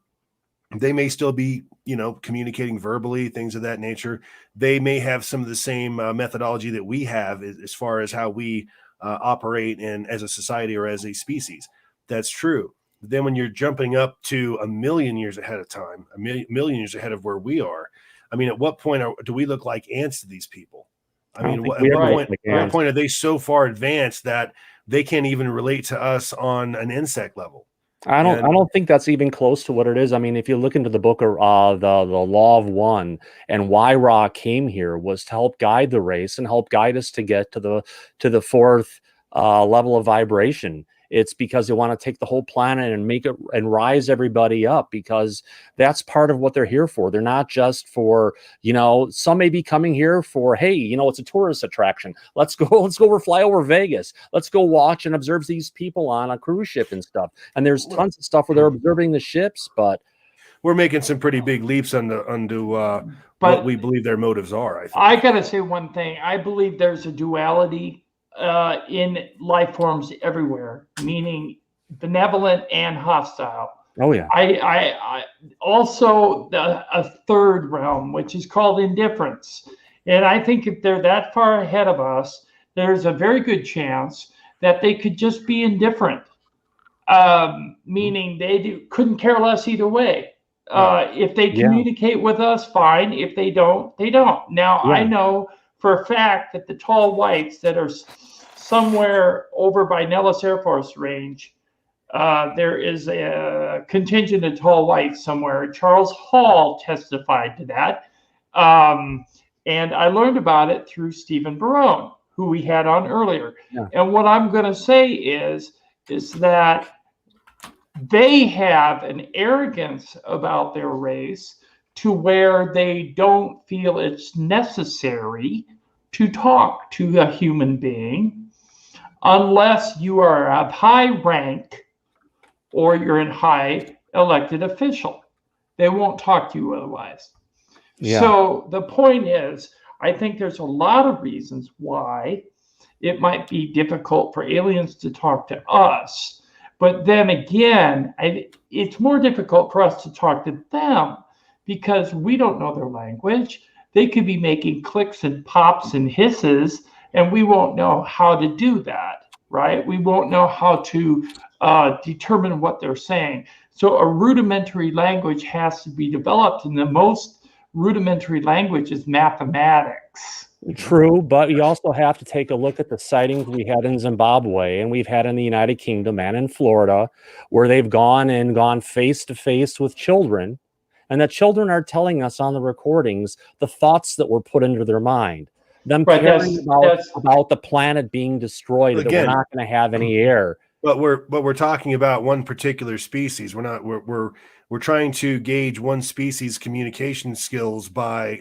They may still be, you know, communicating verbally, things of that nature. They may have some of the same methodology that we have as far as how we operate as a society or as a species. That's true. But then when you're jumping up to a million years ahead of time, a million years ahead of where we are, I mean, at what point do we look like ants to these people? I mean, at what point are they so far advanced that they can't even relate to us on an insect level? I don't think that's even close to what it is. I mean, if you look into the book of the Law of One, and why Ra came here was to help guide the race and help guide us to get to the fourth level of vibration. It's because they want to take the whole planet and make it and rise everybody up, because that's part of what they're here for. They're not just for, you know, some may be coming here for, hey, you know, it's a tourist attraction. Let's go fly over Vegas. Let's go watch and observe these people on a cruise ship and stuff. And there's tons of stuff where they're observing the ships, but we're making some pretty big leaps onto what we believe their motives are. I think. I gotta say one thing. I believe there's a duality in life forms everywhere, meaning benevolent and hostile. Oh yeah. I also a third realm, which is called indifference. And I think if they're that far ahead of us, there's a very good chance that they could just be indifferent, meaning they couldn't care less either way. If they communicate with us, fine. If they don't, they don't. Now, I know for a fact that the tall whites that are somewhere over by Nellis Air Force Range, there is a contingent of tall whites somewhere. Charles Hall testified to that. And I learned about it through Stephen Barone, who we had on earlier. Yeah. And what I'm going to say is that they have an arrogance about their race to where they don't feel it's necessary to talk to a human being unless you are of high rank or you're in high elected official. They won't talk to you otherwise. Yeah. So the point is, I think there's a lot of reasons why it might be difficult for aliens to talk to us. But then again, it's more difficult for us to talk to them because we don't know their language. They could be making clicks and pops and hisses, and we won't know how to do that, right? We won't know how to determine what they're saying. So a rudimentary language has to be developed, and the most rudimentary language is mathematics. True, but you also have to take a look at the sightings we had in Zimbabwe and we've had in the United Kingdom and in Florida, where they've gone face to face with children, and the children are telling us on the recordings the thoughts that were put into their mind. Them caring about the planet being destroyed, that we're not going to have any air. But we're talking about one particular species. We're trying to gauge one species' communication skills by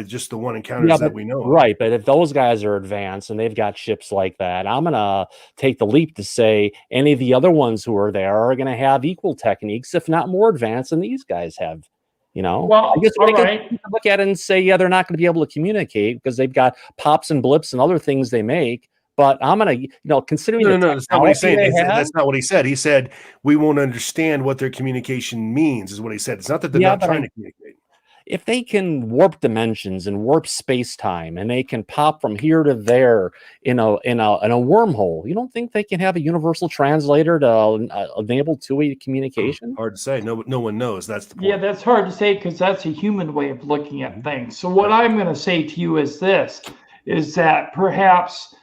just the one encounters that we know. Right, but if those guys are advanced and they've got ships like that, I'm gonna take the leap to say any of the other ones who are there are gonna have equal techniques, if not more advanced than these guys have. You know, well, I guess we can look at it and say, yeah, they're not going to be able to communicate because they've got pops and blips and other things they make. But I'm going to, considering no, that's not what he's saying. That's not what he said. He said we won't understand what their communication means, is what he said. It's not that they're not trying to communicate. If they can warp dimensions and warp space-time, and they can pop from here to there in a wormhole, you don't think they can have a universal translator to enable two-way communication? Hard to say. No one knows. That's the point. Yeah, that's hard to say because that's a human way of looking at things. So what I'm going to say to you is this: is that perhaps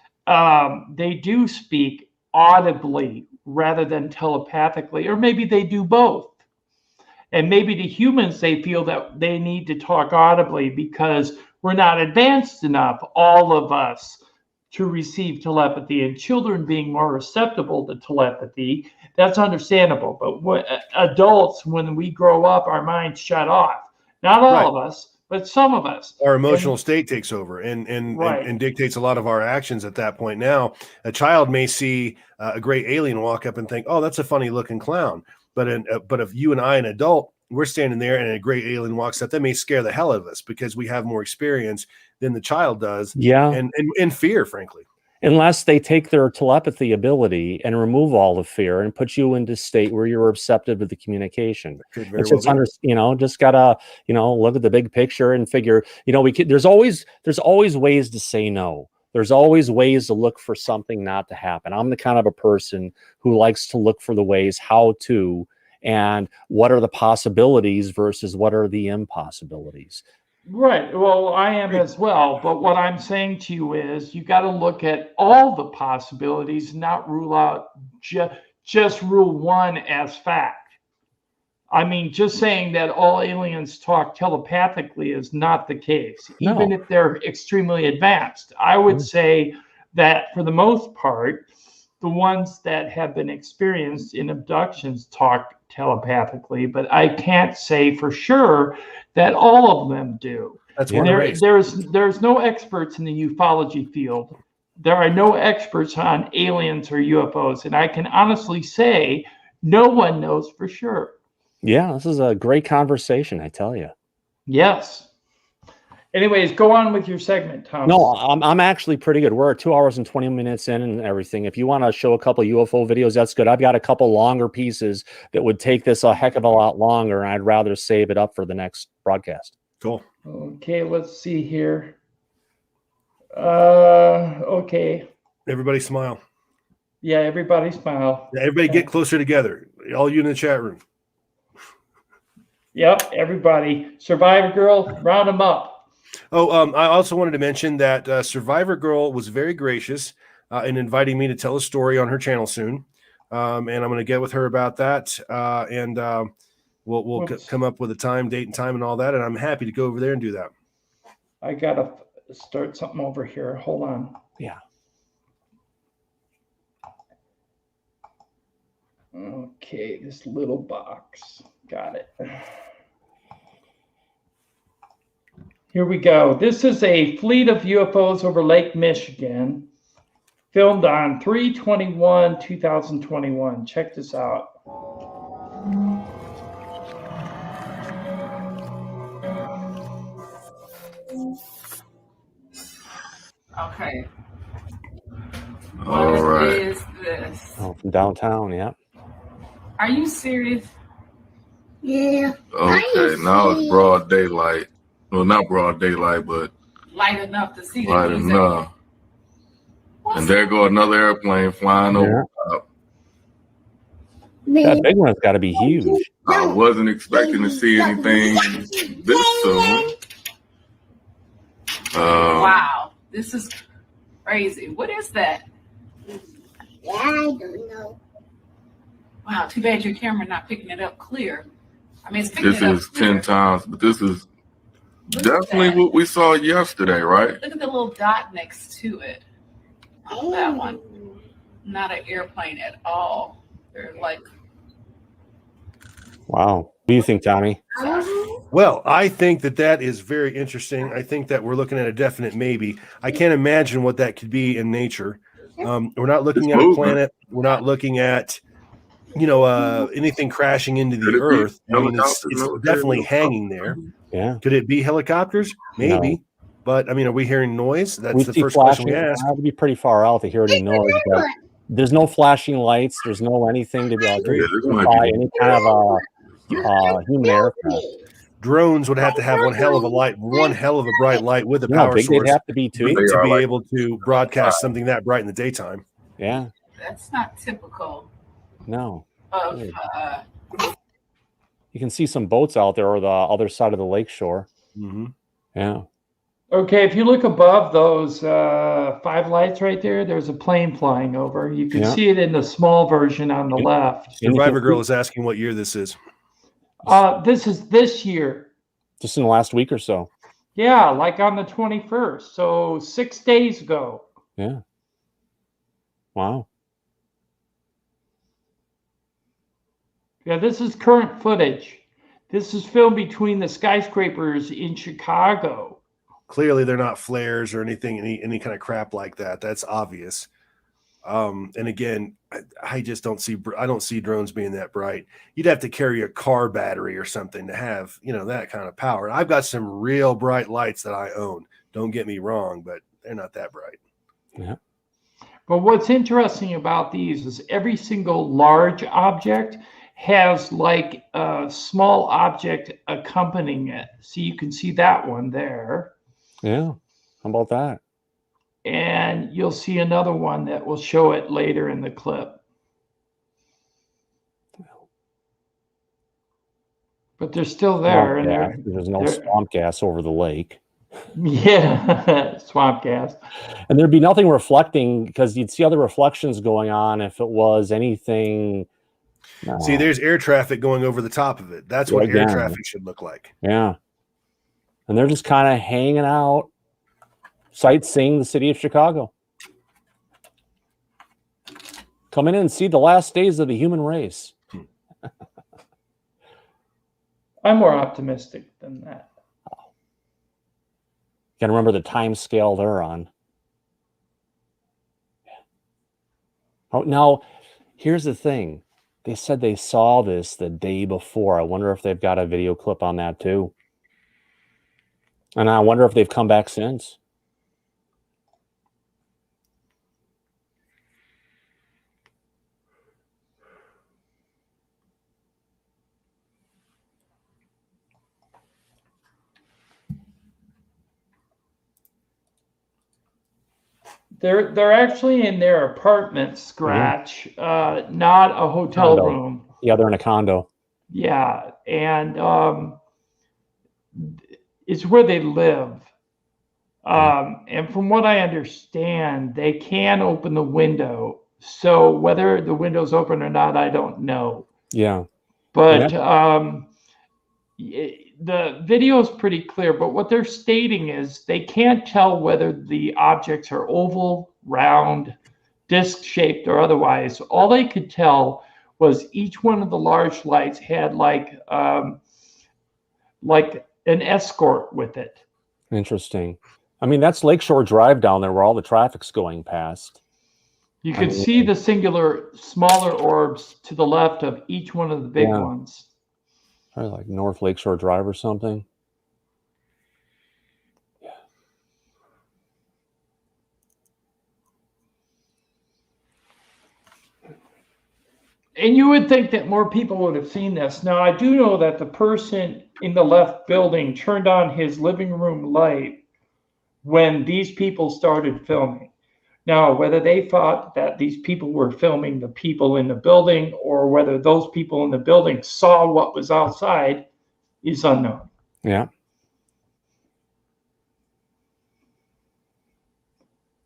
they do speak audibly rather than telepathically, or maybe they do both. And maybe to humans, they feel that they need to talk audibly because we're not advanced enough, all of us, to receive telepathy. And children being more receptible to telepathy, that's understandable. But adults, when we grow up, our minds shut off. Not all of us, but some of us. Our emotional state takes over and dictates a lot of our actions at that point. Now, a child may see a great alien walk up and think, oh, that's a funny looking clown. But if you and I, an adult, we're standing there and a great alien walks up, that may scare the hell out of us because we have more experience than the child does. Yeah. And fear, frankly. Unless they take their telepathy ability and remove all the fear and put you into a state where you're receptive to the communication. It's just just gotta, look at the big picture and figure, there's always ways to say no. There's always ways to look for something not to happen. I'm the kind of a person who likes to look for the ways how to, and what are the possibilities versus what are the impossibilities. Right. Well, I am as well. But what I'm saying to you is you got to look at all the possibilities, not rule out just rule one as fact. I mean, just saying that all aliens talk telepathically is not the case, even if they're extremely advanced. I would say that for the most part, the ones that have been experienced in abductions talk telepathically, but I can't say for sure that all of them do. That's one race. There's no experts in the ufology field. There are no experts on aliens or UFOs, and I can honestly say no one knows for sure. Yeah, this is a great conversation, I tell you. Yes. Anyways, go on with your segment, Tom. No, I'm actually pretty good. We're 2 hours and 20 minutes in and everything. If you want to show a couple of UFO videos, that's good. I've got a couple longer pieces that would take this a heck of a lot longer, and I'd rather save it up for the next broadcast. Cool. Okay, let's see here. Okay. Everybody smile. Yeah, everybody smile. Yeah, everybody get closer together. All you in the chat room. Yep, everybody. Survivor Girl, round them up. Oh, I also wanted to mention that Survivor Girl was very gracious in inviting me to tell a story on her channel soon. And I'm going to get with her about that. And we'll come up with a time, date, and time and all that. And I'm happy to go over there and do that. I got to start something over here. Hold on. Yeah. Okay, this little box. Got it. Here we go. This is a fleet of UFOs over Lake Michigan, filmed on 3/21/2021. Check this out. Okay. All right. What is this? Oh, from downtown, yeah. Are you serious? Yeah. Okay, now it's broad daylight. Well, not broad daylight, but Light enough to see light the enough. And there go another airplane flying over top. That big one's got to be huge. I wasn't expecting to see anything this soon. Wow, this is crazy. What is that? Yeah, I don't know. Wow, too bad your camera not picking it up clear. I mean, it's picking This it up is clear. 10 times, but this is Look at definitely that. what we saw yesterday, right? Look at the little dot next to it. Oh, that one. Not an airplane at all. They're like, Wow. What do you think, Tommy? Well, I think that is very interesting. I think that we're looking at a definite maybe. I can't imagine what that could be in nature. We're not looking at a planet. We're not looking at, anything crashing into the earth. I mean, it's definitely hanging there. Yeah. Could it be helicopters? Maybe. No. But, I mean, are we hearing noise? That's We the see first question flashing. we ask. I have to be pretty far out to hear any noise. But there's no flashing lights. There's no anything to be this to might buy be- any kind of human aircraft. Drones would have to have one hell of a bright light with a You know how power big source they'd have to be too. to be able to broadcast something that bright in the daytime. Yeah. that's not typical No. of, You can see some boats out there or the other side of the lake shore. Mm-hmm. Yeah. Okay, if you look above those 5 lights right there, there's a plane flying over. You can see it in the small version on the left. Survivor Girl is asking what year this is. This is this year. Just in the last week or so. Yeah, like on the 21st. So 6 days ago. Yeah. Wow. Yeah, this is current footage. This is filmed between the skyscrapers in Chicago. Clearly, they're not flares or anything, any kind of crap like that. That's obvious. And again, I just don't see drones being that bright. You'd have to carry a car battery or something to have, that kind of power. I've got some real bright lights that I own. Don't get me wrong, but they're not that bright. Yeah. But what's interesting about these is every single large object has like a small object accompanying it. So you can see that one there. Yeah. How about that? and you'll see another one that will show it later in the clip. But they're still there, and there's no swamp gas over the lake. Yeah, swamp gas. And there'd be nothing reflecting, because you'd see other reflections going on if it was anything. See, there's air traffic going over the top of it. That's what air traffic should look like. Yeah. And they're just kind of hanging out, sightseeing the city of Chicago. Come in and see the last days of the human race. I'm more optimistic than that. Got to remember the time scale they're on. Oh, now, here's the thing. They said they saw this the day before. I wonder if they've got a video clip on that too. And I wonder if they've come back since. They're actually in their apartment, Scratch, not a hotel room. Yeah, they're in a condo. Yeah, and it's where they live. And from what I understand, they can open the window. So whether the window's open or not, I don't know. Yeah. But the video is pretty clear, but what they're stating is they can't tell whether the objects are oval, round, disc-shaped, or otherwise. All they could tell was each one of the large lights had like an escort with it. Interesting. I mean, that's Lakeshore Drive down there where all the traffic's going past. You could see the singular smaller orbs to the left of each one of the big ones. Probably like North Lakeshore Drive or something. Yeah. And you would think that more people would have seen this. Now, I do know that the person in the left building turned on his living room light when these people started filming. Now, whether they thought that these people were filming the people in the building or whether those people in the building saw what was outside is unknown. Yeah.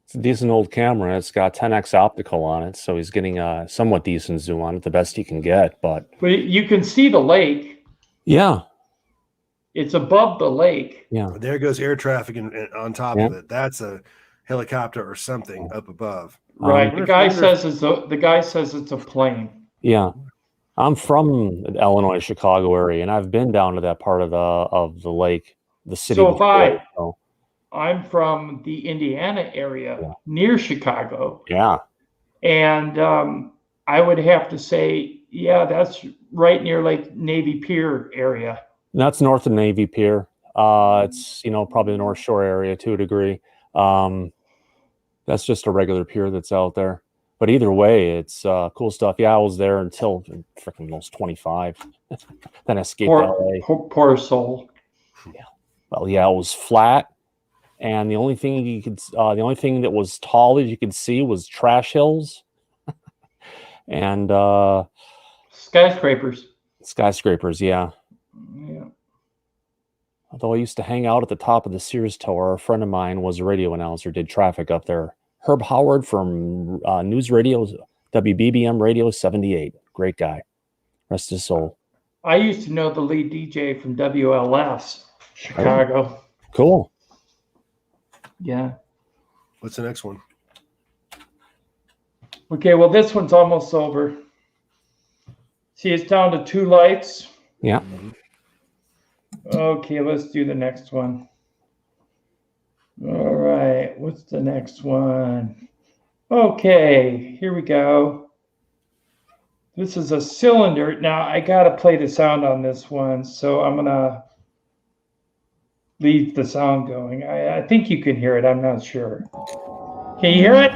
It's a decent old camera. It's got 10x optical on it, so he's getting a somewhat decent zoom on it, the best he can get. But you can see the lake. Yeah. It's above the lake. Yeah. There goes air traffic on top of it. That's a helicopter or something up above. Right. The guy says it's a plane. Yeah. I'm from the Illinois, Chicago area, and I've been down to that part of the lake, the city. So I'm from the Indiana area near Chicago. Yeah. And I would have to say, yeah, that's right near like Navy Pier area. That's north of Navy Pier. It's, probably the North Shore area to a degree. That's just a regular pier that's out there. But either way, it's cool stuff. Yeah, I was there until freaking almost 25. Then I escaped LA. Poor soul. Yeah. Well, yeah, it was flat, and the only thing that was tall that you could see was trash hills, and skyscrapers. Skyscrapers, yeah. Yeah. Although I used to hang out at the top of the Sears Tower, a friend of mine was a radio announcer, did traffic up there. Herb Howard from News Radio, WBBM Radio 78. Great guy. Rest his soul. I used to know the lead DJ from WLS, Chicago. Cool. Yeah. What's the next one? Okay, well, this one's almost over. See, it's down to 2 lights. Yeah. Okay, let's do the next one. All right, what's the next one? Okay, here we go. This is a cylinder. Now, I got to play the sound on this one, so I'm going to leave the sound going. I think you can hear it. I'm not sure. Can you hear it?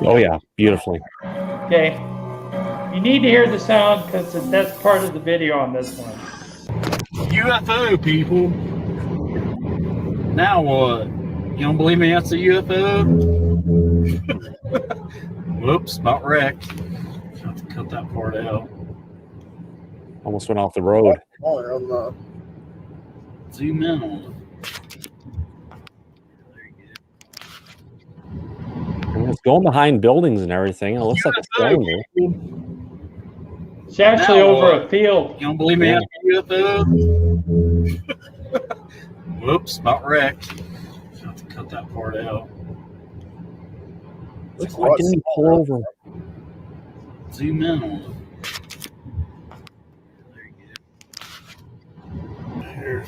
Oh, yeah, beautifully. Okay. You need to hear the sound because that's part of the video on this one. UFO, people. Now what? You don't believe me that's a UFO? Whoops, about wrecked. Have to cut that part out. Almost went off the road. Zoom in on it. And it's going behind buildings and everything. It looks like a cylinder. It's actually Now over what? a field. You don't believe me? Yeah. Ask me UFO. Whoops, about wrecked. Have to cut that part out. Looks like, why didn't he pull over? Zoom in on it. There you go. There's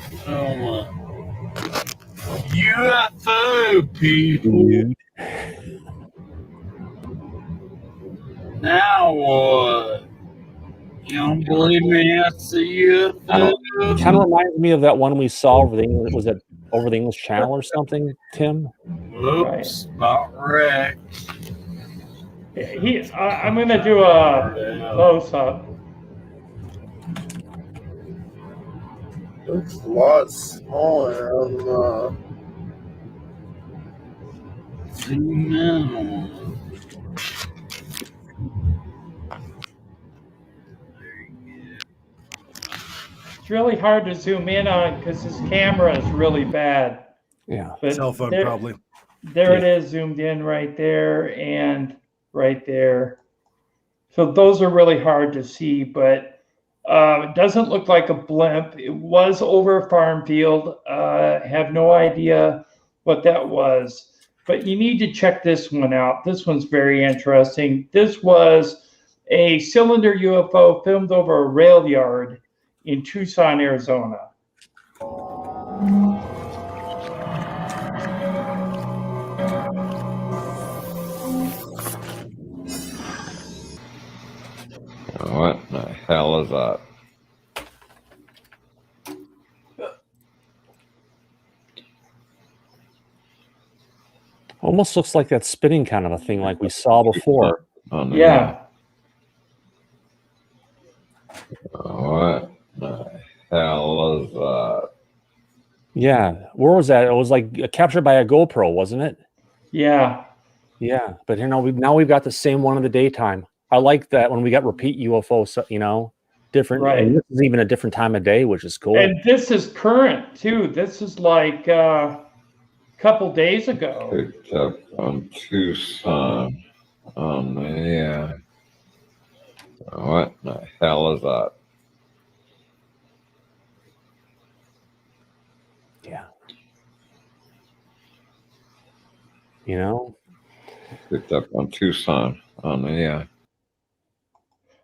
UFO people. Now what? You don't believe me? I see UFO. It kind of reminds me of that one we saw over the English, was it over the English Channel or something, Tim? Whoops, not wrecked. I'm going to do a close-up. Looks a lot smaller on Zoom in on it. It's really hard to zoom in on because this camera is really bad. Yeah. But Cell phone, there, probably. There it is, zoomed in right there and right there. So those are really hard to see, but it doesn't look like a blimp. It was over a farm field. Have no idea what that was, but you need to check this one out. This one's very interesting. This was a cylinder UFO filmed over a rail yard in Tucson, Arizona. What the hell is that? Almost looks like that spinning kind of a thing like we saw before. Yeah. What the hell is that? Yeah. Where was that? It was like captured by a GoPro, wasn't it? Yeah. Yeah. But you know, now we've got the same one in the daytime. I like that when we got repeat UFO, you know, different. Right. And this is even a different time of day, which is cool. And this is current too. This is like a couple days ago. Picked up on Tucson. Yeah. What the hell is that? Yeah. You know? Picked up on Tucson. Yeah.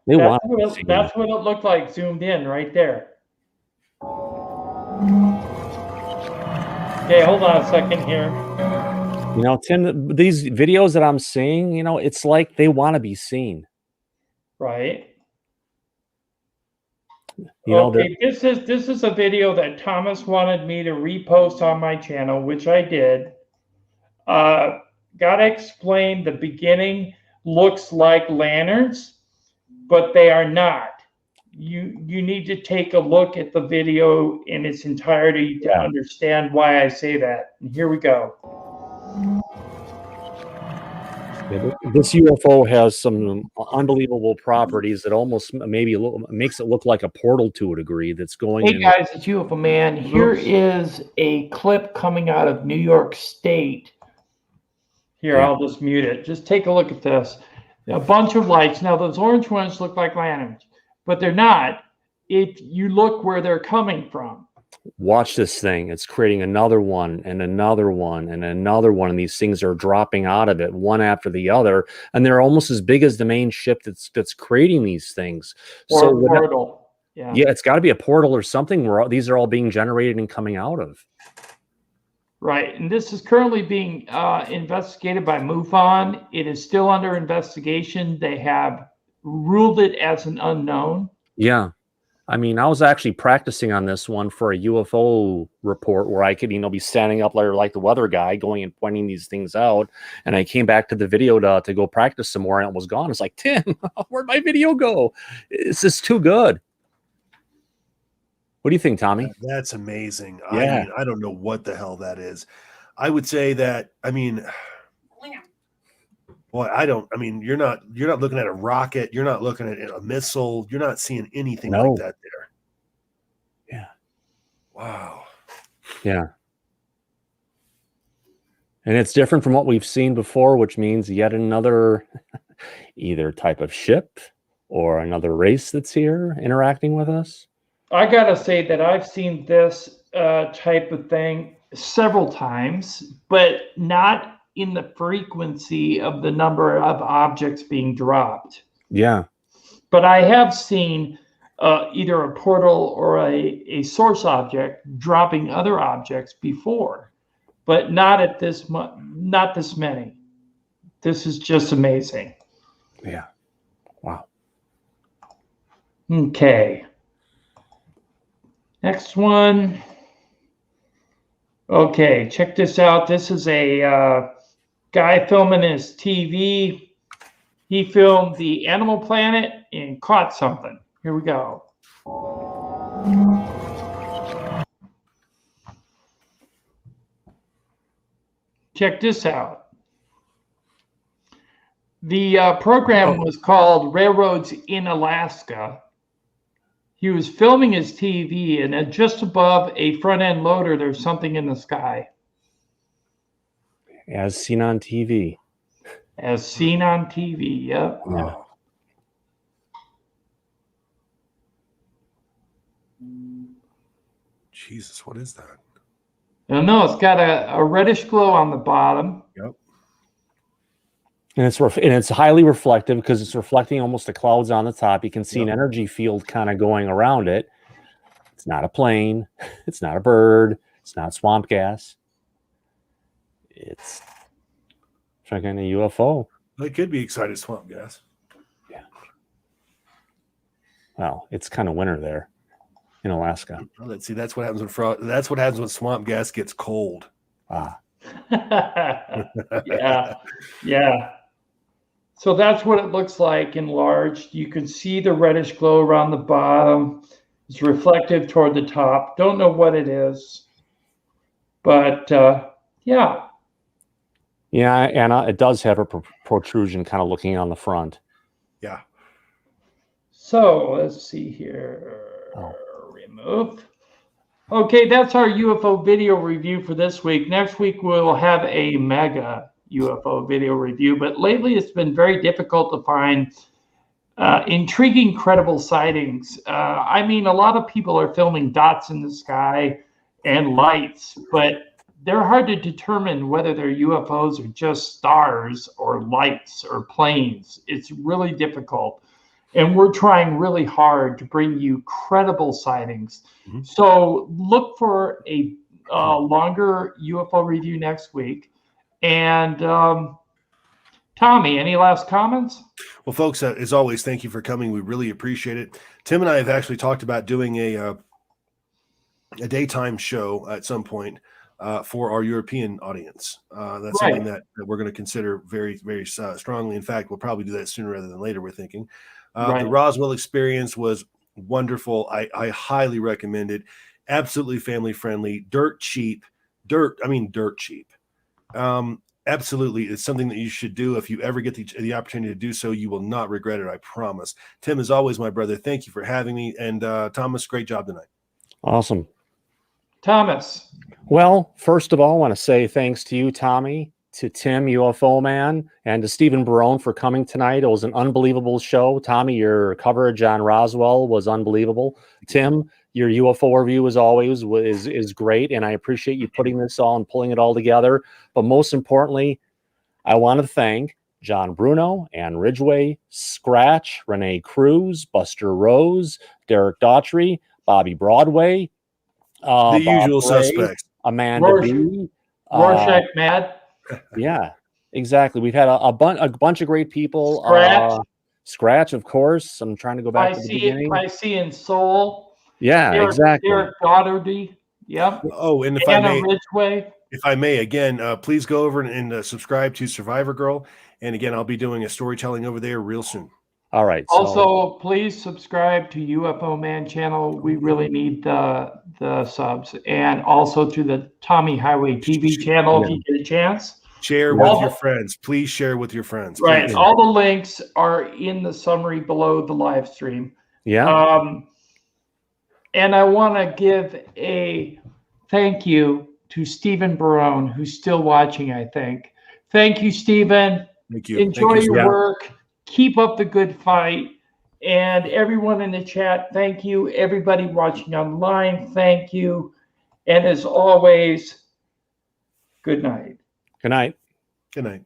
They That's want what, that's what it looked like zoomed in right there. Okay, hold on a second here. You know, Tim, these videos that I'm seeing, you know, it's like they want to be seen. Right. You know, okay, this is a video that Thomas wanted me to repost on my channel, which I did. Gotta explain, the beginning looks like lanterns, but they are not. You need to take a look at the video in its entirety to understand why I say that. And here we go. This UFO has some unbelievable properties that almost maybe makes it look like a portal to a degree that's going Hey in. guys, it's UFO Man. Here is a clip coming out of New York State. Here, Yeah. I'll just mute it. Just take a look at this. A bunch of lights. Now, those orange ones look like lanterns, but they're not if you look where they're coming from. Watch this thing. It's creating another one and another one and another one. And these things are dropping out of it one after the other. And they're almost as big as the main ship that's creating these things. Or a portal. Yeah, it's got to be a portal or something where these are all being generated and coming out of. Right. And this is currently being investigated by MUFON. It is still under investigation. They have ruled it as an unknown. Yeah. I mean, I was actually practicing on this one for a UFO report where I could, you know, be standing up there like the weather guy going and pointing these things out. And I came back to the video to go practice some more and it was gone. It's like, Tim, where'd my video go? This is too good. What do you think, Tommy? That's amazing. Yeah. I don't know what the hell that is. I would say that, I mean, Boy, I mean, you're not looking at a rocket. You're not looking at a missile. You're not seeing anything like that there. Yeah. Wow. Yeah. And it's different from what we've seen before, which means yet another either type of ship or another race that's here interacting with us. I gotta say that I've seen this type of thing several times, but not in the frequency of the number of objects being dropped. Yeah. But I have seen either a portal or a source object dropping other objects before, but not at this not this many. This is just amazing. Yeah. Wow. Okay. Next one. Okay, check this out. This is a guy filming his TV. He filmed the Animal Planet and caught something. Here we go. Check this out. The program was called Railroads in Alaska. He was filming his TV, and just above a front-end loader, there's something in the sky. As seen on TV. As seen on TV, yep. Yeah. Jesus, what is that? I don't know. It's got a reddish glow on the bottom. Yep. And it's highly reflective because it's reflecting almost the clouds on the top. You can see an energy field kind of going around it. It's not a plane. It's not a bird. It's not swamp gas. It's fucking a UFO. It could be excited swamp gas. Yeah. Well, it's kind of winter there in Alaska. Well, let's see. That's what happens when swamp gas gets cold. Ah. Yeah. Yeah. So that's what it looks like enlarged. You can see the reddish glow around the bottom. It's reflective toward the top. Don't know what it is. But yeah. Yeah, and it does have a protrusion kind of looking on the front. Yeah. So let's see here. Remove. Okay, that's our UFO video review for this week. Next week, we'll have a mega UFO video review. But lately, it's been very difficult to find intriguing, credible sightings. I mean, a lot of people are filming dots in the sky and lights, but they're hard to determine whether they're UFOs or just stars or lights or planes. It's really difficult. And we're trying really hard to bring you credible sightings. Mm-hmm. So look for a longer UFO review next week. And Tommy, any last comments? Well, folks, as always, thank you for coming. We really appreciate it. Tim and I have actually talked about doing a daytime show at some point for our European audience. That's something that we're going to consider very, very strongly. In fact, we'll probably do that sooner rather than later, we're thinking. The Roswell experience was wonderful. I highly recommend it. Absolutely family friendly, dirt cheap. Absolutely. It's something that you should do. If you ever get the opportunity to do so, you will not regret it. I promise. Tim, as always, my brother, thank you for having me. And Thomas, great job tonight. Awesome. Thomas. Well, first of all, I want to say thanks to you, Tommy, to Tim, UFO Man, and to Stephen Barone for coming tonight. It was an unbelievable show. Tommy, your coverage on Roswell was unbelievable. Tim, your UFO review, as always, is great, and I appreciate you putting this all and pulling it all together. But most importantly, I want to thank John Bruno, Ann Ridgway, Scratch, Renee Cruz, Buster Rose, Derek Daughtry, Bobby Broadway, the usual suspects, Amanda B. Rorschach Mad. Yeah, exactly. We've had a bunch of great people. Scratch, of course. I'm trying to go back to the beginning. Piscean Soul. Yeah, exactly. Derek Daughtry. Yep. Oh, and if I may, again, please go over and subscribe to Survivor Girl. And again, I'll be doing a storytelling over there real soon. All right. Also, please subscribe to UFO Man channel. We really need the subs, and also to the Tommy Highway TV channel if you get a chance. Share with your friends. Please share with your friends. Right. Please. All the links are in the summary below the live stream. Yeah. And I want to give a thank you to Stephen Barone, who's still watching, I think. Thank you, Stephen. Thank you. Enjoy Thank you, your work. Keep up the good fight. And everyone in the chat, thank you. Everybody watching online, thank you. And as always, good night. Good night. Good night.